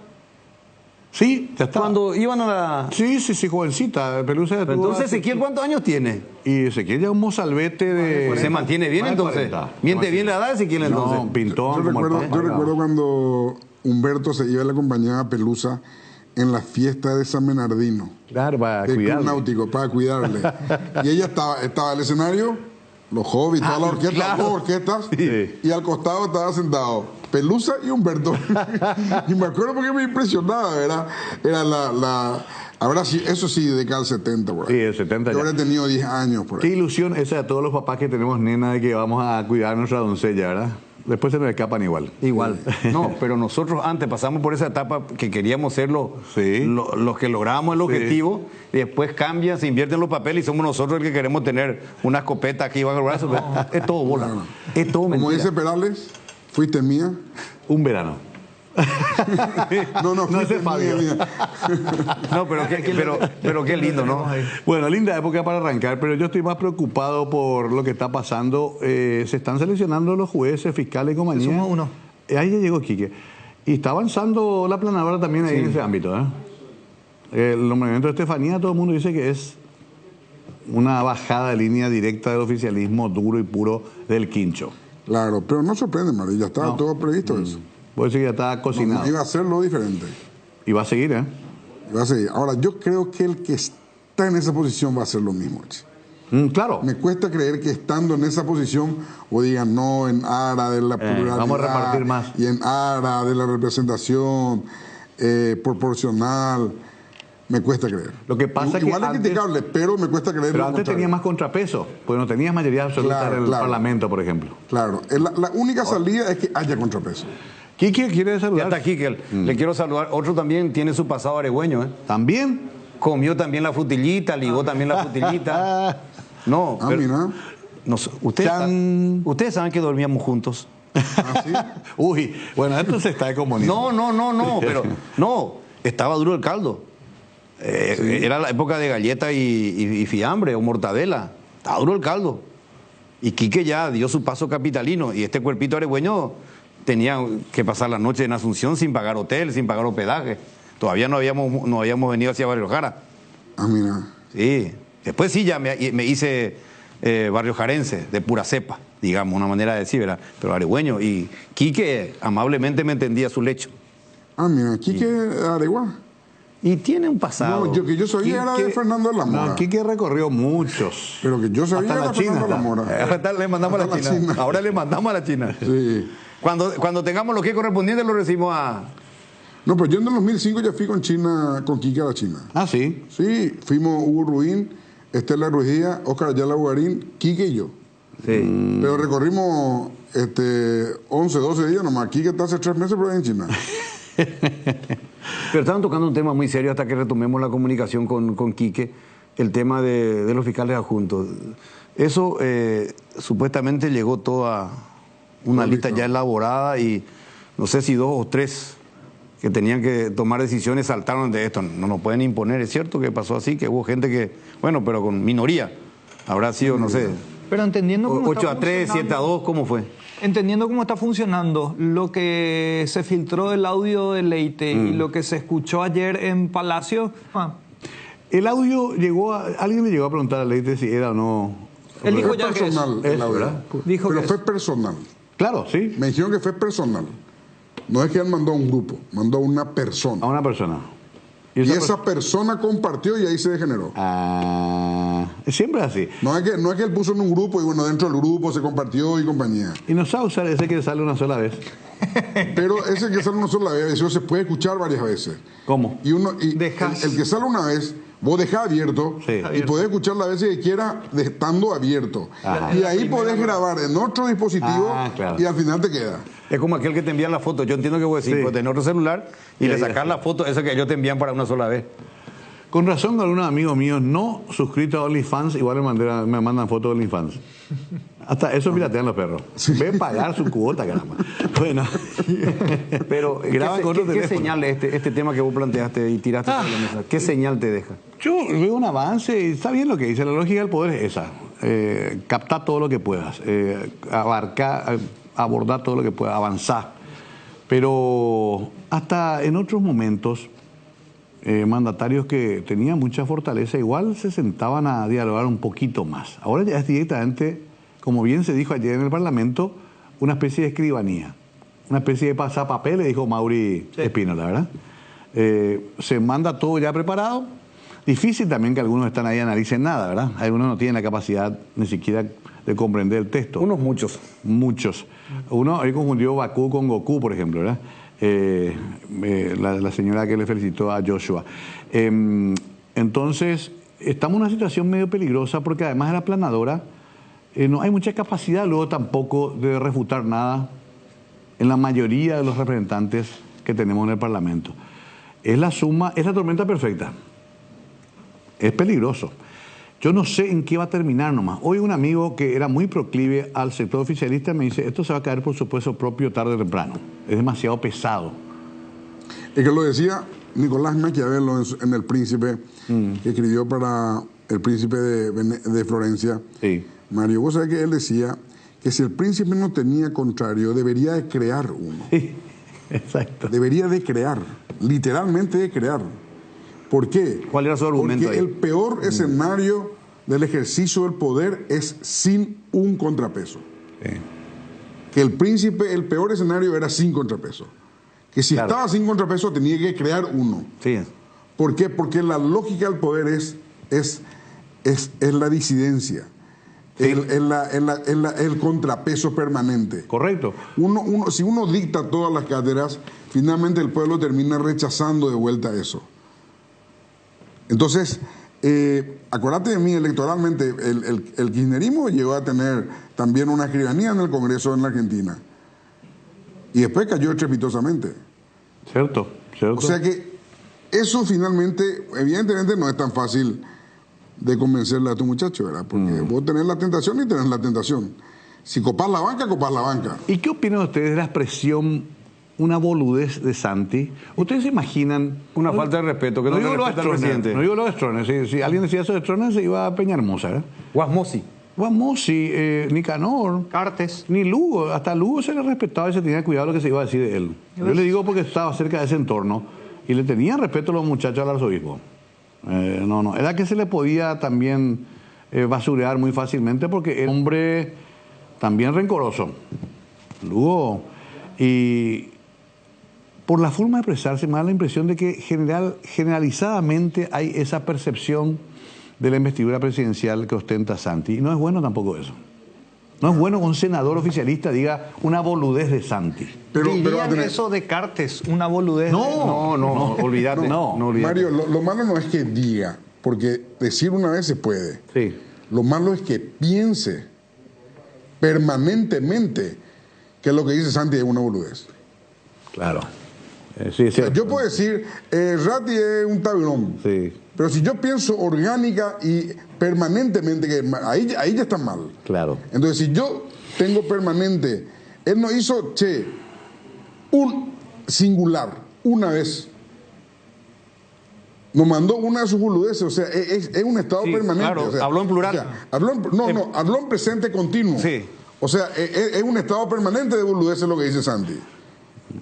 Sí, ya estaba. Cuando iban a la... Sí, jovencita. Pelusa ya tuvo. Entonces, ¿Ezequiel cuántos años tiene? Y Ezequiel ya un mozalbete de... Pues se mantiene bien entonces. Miente bien la edad de Ezequiel entonces. No, pintón. Yo recuerdo cuando Humberto se iba a la compañía Pelusa en la fiesta de San Bernardino. Claro, para del cuidarle. Club Náutico, para cuidarle. Y ella estaba en el escenario, los hobbies, toda la orquesta, 2 orquestas, y al costado estaba sentado Pelusa y Humberto. Y me acuerdo porque me impresionaba, ¿verdad? Era ahora sí, eso sí, de cada 70, por ahí. Sí, el 70 yo ya. habría tenido 10 años, por ahí. Qué ilusión esa de todos los papás que tenemos nena de que vamos a cuidar a nuestra doncella, ¿verdad? Después se nos escapan igual. Igual. No, pero nosotros antes pasamos por esa etapa que queríamos ser los que lográbamos el objetivo, y después cambian, se invierten los papeles y somos nosotros el que queremos tener una escopeta aquí bajo el brazo. Es todo bola. Es todo mentira. Como dice Perales, fuiste mía. Un verano. No ese Fabio. No, pero qué lindo, ¿no? Bueno, linda época para arrancar, pero yo estoy más preocupado por lo que está pasando. Se están seleccionando los jueces, fiscales y compañía. Somos uno. Ahí ya llegó Quique. Y está avanzando la planadora también ahí en ese ámbito. El nombramiento de Estefanía, todo el mundo dice que es una bajada de línea directa del oficialismo duro y puro del quincho. Claro, pero no sorprende, María, ya estaba todo previsto eso. Puede ser que ya estaba cocinado. No, iba a hacerlo diferente. Y va a seguir, ¿eh? Va a seguir. Ahora, yo creo que el que está en esa posición va a hacer lo mismo. Claro. Me cuesta creer que estando en esa posición o digan no en aras de la pluralidad. Vamos a repartir más. Y en aras de la representación proporcional. Me cuesta creer. Lo que pasa Igual que es criticable, pero me cuesta creer. Pero antes tenía más contrapeso, pues no tenías mayoría absoluta en el Parlamento, por ejemplo. Claro. La única salida es que haya contrapeso. Quique quiere saludar. Ya está Quique. Le quiero saludar. Otro también tiene su pasado aregüeño, ¿eh? ¿También? Comió también la frutillita, ligó también la frutillita. No, mira. No, ustedes saben que dormíamos juntos. ¿Ah, sí? Uy, bueno, esto se está de comunismo. No, pero no, estaba duro el caldo. Era la época de galleta y fiambre o mortadela. Estaba duro el caldo. Y Quique ya dio su paso capitalino. Y este cuerpito aregüeño tenía que pasar la noche en Asunción sin pagar hotel, sin pagar hospedaje. Todavía no habíamos venido hacia Barrio Jara. Ah, mira. Sí. Después sí ya me hice barrio jarense, de pura cepa, digamos, una manera de decir, ¿verdad? Pero aregüeño. Y Quique amablemente me entendía su lecho. Ah, mira, Quique Areguá. Y tiene un pasado. No, que yo sabía era de Fernando de la Mora. No, Quique recorrió muchos. Pero que yo sabía era de Fernando de la Mora. Ahora le mandamos a la China. Ahora le mandamos a la China. Sí. Cuando tengamos los que correspondientes lo recibimos a... No, pero yo en el 2005 ya fui con Quique a la China. Ah, ¿sí? Sí, fuimos Hugo Rubín, Estela Ruiz Díaz, Óscar Ayala Bugarín, Quique y yo. Sí. Pero recorrimos 11, 12 días nomás. Quique está hace 3 meses por ahí en China. Pero estaban tocando un tema muy serio hasta que retomemos la comunicación con Quique, el tema de los fiscales adjuntos. Eso supuestamente llegó toda una lista ya elaborada y no sé si 2 o 3 que tenían que tomar decisiones saltaron de esto. No nos pueden imponer, es cierto que pasó así, que hubo gente que, bueno, pero con minoría, habrá sido, no sé, pero entendiendo cómo 8-3, 7-2, ¿cómo fue? Entendiendo cómo está funcionando, lo que se filtró del audio de Leite y lo que se escuchó ayer en Palacio... El audio llegó a... Alguien le llegó a preguntar a Leite si era o no... Él dijo ya que es personal el audio. ¿Verdad? Dijo pero fue personal. Claro, sí. Me dijeron que fue personal. No es que él mandó a un grupo, mandó a una persona. A una persona. Y esa persona compartió y ahí se degeneró. Siempre es así. No es que él puso en un grupo y bueno, dentro del grupo se compartió y compañía. Y no sabe usar ese que sale una sola vez. Pero ese que sale una sola vez, eso se puede escuchar varias veces. ¿Cómo? Y el que sale una vez, vos dejás abierto y podés escuchar las veces que quieras estando abierto. Ajá. Y ahí podés grabar en otro dispositivo y al final te queda. Es como aquel que te envían la foto. Yo entiendo que vos decís, pues tenés otro celular y le sacás la foto, esa que ellos te envían para una sola vez. Con razón, algunos amigos míos no suscritos a OnlyFans igual me mandan fotos de OnlyFans. Hasta eso piratean los perros. Ve pagar su cuota, caramba. Bueno. Pero, ¿qué señal este tema que vos planteaste y tiraste sobre la mesa? ¿Qué señal te deja? Yo veo un avance y está bien lo que dice. La lógica del poder es esa. Captar todo lo que puedas. Abarcar, abordar todo lo que puedas. Avanzar. Pero hasta en otros momentos... mandatarios que tenían mucha fortaleza igual se sentaban a dialogar un poquito más. Ahora ya es directamente, como bien se dijo ayer en el Parlamento, una especie de escribanía, una especie de pasapapeles, dijo Mauri Espínola, ¿verdad? Se manda todo ya preparado. Difícil también que algunos están ahí y analicen nada, ¿verdad? Algunos no tienen la capacidad ni siquiera de comprender el texto. Unos muchos. Muchos. Uno ahí confundió Bakú con Goku, por ejemplo, ¿verdad? La señora que le felicitó a Joshua. Entonces, estamos en una situación medio peligrosa porque además de la aplanadora, no hay mucha capacidad luego tampoco de refutar nada en la mayoría de los representantes que tenemos en el Parlamento. Es la tormenta perfecta. Es peligroso. Yo no sé en qué va a terminar nomás. Hoy un amigo que era muy proclive al sector oficialista me dice, esto se va a caer por su peso propio tarde o temprano. Es demasiado pesado. Es que lo decía Nicolás Maquiavelo en El Príncipe, que escribió para El Príncipe de Florencia. Sí. Mario, vos sabés que él decía que si el príncipe no tenía contrario, debería de crear uno. Sí, exacto. Debería de crear, literalmente de crear. ¿Por qué? ¿Cuál era su argumento? Porque el peor escenario del ejercicio del poder es sin un contrapeso. Sí. Que el príncipe, el peor escenario era sin contrapeso. Que si estaba sin contrapeso tenía que crear uno. Sí. ¿Por qué? Porque la lógica del poder es la disidencia. Sí. El contrapeso permanente. Correcto. Si uno dicta todas las cátedras, finalmente el pueblo termina rechazando de vuelta eso. Entonces, acuérdate de mí, electoralmente, el kirchnerismo llegó a tener también una escribanía en el Congreso en la Argentina. Y después cayó estrepitosamente. Cierto. O sea que eso finalmente, evidentemente no es tan fácil de convencerle a tu muchacho, ¿verdad? Porque vos tenés la tentación y tenés la tentación. Si copás la banca, copás la banca. ¿Y qué opinan ustedes de la expresión una boludez de Santi? ¿Ustedes se imaginan? Una falta de respeto, que no le respeta al presidente. No digo lo de Stroessner. Si alguien decía eso de Stroessner, se iba a Peñahermosa, ¿verdad? Guasmosi, Nicanor, Cartes, ni Lugo. Hasta Lugo se le respetaba y se tenía cuidado lo que se iba a decir de él. Yo le digo porque estaba cerca de ese entorno y le tenían respeto a los muchachos al arzobispo. Era que se le podía también basurear muy fácilmente porque era un hombre también rencoroso. Lugo, y por la forma de expresarse me da la impresión de que generalizadamente hay esa percepción de la investidura presidencial que ostenta Santi. Y no es bueno tampoco eso. No es bueno que un senador oficialista diga una boludez de Santi. ¿Dirían eso de Cartes, una boludez? No, olvídate. No, Mario, lo malo no es que diga, porque decir una vez se puede. Sí. Lo malo es que piense permanentemente que lo que dice Santi es una boludez. Claro. Sí, o sea, yo puedo decir, Ratti es un tablón. Sí. Pero si yo pienso orgánica y permanentemente, que ahí ya está mal. Claro. Entonces, si yo tengo permanente, él no hizo, un singular, una vez. Nos mandó una de sus boludeces, o sea, es un estado permanente. Claro, o sea, habló en plural. O sea, habló en presente continuo. Sí. O sea, es un estado permanente de boludeces lo que dice Santi.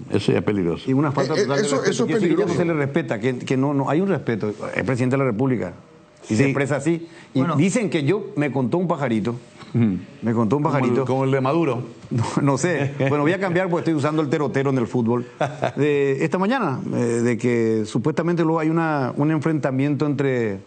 Eso ya es peligroso. Y una falta total de respeto. Eso es Que peligroso. no se le respeta, que no hay un respeto. Es presidente de la República y Sí. se expresa así. Y Bueno. dicen que me contó un pajarito. Me contó un pajarito. Como el de Maduro. No sé. Bueno, voy a cambiar porque estoy usando el terotero en el fútbol. De esta mañana, de que supuestamente luego hay un enfrentamiento entre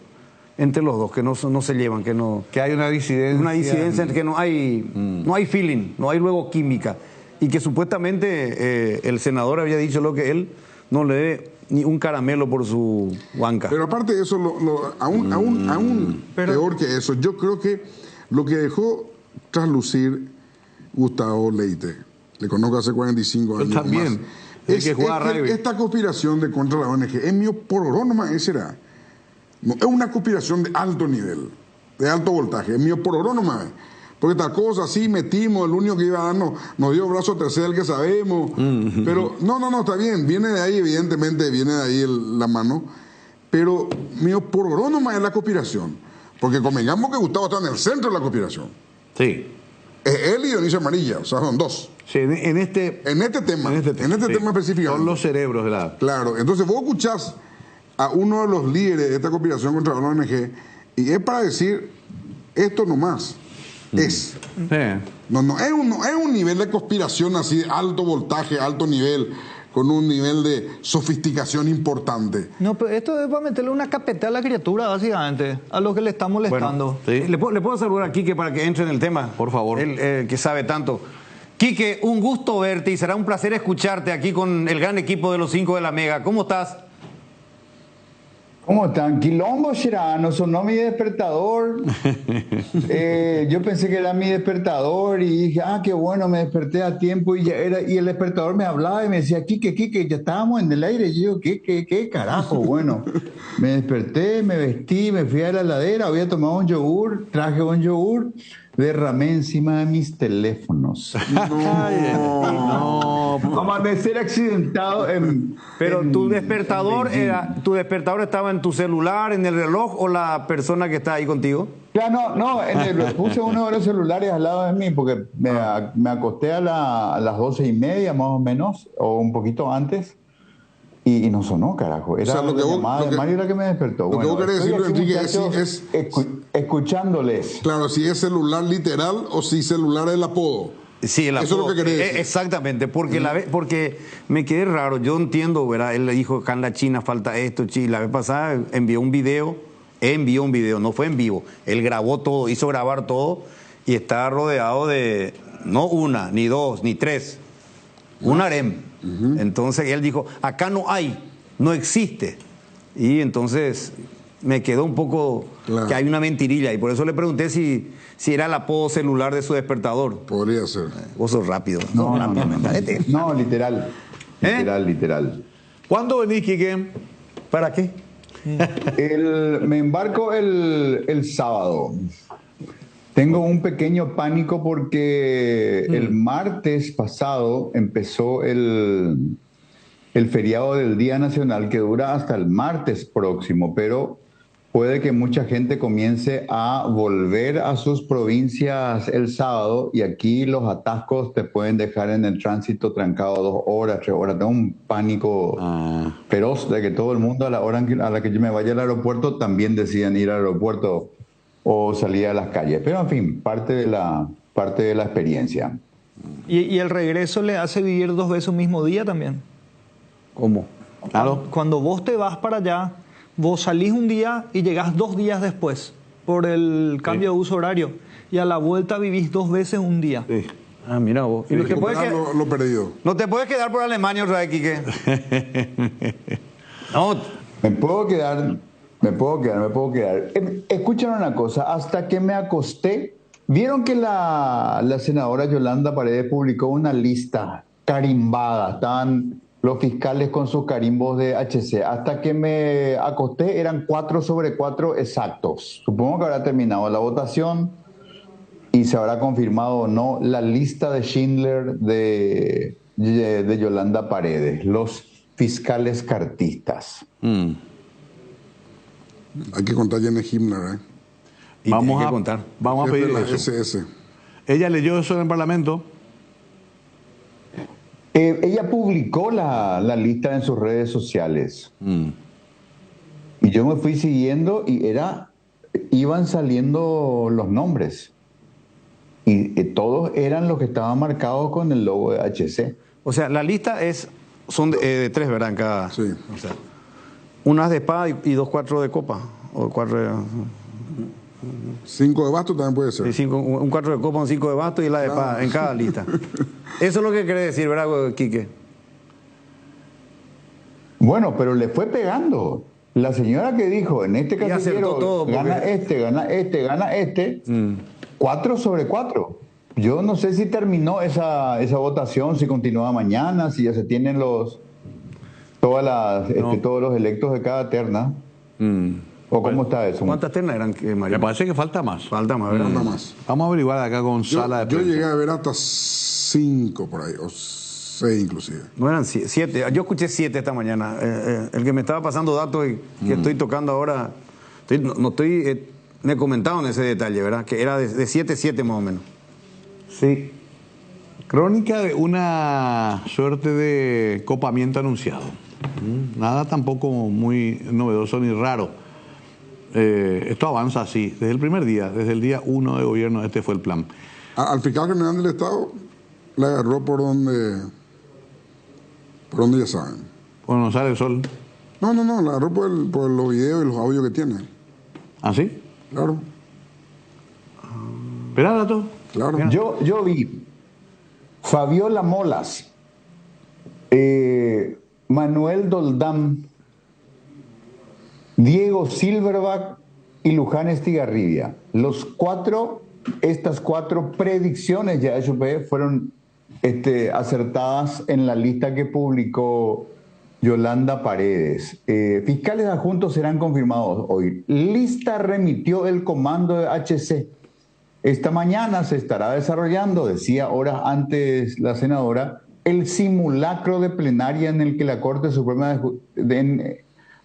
los dos, que no se llevan, Que hay una disidencia. una disidencia, que no hay feeling, no hay luego química. Y que supuestamente el senador había dicho lo que él no le dé ni un caramelo por su banca. Pero aparte de eso, aún peor que eso, yo creo que lo que dejó traslucir Gustavo Leite, le conozco hace 45 años. También, más, el que jugaba que rugby. esta conspiración de contra la ONG es mío por nomás, ese era. No, es una conspiración de alto nivel, de alto voltaje, es mío por nomás. Porque tal cosa así metimos, el único que iba a darnos, nos dio brazo a tercer, el que sabemos. Pero no, está bien, viene de ahí, evidentemente, viene de ahí la mano. Pero mío por nomás es la conspiración. Porque convengamos que Gustavo está en el centro de la conspiración. Sí. Es él y Dionisio Amarilla, o sea, son dos. Sí, en este tema sí. específicamente. Son los cerebros de la... Claro, entonces vos escuchás a uno de los líderes de esta conspiración contra la ONG y es para decir esto nomás. Es. No es un nivel de conspiración así de alto voltaje, alto nivel, con un nivel de sofisticación importante. No, pero esto es para meterle una capeta a la criatura, básicamente, a lo que le está molestando. ¿Le puedo saludar a Quique para que entre en el tema? Por favor. Él que sabe tanto. Quique, un gusto verte y será un placer escucharte aquí con el gran equipo de los 5 de la Mega. ¿Cómo estás? ¿Cómo están? Quilombo Serrano, sonó mi despertador. Yo pensé que era mi despertador y dije, qué bueno, me desperté a tiempo y el despertador me hablaba y me decía, Quique, ya estábamos en el aire. Y yo, ¿qué carajo? Bueno, me desperté, me vestí, me fui a la heladera, había tomado un yogur, traje un yogur, derramé encima de mis teléfonos. No. Amanecer accidentado Pero tu despertador estaba en tu celular, en el reloj o la persona que está ahí contigo. Claro, puse uno de los celulares al lado de mí porque me acosté a las 12:30 más o menos, o un poquito antes, y no sonó, carajo. Era la llamada de Mario la que me despertó. Lo que vos querés decirlo, Enrique, es escuchándoles. Claro, si es celular literal o si celular es el apodo. Sí, el apodo. Eso es lo que querés decir. Exactamente, porque me quedé raro. Yo entiendo, ¿verdad? Él le dijo, acá en la China falta esto, la vez pasada envió un video, no fue en vivo. Él grabó todo, hizo grabar todo y está rodeado de, no una, ni dos, ni tres, un harem. Entonces él dijo, acá no existe. Y entonces me quedó un poco que hay una mentirilla. Y por eso le pregunté si era el apodo celular de su despertador. Podría ser. Vos sos rápido. No, literal. Literal. ¿Cuándo venís, Quique? ¿Para qué? Me embarco el sábado. Tengo un pequeño pánico porque el martes pasado empezó el feriado del Día Nacional que dura hasta el martes próximo, pero puede que mucha gente comience a volver a sus provincias el sábado y aquí los atascos te pueden dejar en el tránsito trancado 2 horas, 3 horas. Tengo un pánico feroz de que todo el mundo a la hora a la que yo me vaya al aeropuerto también decidan ir al aeropuerto o salir a las calles. Pero en fin, parte de la experiencia. ¿Y el regreso le hace vivir 2 veces un mismo día también? ¿Cómo? Claro. Cuando vos te vas para allá, vos salís un día y llegás 2 días después por el cambio de uso horario. Y a la vuelta vivís 2 veces un día. Sí. Mira vos. Y lo perdido. No te puedes quedar por Alemania otra vez, Quique. No. Me puedo quedar. Escuchen una cosa, hasta que me acosté, vieron que la senadora Yolanda Paredes publicó una lista carimbada, estaban los fiscales con sus carimbos de HC. Hasta que me acosté eran 4/4 exactos. Supongo que habrá terminado la votación y se habrá confirmado o no la lista de Schindler de Yolanda Paredes, los fiscales cartistas. Hay que contar Jenny Himmler, Vamos a pedir la eso. SS. Ella leyó eso en el Parlamento. Ella publicó la lista en sus redes sociales. Y yo me fui siguiendo y iban saliendo los nombres. Y todos eran los que estaban marcados con el logo de HC. O sea, la lista son de 3, ¿verdad? En cada. Sí. O sea, unas de espada y 2 4 de copa. O 4 de. 5 de basto también puede ser. Sí, un 4 de copa, un 5 de basto y la de espada en cada lista. Eso es lo que quiere decir, ¿verdad, Quique? Bueno, pero le fue pegando. La señora que dijo, en este casillero, gana este, 4 sobre 4. Yo no sé si terminó esa votación, si continúa mañana, si ya se tienen todos los electos de cada terna. ¿O cómo está eso? ¿Cuántas ternas eran, Mario? Me parece que falta más. Falta más, ¿verdad? Falta más. Vamos a averiguar acá con sala de Yo prensa. llegué a ver hasta 5 por ahí, o 6 inclusive. No eran 7. Yo escuché 7 esta mañana. El que me estaba pasando datos y que estoy tocando ahora, me comentaron ese detalle, ¿verdad? Que era de 7 más o menos. Sí. Crónica de una suerte de copamiento anunciado. Nada tampoco muy novedoso ni raro. Esto avanza así, desde el primer día, desde el día 1 de gobierno, este fue el plan. Al fiscal general del Estado le agarró por donde ya saben. ¿Por no sale el sol? No, le agarró por los videos y los audios que tiene. ¿Ah, sí? Claro. ¿Esperá todo? Claro. Yo vi Fabiola Molas, Manuel Doldán, Diego Silverback y Luján Estigarribia. Estas 4 predicciones ya fueron acertadas en la lista que publicó Yolanda Paredes. Fiscales adjuntos serán confirmados hoy. Lista remitió el comando de HC. Esta mañana se estará desarrollando, decía horas antes la senadora, el simulacro de plenaria en el que la Corte Suprema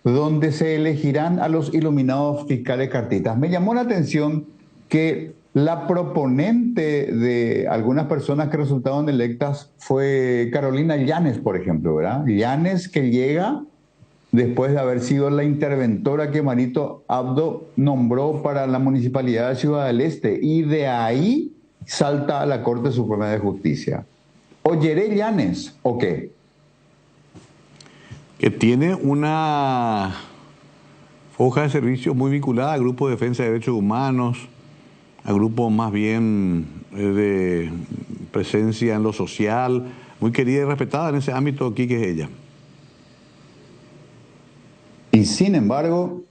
donde se elegirán a los iluminados fiscales cartistas. Me llamó la atención que la proponente de algunas personas que resultaron electas fue Carolina Llanes, por ejemplo, ¿verdad? Llanes, que llega después de haber sido la interventora que Marito Abdo nombró para la Municipalidad de Ciudad del Este, y de ahí salta a la Corte Suprema de Justicia. ¿Oyeré Llanes o qué? Que tiene una hoja de servicio muy vinculada al Grupo de Defensa de Derechos Humanos, a grupos más bien de presencia en lo social, muy querida y respetada en ese ámbito aquí, que es ella. Y sin embargo...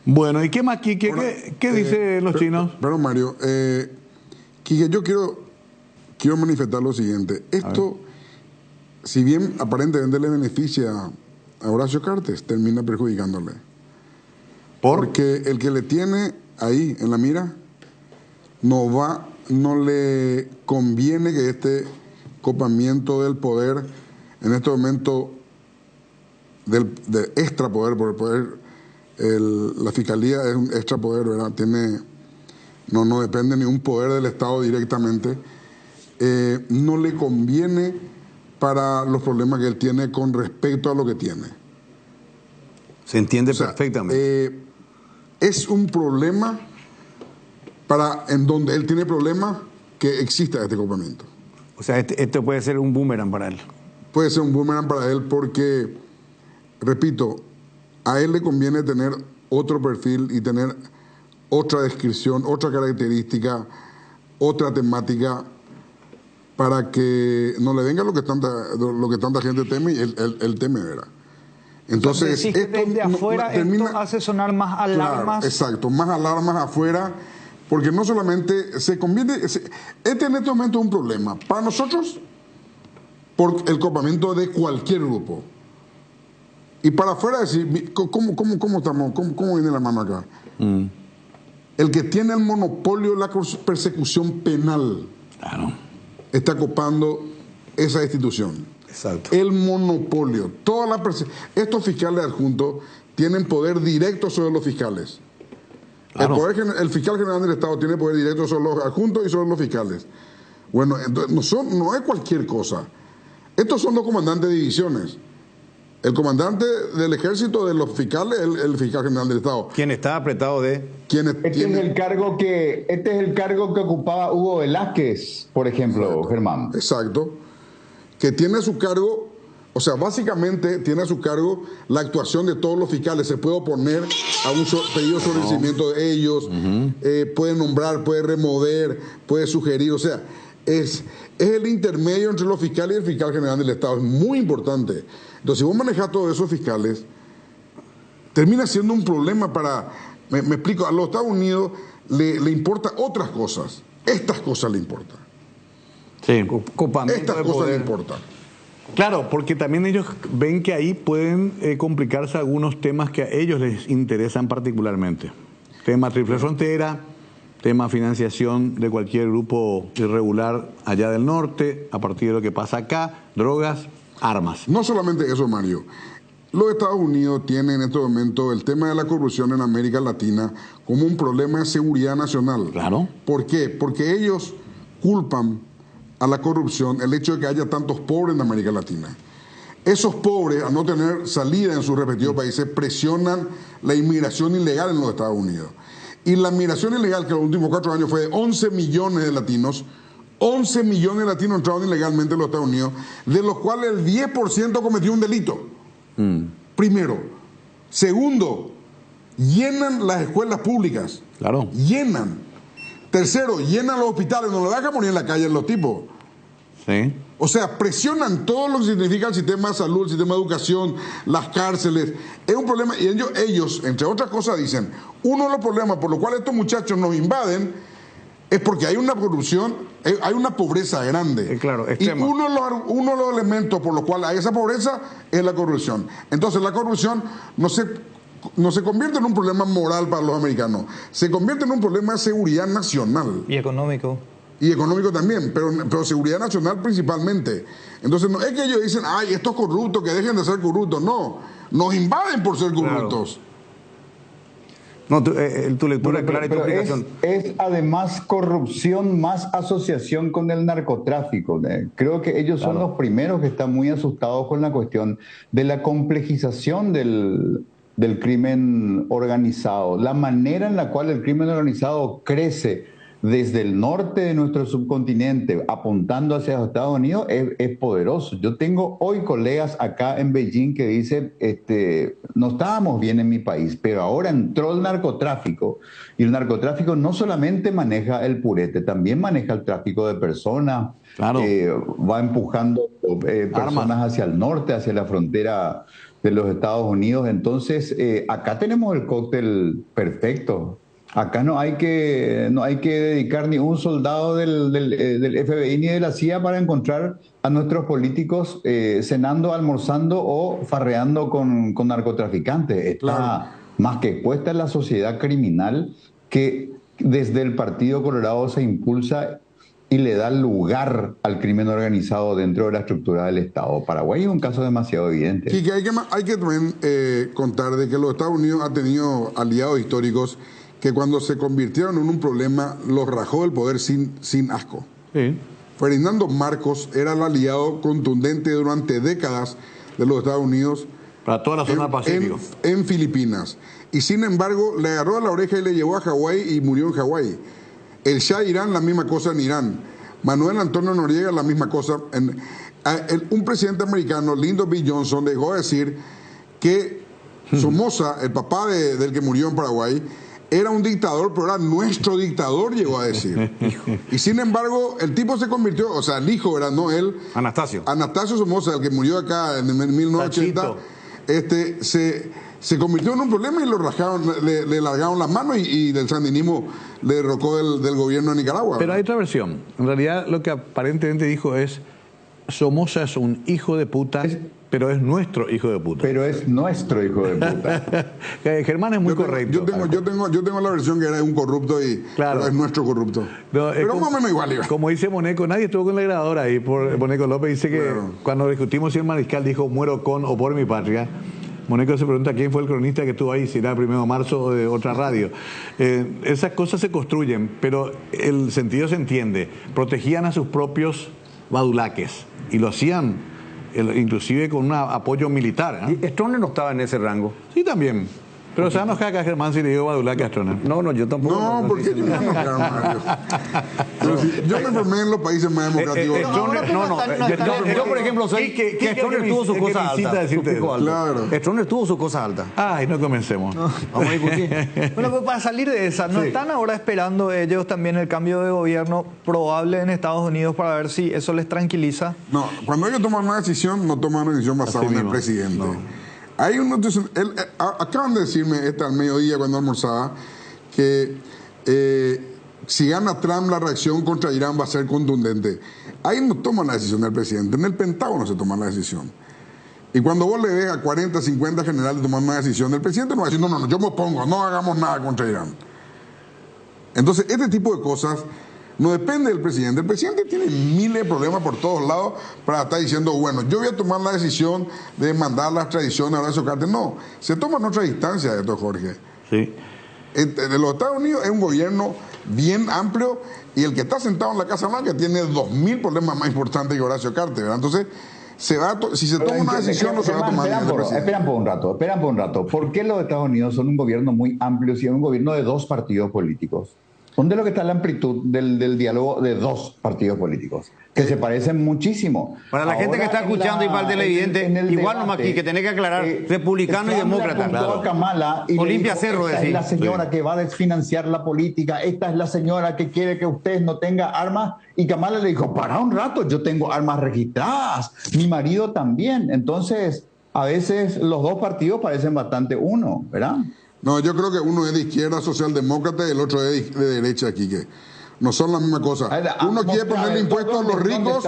Bueno, ¿y qué más, Quique? ¿Qué dicen los chinos? Pero Mario, Quique, yo quiero manifestar lo siguiente. Esto, si bien aparentemente le beneficia a Horacio Cartes, termina perjudicándole. Porque el que le tiene ahí en la mira no le conviene que este copamiento del poder en este momento de extra poder, por el poder, la fiscalía es un extra poder, ¿verdad? No depende ni un poder del Estado directamente, no le conviene para los problemas que él tiene con respecto a lo que tiene. Se entiende perfectamente. Es un problema en donde él tiene problemas que exista este copamiento. O sea, esto puede ser un boomerang para él. Puede ser un boomerang para él porque, repito, a él le conviene tener otro perfil y tener otra descripción, otra característica, otra temática, para que no le venga lo que tanta gente teme, y él teme, ¿verdad? Entonces, desde afuera esto hace sonar más alarmas. Claro, exacto, más alarmas afuera, porque no solamente se convierte... Este en este momento es un problema para nosotros por el copamiento de cualquier grupo. Y para afuera decir, ¿cómo estamos? ¿Cómo viene la mano acá? El que tiene el monopolio de la persecución penal está copando esa institución. Exacto. El monopolio. Estos fiscales adjuntos tienen poder directo sobre los fiscales. Claro. El fiscal general del Estado tiene poder directo sobre los adjuntos y sobre los fiscales. Bueno, entonces no es cualquier cosa. Estos son los comandantes de divisiones. El comandante del ejército de los fiscales, el fiscal general del Estado. Quien está apretado de... Este es el cargo que ocupaba Hugo Velázquez, por ejemplo, exacto, Germán. Exacto. Que tiene a su cargo, o sea, básicamente tiene a su cargo la actuación de todos los fiscales. Se puede oponer a un pedido de sobreseimiento de ellos, puede nombrar, puede remover, puede sugerir, o sea, es el intermedio entre los fiscales y el fiscal general del Estado. Es muy importante. Entonces, si vos manejás todos esos fiscales, termina siendo un problema para... Me explico, a los Estados Unidos le importa otras cosas. Estas cosas le importan. Sí. Estas cosas le importan. Claro, porque también ellos ven que ahí pueden complicarse algunos temas que a ellos les interesan particularmente. Tema triple frontera, tema financiación de cualquier grupo irregular allá del norte, a partir de lo que pasa acá, drogas, armas. No solamente eso, Mario. Los Estados Unidos tienen en este momento el tema de la corrupción en América Latina como un problema de seguridad nacional. Claro. ¿Por qué? Porque ellos culpan a la corrupción el hecho de que haya tantos pobres en América Latina. Esos pobres, al no tener salida en sus respectivos países, presionan la inmigración ilegal en los Estados Unidos. Y la inmigración ilegal, que en los últimos 4 años fue de 11 millones de latinos, 11 millones de latinos entraron ilegalmente en los Estados Unidos, de los cuales el 10% cometió un delito. Primero. Segundo, llenan las escuelas públicas. Claro. Llenan. Tercero, llenan los hospitales, no lo dejan morir en la calle los tipos. Sí. O sea, presionan todo lo que significa el sistema de salud, el sistema de educación, las cárceles. Es un problema, y ellos, entre otras cosas, dicen, uno de los problemas por los cuales estos muchachos nos invaden es porque hay una corrupción, hay una pobreza grande. Claro, y uno de los elementos por los cuales hay esa pobreza es la corrupción. Entonces la corrupción no se convierte en un problema moral para los americanos, se convierte en un problema de seguridad nacional. Y económico. Y económico también, pero seguridad nacional principalmente. Entonces no es que ellos dicen, ay, estos corruptos, que dejen de ser corruptos. No, nos invaden por ser corruptos. Claro. No, tu lectura clara y tu explicación. Es además corrupción más asociación con el narcotráfico. Creo que ellos son los primeros que están muy asustados con la cuestión de la complejización del crimen organizado. La manera en la cual el crimen organizado crece desde el norte de nuestro subcontinente, apuntando hacia los Estados Unidos, es poderoso. Yo tengo hoy colegas acá en Beijing que dicen, no estábamos bien en mi país, pero ahora entró el narcotráfico, y el narcotráfico no solamente maneja el purete, también maneja el tráfico de personas, claro. Va empujando personas hacia el norte, hacia la frontera de los Estados Unidos. Entonces, acá tenemos el cóctel perfecto. Acá no hay que dedicar ni un soldado del FBI ni de la CIA para encontrar a nuestros políticos cenando, almorzando o farreando con narcotraficantes. Está más que expuesta en la sociedad criminal que desde el Partido Colorado se impulsa y le da lugar al crimen organizado dentro de la estructura del Estado. Paraguay es un caso demasiado evidente. Sí, que hay que también contar de que los Estados Unidos han tenido aliados históricos que cuando se convirtieron en un problema los rajó del poder sin asco. Sí. Ferdinando Marcos era el aliado contundente durante décadas de los Estados Unidos para toda la zona del Pacífico en Filipinas, y sin embargo le agarró a la oreja y le llevó a Hawái y murió en Hawái. El Shah Irán, la misma cosa en Irán. Manuel Antonio Noriega, la misma cosa. Un presidente americano, Lyndon B. Johnson, dejó de decir que Somoza, el papá del que murió en Paraguay, era un dictador, pero era nuestro dictador, llegó a decir. Y sin embargo, el tipo se convirtió, o sea, el hijo era, no él. Anastasio Somoza, el que murió acá en 1980, se convirtió en un problema y lo rajaron, le largaron las manos y del sandinismo le derrocó del gobierno de Nicaragua. Pero hay otra versión. En realidad, lo que aparentemente dijo es: Somoza es un hijo de puta, pero es nuestro hijo de puta. Pero es nuestro hijo de puta. Germán es muy correcto. Yo tengo la versión que era un corrupto y pero es nuestro corrupto. No, pero más o menos igual. Como dice Moneco, nadie estuvo con la grabadora ahí. Moneco López dice que cuando discutimos si el mariscal dijo muero con o por mi patria, Mónica se pregunta quién fue el cronista que estuvo ahí, si era el 1 de marzo o de otra radio. Esas cosas se construyen, pero el sentido se entiende. Protegían a sus propios badulaques y lo hacían inclusive con un apoyo militar. ¿Y Stroessner no estaba en ese rango? Sí, también. Pero se va a enojar acá Germán si le digo badulaque a Stroessner. No, yo tampoco. No, porque yo me voy a enojar, Mario. Yo me formé en los países más democráticos. Yo, por ejemplo, sé que Stroessner tuvo sus cosas altas. Claro. Stroessner tuvo sus cosas altas. Ay, no comencemos. Vamos a discutir. Bueno, pues para salir de esa, ¿no están ahora esperando ellos también el cambio de gobierno probable en Estados Unidos para ver si eso les tranquiliza? No, cuando ellos toman una decisión, no toman una decisión basada en el presidente. No. Hay acaban de decirme al mediodía cuando almorzaba que si gana Trump la reacción contra Irán va a ser contundente. Ahí no toman la decisión del presidente, en el Pentágono se toma la decisión. Y cuando vos le ves a 40, 50 generales tomando una decisión, el presidente no va a decir, no, yo me opongo, no hagamos nada contra Irán. Entonces, este tipo de cosas no depende del presidente. El presidente tiene miles de problemas por todos lados para estar diciendo, bueno, yo voy a tomar la decisión de mandar las tradiciones a Horacio Cartes. No, se toma en otra distancia de esto, Jorge. Sí. De los Estados Unidos es un gobierno bien amplio y el que está sentado en la Casa Blanca tiene 2.000 problemas más importantes que Horacio Cartes, ¿verdad? Entonces, si se toma una decisión, no se va a tomar. Esperan por un rato. ¿Por qué los Estados Unidos son un gobierno muy amplio si es un gobierno de 2 partidos políticos? ¿Dónde es lo que está la amplitud del diálogo de 2 partidos políticos? Que se parecen muchísimo. Para la gente que está escuchando y para el televidente, igual nomás aquí, que tenés que aclarar, republicano y demócrata. Claro. Kamala y Olimpia dijo, Cerro, esta es la señora que va a desfinanciar la política, esta es la señora que quiere que usted no tenga armas. Y Kamala le dijo, para un rato, yo tengo armas registradas, mi marido también. Entonces, a veces los 2 partidos parecen bastante uno, ¿verdad? No, yo creo que uno es de izquierda socialdemócrata y el otro es de derecha aquí, que no son la misma cosa. Uno quiere ponerle impuestos a los ricos,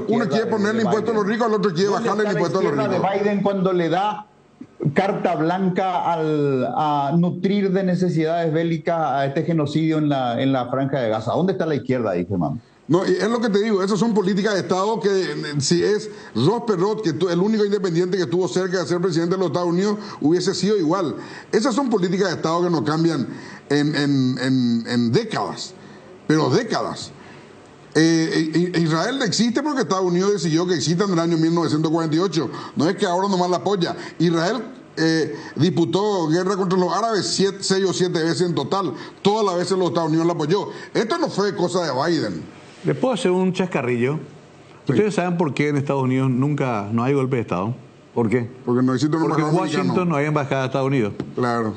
uno quiere ponerle impuestos a los ricos, el otro quiere bajarle el impuesto a los ricos. De Biden cuando le da carta blanca a nutrir de necesidades bélicas a este genocidio en la franja de Gaza. ¿Dónde está la izquierda ahí, Germán? No, y es lo que te digo, esas son políticas de Estado que si es Ross Perot, que el único independiente que estuvo cerca de ser presidente de los Estados Unidos, hubiese sido igual. Esas son políticas de Estado que no cambian en décadas, pero décadas. Israel existe porque Estados Unidos decidió que exista en el año 1948, no es que ahora nomás la apoya. Israel disputó guerra contra los árabes 6 o 7 veces en total, todas las veces los Estados Unidos la apoyó. Esto no fue cosa de Biden. ¿Les puedo hacer un chascarrillo? Sí. ¿Ustedes saben por qué en Estados Unidos nunca no hay golpe de Estado? ¿Por qué? Porque no existe una Porque en embajada Washington americana. no hay embajada de Estados Unidos. Claro.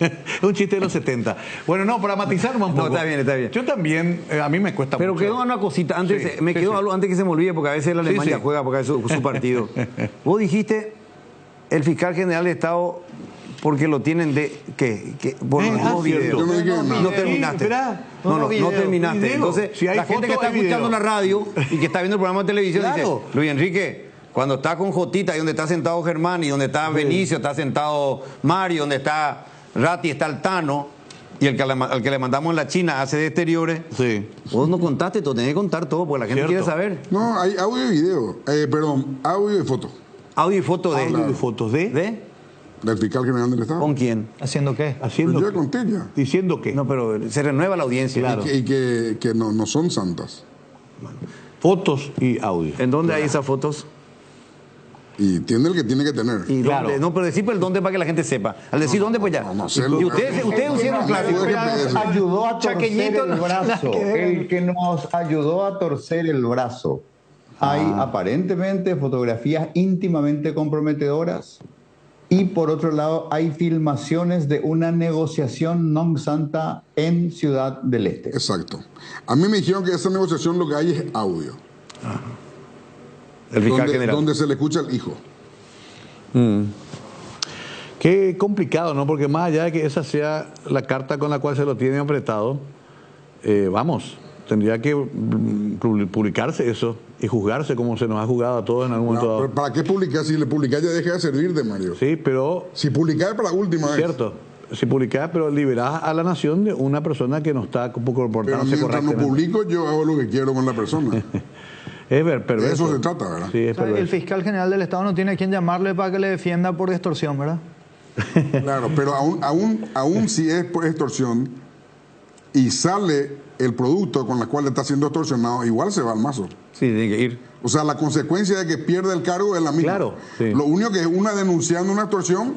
Es un chiste de los 70. Bueno, no, para matizar un poco. No, está bien. Yo también, a mí me cuesta pero mucho. Pero quedó una cosita, antes antes que se me olvide, porque a veces la Alemania juega porque es su partido. Vos dijiste, el fiscal general de Estado, porque lo tienen de... ¿Qué? Por los videos. No terminaste. No terminaste. Video. Entonces, si la gente que está escuchando la radio y que está viendo el programa de televisión dice, Luis Enrique, cuando está con Jotita, ahí donde está sentado Germán, y donde está Benicio, está sentado Mario, donde está Ratti, está el Tano, y el que le mandamos en la China hace de exteriores. Sí. Vos no contaste todo, tenés que contar todo, porque la gente quiere saber. No, hay audio y video. Perdón, audio y foto. Audio y foto de... Audio y fotos de... Del fiscal general del Estado. ¿Con quién? ¿Haciendo qué? Haciendo yo ya conté ya. ¿Diciendo qué? No, pero se renueva la audiencia. Claro. Y que no son santas. Fotos y audio. ¿En dónde hay esas fotos? Y tiene el que tiene que tener. ¿Y dónde? No, pero decir el dónde para que la gente sepa. Al decir dónde, pues ya. Y ustedes hicieron clásico. Ayudó a torcer el brazo. El que nos ayudó a torcer el brazo. Hay aparentemente fotografías íntimamente comprometedoras. Y por otro lado, hay filmaciones de una negociación non santa en Ciudad del Este. Exacto. A mí me dijeron que esa negociación lo que hay es audio. El fiscal general. Donde se le escucha al hijo. Qué complicado, ¿no? Porque más allá de que esa sea la carta con la cual se lo tienen apretado, tendría que publicarse eso y juzgarse como se nos ha jugado a todos en algún momento dado. ¿Para qué publicar? Si le publicar ya deja de servirte, Mario. Sí, pero... Si publicar para la última vez. Cierto. Si publicar, pero liberás a la nación de una persona que no está comportándose correctamente. Pero mientras no publico, yo hago lo que quiero con la persona. Es perverso. De eso se trata, ¿verdad? Sí, es O sea, perverso. el fiscal general del Estado no tiene a quien llamarle para que le defienda por extorsión, ¿verdad? Claro, pero aún si es por extorsión y sale el producto con el cual está siendo extorsionado, igual se va al mazo. Sí, tiene que ir. O sea, la consecuencia de que pierde el cargo es la misma. Claro, sí. Lo único que es una denunciando una extorsión,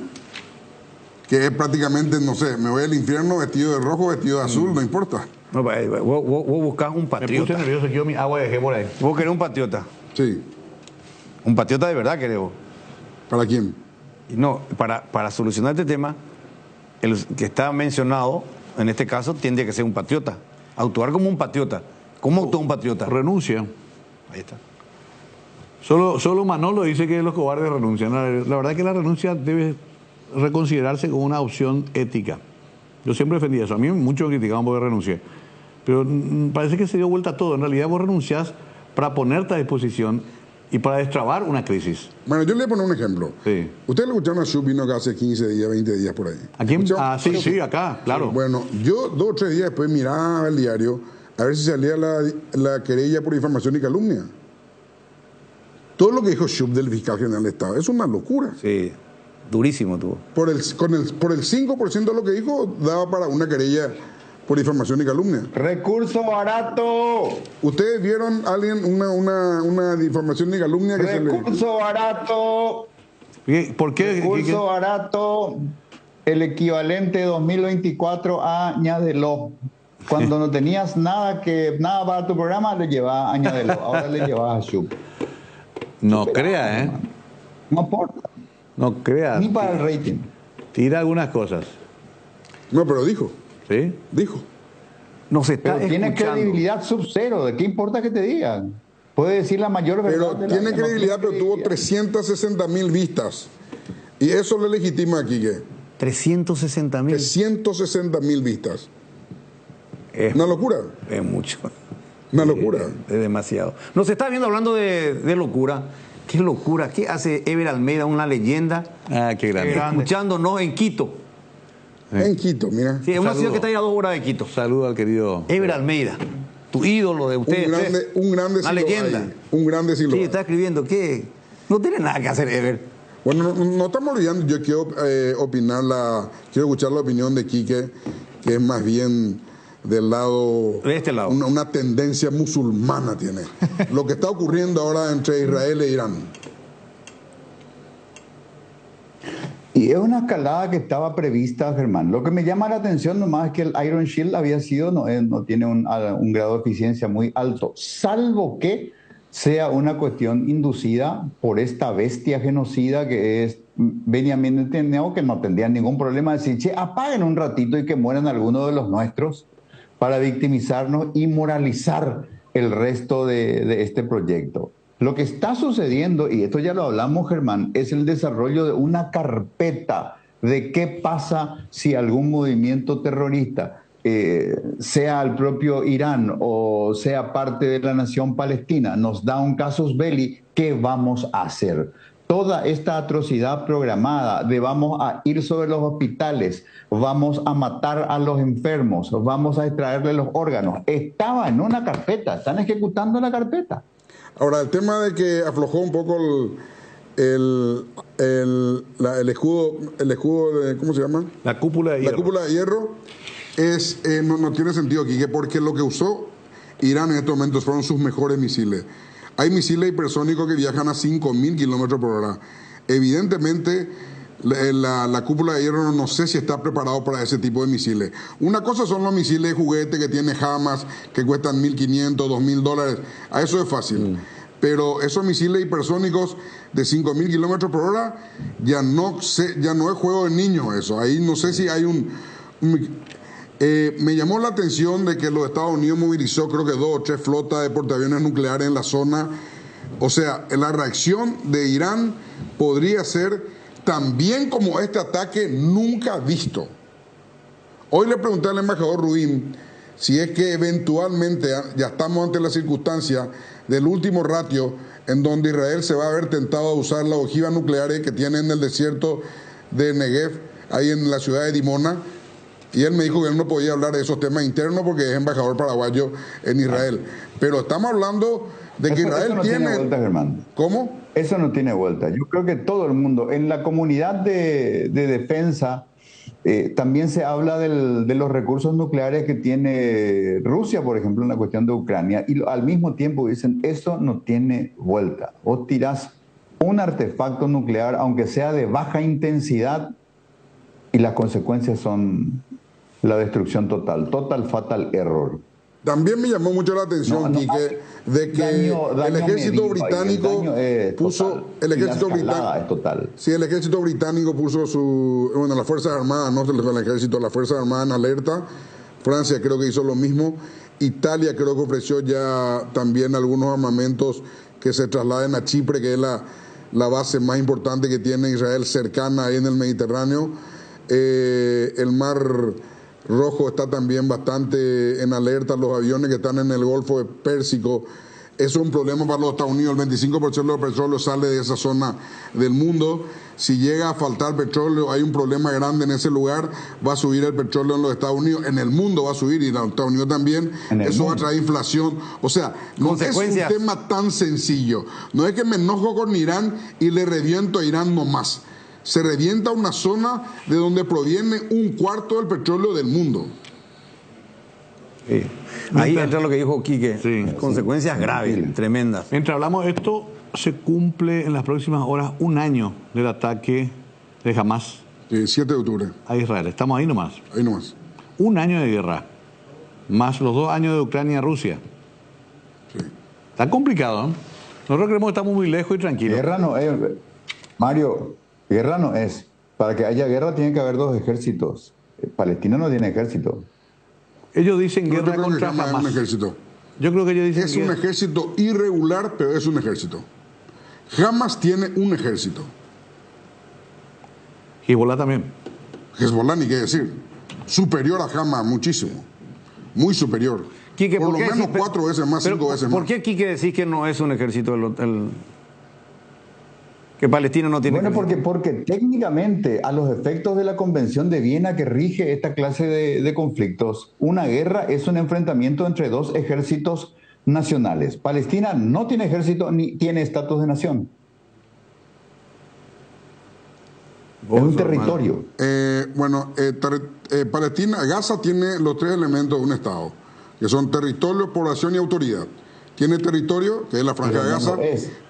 que es prácticamente, no sé, me voy al infierno vestido de rojo, vestido de azul, no importa. No, vos buscás un Me patriota. puse nervioso, quiero mi agua y dejé por ahí. Vos querés un patriota. Sí. Un patriota de verdad querés vos. ¿Para quién? Y no, para solucionar este tema, el que está mencionado, en este caso, tiene que ser un patriota. Actuar como un patriota. ¿Cómo actúa un patriota? Renuncia. Ahí está. Solo Manolo dice que los cobardes renuncian. La verdad es que la renuncia debe reconsiderarse como una opción ética. Yo siempre defendí eso. A mí muchos criticaban porque renuncié. Pero parece que se dio vuelta todo. En realidad vos renunciás para ponerte a disposición y para destrabar una crisis. Bueno, yo le voy a poner un ejemplo. Sí. Ustedes le escucharon a Shub, vino acá hace 15 días, 20 días por ahí. ¿A quién? ¿Escucharon? Ah, sí, acá, claro. Sí. Bueno, yo 2 o 3 días después miraba el diario a ver si salía la querella por difamación y calumnia. Todo lo que dijo Shub del fiscal general del Estado es una locura. Sí, durísimo tuvo. Por el 5% de lo que dijo, daba para una querella por difamación y calumnia. Recurso barato. ¿Ustedes vieron a alguien una difamación y calumnia que Recurso barato. ¿Por qué? Recurso barato. El equivalente 2024 a añádelo. Cuando no tenías nada para tu programa, le llevabas añádelo. Ahora le llevabas a Shub. No crea, ¿eh? No importa. No crea. Ni para el rating. Tira algunas cosas. No, pero dijo. ¿Sí? Dijo. No se está Pero tiene escuchando. credibilidad sub-cero. ¿De qué importa que te digan? Puede decir la mayor verdad. Pero tiene credibilidad, pero tuvo 360.000 vistas. Y eso le legitima aquí, ¿qué? 360.000. 360.000 vistas. Una locura. Es mucho. Una locura. Es demasiado. Nos está viendo hablando de locura. ¿Qué locura? ¿Qué hace Ever Almeida, una leyenda? Ah, qué grande. Escuchándonos en Quito. En Quito, mira. Sí, es una ciudad que está ahí a 2 horas de Quito. Saludo al querido Ever Almeida, tu ídolo de ustedes. Un grande una leyenda. Un grande siglo. Sí, está escribiendo que no tiene nada que hacer Ever. Bueno, no estamos olvidando, yo quiero quiero escuchar la opinión de Quique, que es más bien del lado... De este lado. Una tendencia musulmana tiene. Lo que está ocurriendo ahora entre Israel e Irán. Y es una escalada que estaba prevista, Germán. Lo que me llama la atención nomás es que el Iron Shield había sido, no tiene un grado de eficiencia muy alto, salvo que sea una cuestión inducida por esta bestia genocida que es Benjamin Netanyahu, que no tendría ningún problema de decir, che, apaguen un ratito y que mueran algunos de los nuestros para victimizarnos y moralizar el resto de este proyecto. Lo que está sucediendo, y esto ya lo hablamos, Germán, es el desarrollo de una carpeta de qué pasa si algún movimiento terrorista, sea el propio Irán o sea parte de la nación palestina, nos da un casus belli, ¿qué vamos a hacer? Toda esta atrocidad programada de vamos a ir sobre los hospitales, vamos a matar a los enfermos, vamos a extraerle los órganos, estaba en una carpeta, están ejecutando la carpeta. Ahora, el tema de que aflojó un poco el escudo de, ¿cómo se llama? La cúpula de hierro. La cúpula de hierro no tiene sentido aquí, porque lo que usó Irán en estos momentos fueron sus mejores misiles. Hay misiles hipersónicos que viajan a 5.000 kilómetros por hora. Evidentemente, la cúpula de hierro no sé si está preparado para ese tipo de misiles. Una cosa son los misiles de juguete que tiene Hamas, que cuestan $1.500, $2.000. A eso es fácil. Pero esos misiles hipersónicos de 5.000 kilómetros por hora, ya no es juego de niños eso. Ahí no sé si hay me llamó la atención de que los Estados Unidos movilizó creo que 2 o 3 flotas de portaaviones nucleares en la zona. O sea, la reacción de Irán podría ser también como este ataque nunca visto. Hoy le pregunté al embajador Rubín si es que eventualmente ya estamos ante la circunstancia del último ratio en donde Israel se va a ver tentado a usar las ojivas nucleares que tiene en el desierto de Negev, ahí en la ciudad de Dimona. Y él me dijo que él no podía hablar de esos temas internos porque es embajador paraguayo en Israel. Pero estamos hablando de que Israel eso no tiene vuelta, Germán. ¿Cómo? Eso no tiene vuelta. Yo creo que todo el mundo, en la comunidad de defensa, también se habla de los recursos nucleares que tiene Rusia, por ejemplo, en la cuestión de Ucrania, y al mismo tiempo dicen, eso no tiene vuelta. Vos tirás un artefacto nuclear, aunque sea de baja intensidad, y las consecuencias son la destrucción total, total fatal error. También me llamó mucho la atención, Quique, de que el ejército británico puso... El ejército británico es total. Sí, el ejército británico puso las Fuerzas Armadas, no el ejército, las Fuerzas Armadas en alerta. Francia creo que hizo lo mismo. Italia creo que ofreció ya también algunos armamentos que se trasladen a Chipre, que es la base más importante que tiene Israel, cercana ahí en el Mediterráneo. El Mar Rojo está también bastante en alerta, los aviones que están en el Golfo de Pérsico. Eso es un problema para los Estados Unidos. El 25% del petróleo sale de esa zona del mundo. Si llega a faltar petróleo, hay un problema grande en ese lugar. Va a subir el petróleo en los Estados Unidos. En el mundo va a subir y en los Estados Unidos también. Eso va a traer inflación. O sea, no es un tema tan sencillo. No es que me enojo con Irán y le reviento a Irán nomás. Se revienta una zona de donde proviene un cuarto del petróleo del mundo. Sí. Ahí entra lo que dijo Quique, consecuencias graves, tremendas. Mientras hablamos de esto, se cumple en las próximas horas un año del ataque de Hamas. El 7 de octubre. A Israel. Estamos ahí nomás. Ahí nomás. Un año de guerra, más los 2 años de Ucrania-Rusia. Sí. Está complicado, ¿no? Nosotros creemos que estamos muy lejos y tranquilos. Guerra no es, Mario, guerra no es. Para que haya guerra tiene que haber 2 ejércitos. Palestina no tiene ejército. Ellos dicen guerra contra Hamas. Un ejército. Yo creo que ellos dicen es un ejército irregular, pero es un ejército. Hamas tiene un ejército. Hezbollah también. Hezbollah ni qué decir. Superior a Hamas, muchísimo. Muy superior. Quique, por lo menos 4 veces más, 5 veces más. ¿Por qué, Quique, decís que no es un ejército que Palestina no tiene? Bueno, porque técnicamente, a los efectos de la Convención de Viena que rige esta clase de conflictos, una guerra es un enfrentamiento entre 2 ejércitos nacionales. Palestina no tiene ejército ni tiene estatus de nación. Es un territorio. Palestina, Gaza tiene los 3 elementos de un Estado, que son territorio, población y autoridad. Tiene territorio, que es la Franja de Gaza,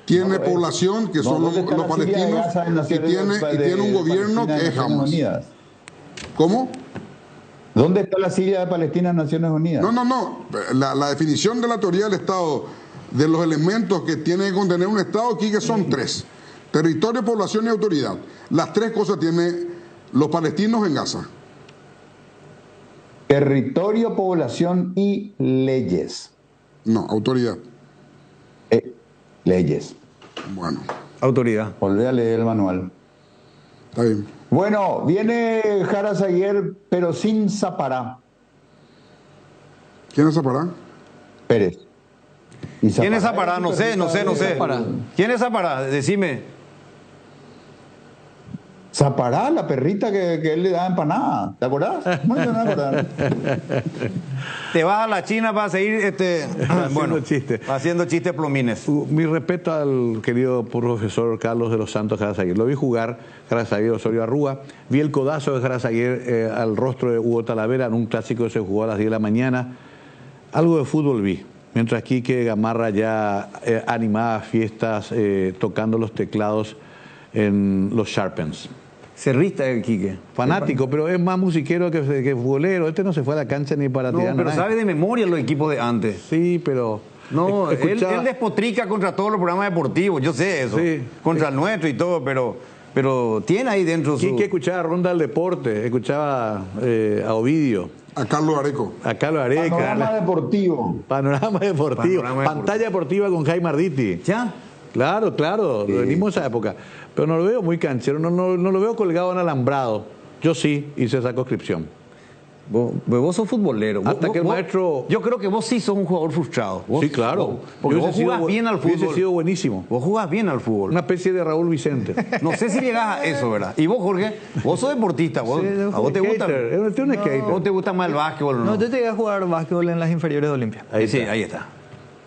tiene población, que son los palestinos, y tiene un gobierno que es Hamas. ¿Cómo? ¿Dónde está la Siria de Palestina en Naciones Unidas? No. La definición de la teoría del Estado, de los elementos que tiene que contener un Estado, aquí que son 3. Territorio, población y autoridad. Las 3 cosas tienen los palestinos en Gaza. Territorio, población y leyes. No, autoridad. Leyes. Bueno. Autoridad. Volvé a leer el manual. Está bien. Bueno, viene Jara Zaguer, pero sin Zapará. ¿Quién es Zapará? Pérez. ¿Quién es Zapará? No sé. ¿Quién es Zapará? Decime. Zapará, la perrita que él le da empanada. ¿Te acordás? No te acordás. Te vas a la China para seguir haciendo chistes plomines. Mi respeto al querido profesor Carlos de los Santos Jara Zaguer. Lo vi jugar Jara Zaguer Osorio Arrúa. Vi el codazo de Jara Zaguer al rostro de Hugo Talavera en un clásico que se jugó a las 10 de la mañana. Algo de fútbol vi. Mientras Quique Gamarra ya animaba fiestas tocando los teclados en los Sharpens. Cerrista el Quique. Fanático, pero es más musiquero que futbolero. Este no se fue a la cancha ni para tirar pero nada. sabe de memoria los equipos de antes. Sí, pero... No, él despotrica contra todos los programas deportivos, yo sé eso. Sí, contra el nuestro y todo, pero tiene ahí dentro su... Quique escuchaba Ronda del Deporte, escuchaba a Ovidio. A Carlos Areco. Panorama Deportivo. Panorama Deportivo. Pantalla Deportiva con Jaime Arditi. ¿Ya? Claro, sí. Venimos a esa época. Pero no lo veo muy canchero, no lo veo colgado en alambrado. Yo sí hice esa conscripción. Vos sos futbolero. Hasta que el maestro... Yo creo que vos sí sos un jugador frustrado. Sí, claro. Porque vos jugás bien al fútbol. Hubiese sido buenísimo. Vos jugás bien al fútbol. Una especie de Raúl Vicente. No sé si llegás a eso, ¿verdad? Y vos, Jorge, vos sos deportista. Vos, Sí, ¿a vos te gusta? Un skater. ¿Vos te gusta más el básquetbol o no? No, yo llegué a jugar básquetbol en las inferiores de Olimpia. Ahí Sí, está. ahí está.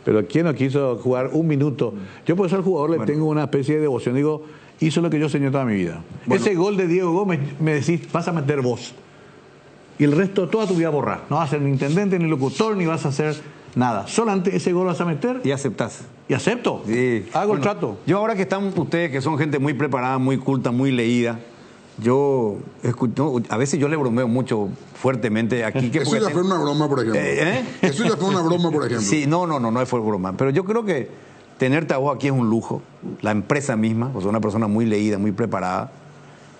Pero ¿quién no quiso jugar un minuto? Yo por eso al jugador le tengo una especie de devoción. Digo, hizo lo que yo soñé toda mi vida. Ese gol de Diego Gómez, me decís, vas a meter vos. Y el resto, toda tu vida borrar. No vas a ser ni intendente, ni locutor, ni vas a hacer nada. Solamente ese gol vas a meter. Y aceptás. Y acepto. Sí. Hago el trato. Yo ahora que están ustedes, que son gente muy preparada, muy culta, muy leída, yo escucho, a veces yo le bromeo mucho fuertemente aquí. Que Eso ya fue una broma, por ejemplo. Eso ya fue una broma, por ejemplo. Sí, no fue broma. Pero yo creo que tenerte a vos aquí es un lujo. La empresa misma, pues una persona muy leída, muy preparada.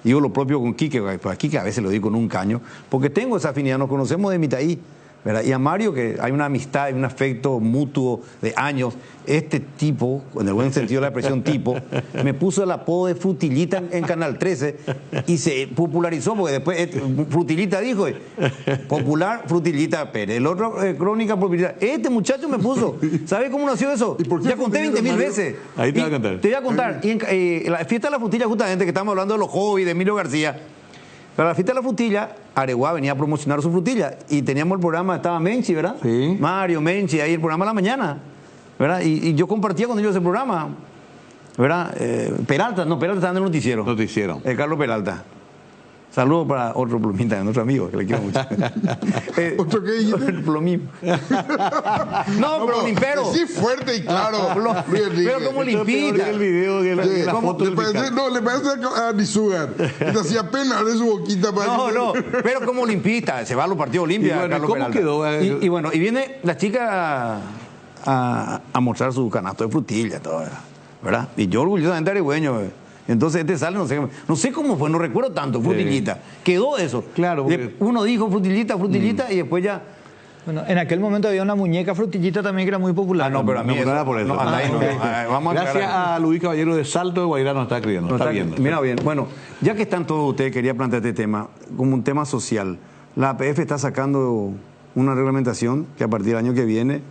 Digo lo propio con Quique, pues Quique a veces lo digo con un caño, porque tengo esa afinidad, nos conocemos de Mitaí, ¿verdad? Y a Mario, que hay una amistad, hay un afecto mutuo de años. Este tipo, en el buen sentido de la expresión tipo, me puso el apodo de Frutillita en Canal 13 y se popularizó, porque después Frutillita dijo, popular Frutillita Pérez, el otro Crónica Frutillita. Este muchacho me puso, ¿sabes cómo nació eso? Ya conté 20.000 veces. Ahí te voy a contar. Te voy a contar. Y en la fiesta de la frutilla, justamente, que estamos hablando de los hobbies de Emilio García, para la fiesta de la frutilla, Areguá venía a promocionar su frutilla y teníamos el programa, estaba Menchi, ¿verdad? Sí. Mario, Menchi, ahí el programa de la mañana, ¿verdad? Y yo compartía con ellos ese programa, ¿verdad? Peralta estaba en el noticiero. Noticiero. Carlos Peralta. Saludos para otro Plomín también, otro amigo, que le quiero mucho. ¿Otro qué dijiste? Plomín. No, pero limpero. Sí, fuerte y claro. Pero como limpita. El video, la foto le parece a Nizugar. Que te hacía pena abrir su boquita para... No, pero como limpita. Se va a los partidos Olimpia, bueno, Carlos ¿cómo Peralta. quedó? Y bueno, y viene la chica a mostrar su canasto de frutilla, todo, ¿verdad? Y yo orgullosamente arigüeño, entonces este sale, no sé cómo fue, no recuerdo tanto, frutillita. Quedó eso. Claro. Porque... Uno dijo frutillita, y después ya... Bueno, en aquel momento había una muñeca Frutillita también que era muy popular. No, pero a mí no era por eso. Vamos Gracias a Luis Caballero de Salto de Guairá nos está escribiendo, nos está viendo. Mira bien, bueno, ya que están todos ustedes, quería plantear este tema como un tema social. La APF está sacando una reglamentación que a partir del año que viene,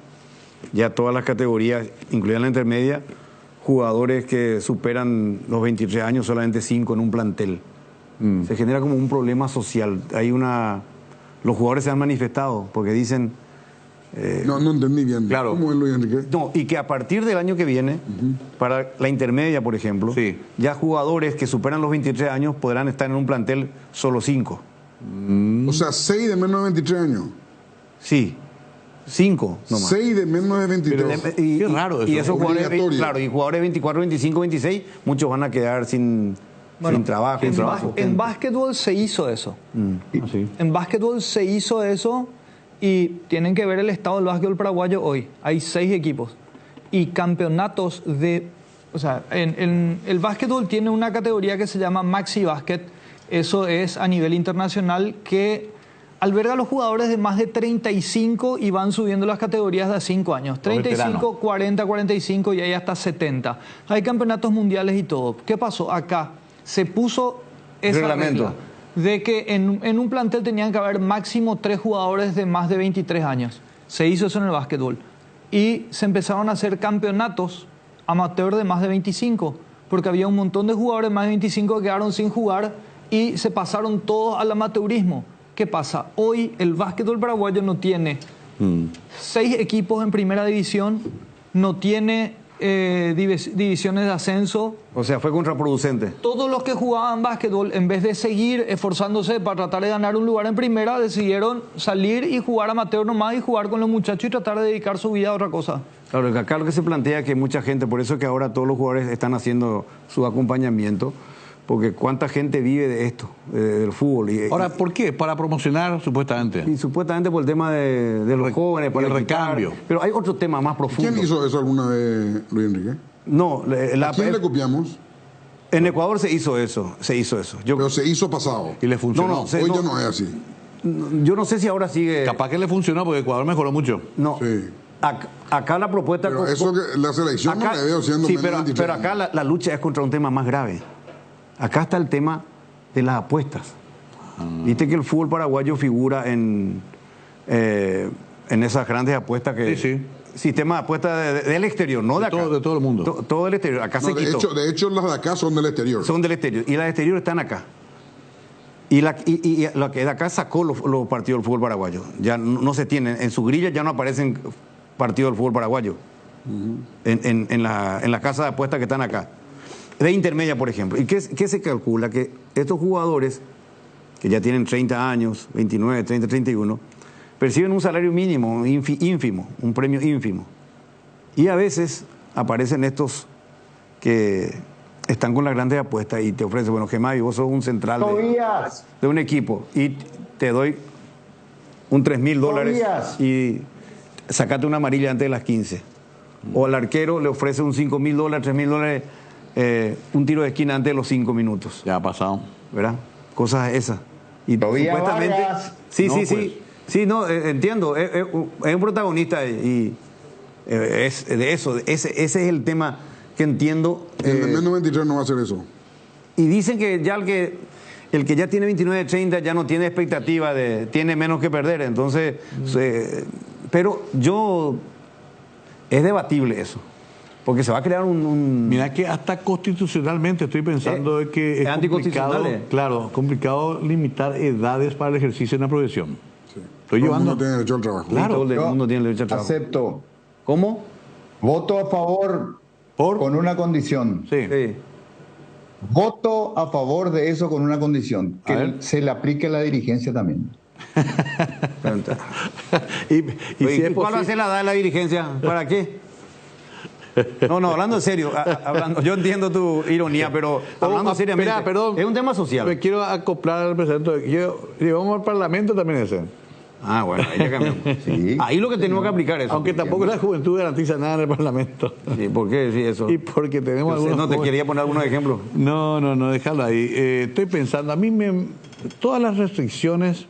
ya todas las categorías, incluida la intermedia, jugadores que superan los 23 años, solamente 5 en un plantel. Se genera como un problema social. Los jugadores se han manifestado porque dicen... no entendí bien. Claro. ¿Cómo es, Luis Enrique? No, y que a partir del año que viene, para la intermedia, por ejemplo, ya jugadores que superan los 23 años podrán estar en un plantel solo 5. O sea, 6 de menos de 23 años. Sí. 5 nomás. 6 de menos de 23. Qué raro eso. Y esos jugadores, claro, y jugadores 24, 25, 26, muchos van a quedar sin trabajo. En básquetbol se hizo eso. En básquetbol se hizo eso y tienen que ver el estado del básquetbol paraguayo hoy. Hay 6 equipos y campeonatos de... O sea, en el básquetbol tiene una categoría que se llama Maxi Basket. Eso es a nivel internacional que alberga a los jugadores de más de 35 y van subiendo las categorías de a 5 años. 35, 40, 45 y ahí hasta 70. Hay campeonatos mundiales y todo. ¿Qué pasó? Acá se puso esa regla de que en un plantel tenían que haber máximo 3 jugadores de más de 23 años. Se hizo eso en el básquetbol. Y se empezaron a hacer campeonatos amateur de más de 25, porque había un montón de jugadores de más de 25 que quedaron sin jugar y se pasaron todos al amateurismo. ¿Qué pasa? Hoy el básquetbol paraguayo no tiene 6 equipos en primera división, no tiene divisiones de ascenso. O sea, fue contraproducente. Todos los que jugaban básquetbol, en vez de seguir esforzándose para tratar de ganar un lugar en primera, decidieron salir y jugar amateur nomás y jugar con los muchachos y tratar de dedicar su vida a otra cosa. Claro, acá lo que se plantea es que mucha gente, por eso es que ahora todos los jugadores están haciendo su acompañamiento, porque cuánta gente vive de esto, del fútbol. Ahora, ¿por qué? Para promocionar, supuestamente. Y supuestamente por el tema de los jóvenes, por el recambio. Pero hay otro tema más profundo. ¿Quién hizo eso alguna vez, Luis Enrique? No, ¿A quién le copiamos? En Ecuador se hizo eso. Pero se hizo pasado. Y le funcionó. Hoy ya no es así. Yo no sé si ahora sigue... Capaz que le funcionó porque Ecuador mejoró mucho. No. Sí. Acá la propuesta... Pero eso que la selección acá, no le veo siendo sí, menos 23 pero acá la lucha es contra un tema más grave. Acá está el tema de las apuestas. Viste que el fútbol paraguayo figura en esas grandes apuestas que... Sí. Sistema de apuestas del exterior, no de acá. De todo el mundo. Todo el exterior. Acá se quitó. De hecho, las de acá son del exterior. Son del exterior. Y las de exterior están acá. Y la que de acá sacó los partidos del fútbol paraguayo. Ya no se tienen. En su grilla ya no aparecen partidos del fútbol paraguayo. En la casa de apuestas que están acá. De intermedia, por ejemplo. ¿Y qué se calcula? Que estos jugadores, que ya tienen 30 años, 29, 30, 31, perciben un salario mínimo, ínfimo, un premio ínfimo. Y a veces aparecen estos que están con las grandes apuestas y te ofrecen, bueno, Gemavi, vos sos un central de un equipo y te doy un $3.000 y sacate una amarilla antes de las 15. O al arquero le ofrece un $5.000, $3.000, un tiro de esquina antes de los 5 minutos. Ya ha pasado. ¿Verdad? Cosas esesas. Y supuestamente... Sí, no, sí, pues. sí. Sí, no, entiendo. Es un protagonista y es de eso. Ese es el tema que entiendo. El de menos 23 no va a hacer eso. Y dicen que ya el que ya tiene 29, 30 ya no tiene expectativa tiene menos que perder. Entonces, pero es debatible eso. Porque se va a crear un... Mira que hasta constitucionalmente estoy pensando de que es complicado, claro, complicado limitar edades para el ejercicio de una profesión. Todo el mundo tiene derecho al trabajo. Claro, todo el mundo tiene derecho al trabajo. Acepto. ¿Cómo? Voto a favor con una condición. Sí. Voto a favor de eso con una condición. Que se le aplique a la dirigencia también. ¿Cuál va a ser la edad de la dirigencia? ¿Para qué? No, hablando en serio, yo entiendo tu ironía, pero hablando seriamente, perdón, es un tema social. Me quiero acoplar al presidente. Llevamos al Parlamento también ese. Ah, bueno, ahí ya cambió. Sí. Ahí lo que tenemos que aplicar eso. Aunque tampoco la juventud garantiza nada en el Parlamento. Sí, ¿por qué decir eso? Y porque tenemos algunos... No, te quería poner algunos ejemplos. No, déjalo ahí. Estoy pensando, todas las restricciones...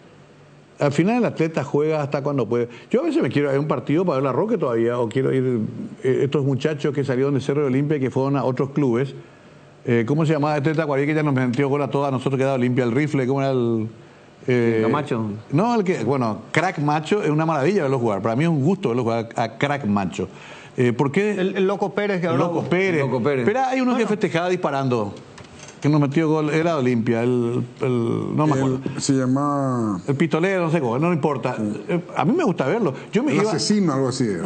Al final el atleta juega hasta cuando puede. Yo a veces me quiero ir a un partido para ver la Roque todavía, o quiero ir estos muchachos que salieron de Cerro de Olimpia y que fueron a otros clubes. ¿Cómo se llamaba este Tacuarí que ya nos metió gol a todos nosotros que da Olimpia, el rifle? ¿Cómo era el...? Camacho. No, Crack Macho es una maravilla verlo jugar. Para mí es un gusto verlo jugar a Crack Macho. ¿Por qué? El Loco Pérez que habló. Loco Pérez. Pero hay uno que festejaba disparando. Que nos metió gol, era de Olimpia, no me acuerdo. Se llama... El pistolero, no sé cómo, no importa. A mí me gusta verlo. El asesino, algo así. ¿El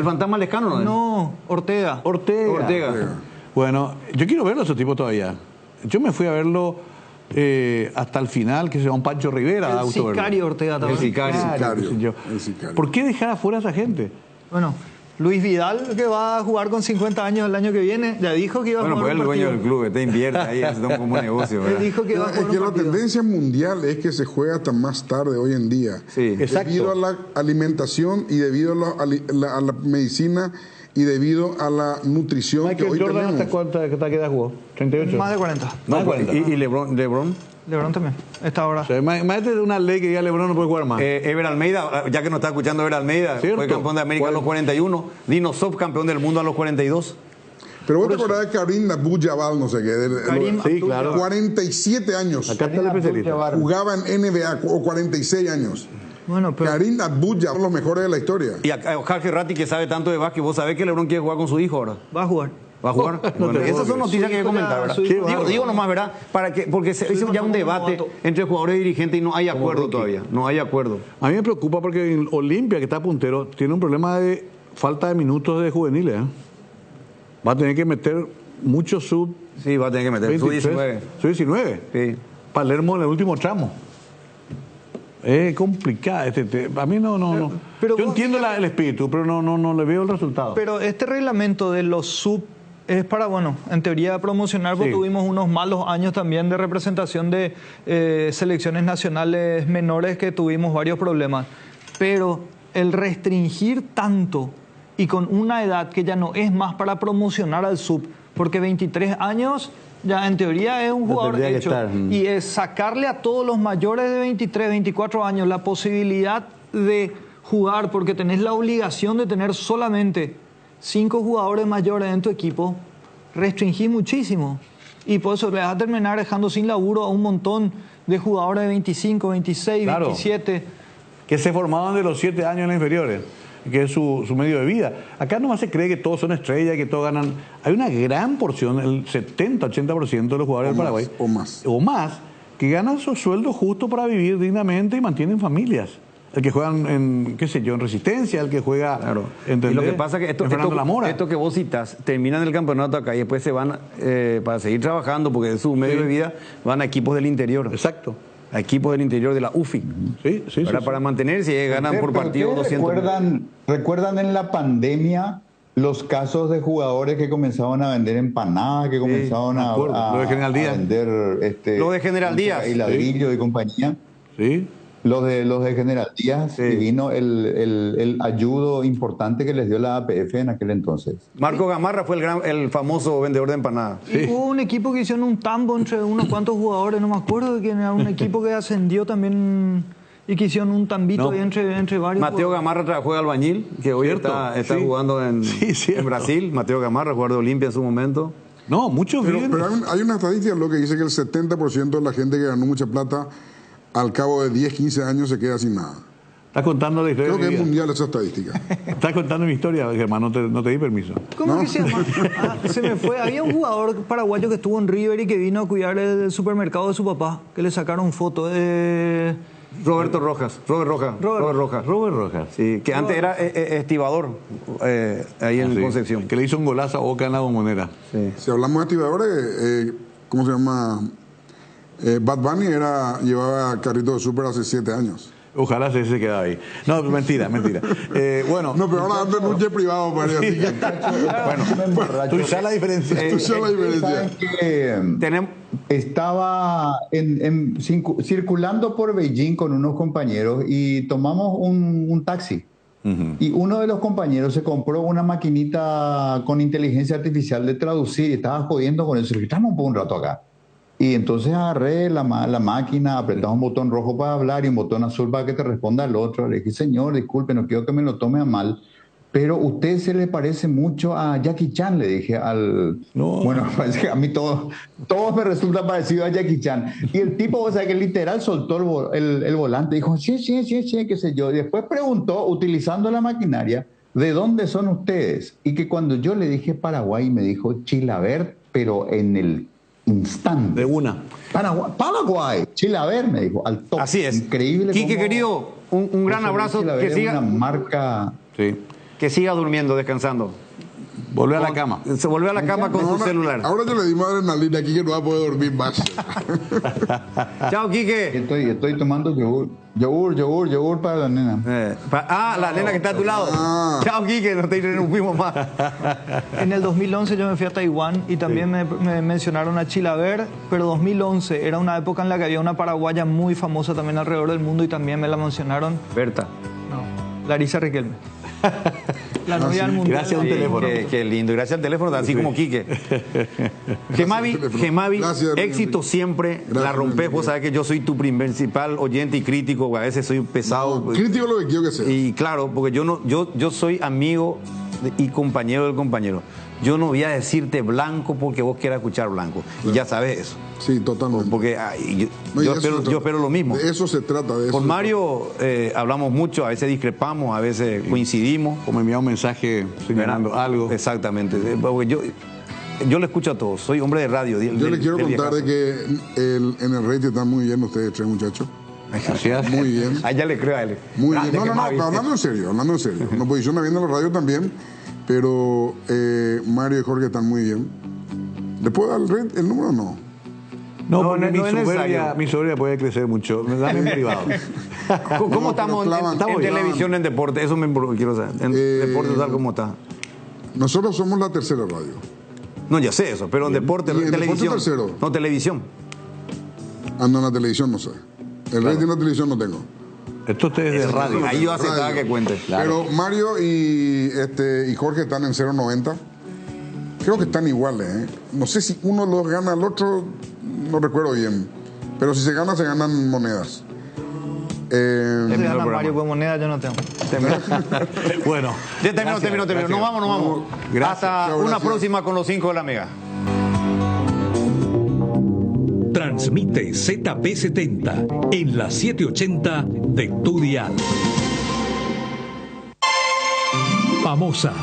fantasma Lescano no es? No, Ortega. Bueno, yo quiero verlo a ese tipo todavía. Yo me fui a verlo hasta el final, que se llama un Pancho Rivera. El sicario Ortega también. El sicario. ¿Por qué dejar afuera a esa gente? Bueno... Luis Vidal, que va a jugar con 50 años el año que viene, ya dijo que iba a jugar. Bueno, pues el dueño del club, te invierte ahí, hace como un negocio. Él dijo que iba a jugar. Es que la tendencia mundial es que se juega hasta más tarde hoy en día. Sí, debido a la alimentación y debido a la medicina y debido a la nutrición Michael que hoy Jordan, tenemos. ¿hasta cuánta edad jugó? ¿38? Más de 40. Más de 40. ¿Y LeBron? LeBron también, esta hora. O sea, imagínate de una ley que diga LeBron no puede jugar más. Ever Almeida, ya que nos está escuchando Ever Almeida, fue campeón de América a los 41, Dino subcampeón del mundo a los 42. Pero vos te acordás de Karim Abdul-Jabbar, no sé qué. Sí, claro. 47 años. Acá está el especialista. Jugaba en NBA, o 46 años. Bueno, pero... Karim Abdul-Jabbar, los mejores de la historia. Y a Jorge Ratti, que sabe tanto de básquet, vos sabés que LeBron quiere jugar con su hijo ahora. Va a jugar. ¿Va a jugar? Bueno, esas son noticias que hay que comentar, ¿verdad? Digo nomás, ¿verdad? Porque se hizo ya un debate entre jugadores y dirigentes y no hay acuerdo todavía. No hay acuerdo. A mí me preocupa porque en Olimpia, que está puntero, tiene un problema de falta de minutos de juveniles. Va a tener que meter mucho sub. Sí, va a tener que meter sub 19. Sub 19. Sí. Palermo en el último tramo. Es complicado a mí no. Pero yo entiendo el espíritu, pero no le veo el resultado. Pero este reglamento de los sub es para, en teoría promocionar, porque tuvimos unos malos años también de representación de selecciones nacionales menores que tuvimos varios problemas. Pero el restringir tanto y con una edad que ya no es más para promocionar al sub, porque 23 años ya en teoría es un jugador hecho, y es sacarle a todos los mayores de 23, 24 años la posibilidad de jugar, porque tenés la obligación de tener solamente 5 jugadores mayores en tu equipo, restringís muchísimo. Y por eso le vas a terminar dejando sin laburo a un montón de jugadores de 25, 26, Claro. 27. Que se formaban de los 7 años en las inferiores, que es su medio de vida. Acá nomás se cree que todos son estrellas, que todos ganan. Hay una gran porción, el 70-80% de los jugadores del Paraguay, o más, que ganan su sueldo justo para vivir dignamente y mantienen familias. El que juegan en, qué sé yo, en Resistencia, el que juega Y lo que pasa es que esto que vos citas, terminan el campeonato acá y después se van para seguir trabajando, porque es su medio de vida, van a equipos del interior. Exacto. A equipos del interior de la UFI. Para mantenerse, ganan por partido 200. ¿Recuerdan en la pandemia los casos de jugadores que comenzaban a vender empanadas, que comenzaban a vender lo de General Díaz y ladrillo y compañía? Sí. Los de General Díaz, y vino el ayudo importante que les dio la APF en aquel entonces. Marco Gamarra fue el famoso vendedor de empanadas. Y hubo un equipo que hicieron un tambo entre unos cuantos jugadores, no me acuerdo de quién era, un equipo que ascendió también y que hicieron un tambito ahí entre varios. Mateo Gamarra trabajó de albañil, que hoy está jugando en Brasil. Mateo Gamarra, jugador de Olimpia en su momento. No, muchos Pero hay una estadística lo que dice que el 70% de la gente que ganó mucha plata al cabo de 10, 15 años se queda sin nada. Estás contando la historia. Creo que es mundial esa estadística. Estás contando mi historia, Germán, no te di permiso. ¿Cómo que se llama? Se me fue. Había un jugador paraguayo que estuvo en River y que vino a cuidar el supermercado de su papá, que le sacaron foto de... Robert Rojas. Sí, que antes era estibador ahí en Concepción. Que le hizo un golazo a Boca en la Bombonera. Sí. Si hablamos de estibadores, ¿cómo se llama? Bad Bunny llevaba carrito de súper hace 7 años. Ojalá se quedara ahí. No, mentira. Bueno. No, pero ahora anda en un jet privado, Mario. Así que... Tú sabes la diferencia. Estaba circulando por Beijing con unos compañeros y tomamos un taxi. Y uno de los compañeros se compró una maquinita con inteligencia artificial de traducir y estaba jodiendo con eso. Estamos un rato acá. Y entonces agarré la máquina, apretaba un botón rojo para hablar y un botón azul para que te responda al otro. Le dije, señor, disculpe, no quiero que me lo tome a mal, pero usted se le parece mucho a Jackie Chan, le dije Bueno, parece que a mí todo me resulta parecido a Jackie Chan. Y el tipo, o sea, que literal soltó el volante, dijo, sí, qué sé yo. Y después preguntó, utilizando la maquinaria, ¿de dónde son ustedes? Y que cuando yo le dije Paraguay, me dijo Chilaver, pero en el instante. De una. Paraguay. Chilaver, me dijo, al toque. Así es. Increíble. Quique, querido, un gran abrazo. Que siga, una marca. Sí. Que siga durmiendo, descansando. Volvió a la cama. Se volvió a la cama con su celular. Ahora yo le di adrenalina aquí que no va a poder dormir más. Chao, Quique. Estoy tomando yogur para la nena. La nena que está a tu lado. Chao, Quique, no te interrumpimos más. En el 2011 yo me fui a Taiwán y también me mencionaron a Chilaver, pero 2011 era una época en la que había una paraguaya muy famosa también alrededor del mundo y también me la mencionaron. Berta. No, Larisa Riquelme. La novia del mundo. Gracias a un teléfono. Qué lindo. Gracias al teléfono, así como Quique. Gemavi, éxito siempre. La rompes. Vos sabés que yo soy tu principal oyente y crítico. A veces soy pesado. Crítico lo que quiero que sea. Y claro, porque yo soy amigo y compañero del compañero. Yo no voy a decirte blanco porque vos quieras escuchar blanco. Y ya sabes eso. Sí, totalmente. Porque yo espero lo mismo. De eso se trata. Con Mario hablamos mucho, a veces discrepamos, a veces coincidimos. O me envía un mensaje señalando algo. Exactamente. Porque yo le escucho a todos. Soy hombre de radio. Yo les quiero contar de que en el rating están muy bien ustedes 3 muchachos. Gracias. Muy bien. Ya le creo a él. Muy bien. No, hablando en serio. Nos posiciona bien en la radio también. Pero Mario y Jorge están muy bien. ¿Le puedo dar el número o no? No, porque mi soberbia puede crecer mucho. Dame en privado. ¿Cómo estamos en televisión, en deporte? Eso me quiero saber. En deporte tal como está. Nosotros somos la tercera radio. No, ya sé eso, pero en deporte, en televisión. Tercero. No, televisión. No, en la televisión no sé. El rating de la televisión no tengo. Esto es de radio. Ahí yo aceptaba que cuente. Claro. Pero Mario y Jorge están en 0.90. Creo que están iguales. No sé si uno los gana al otro, no recuerdo bien. Pero si se ganan monedas. Se gana Mario con monedas, yo no tengo. Bueno. Ya terminó. Nos vamos. Gracias. Hasta una próxima con los 5 de la Mega. Transmite ZP70 en la 780 de tu dial. Famosa.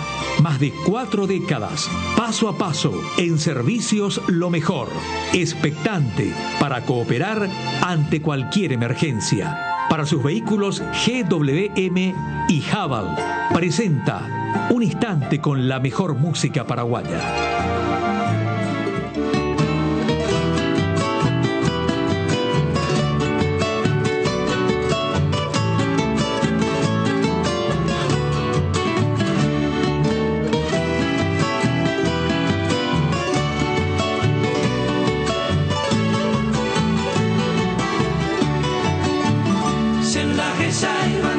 Más de 4 décadas, paso a paso, en servicios lo mejor. Expectante para cooperar ante cualquier emergencia. Para sus vehículos GWM y Haval, presenta Un Instante con la mejor música paraguaya. Sendaje Saiba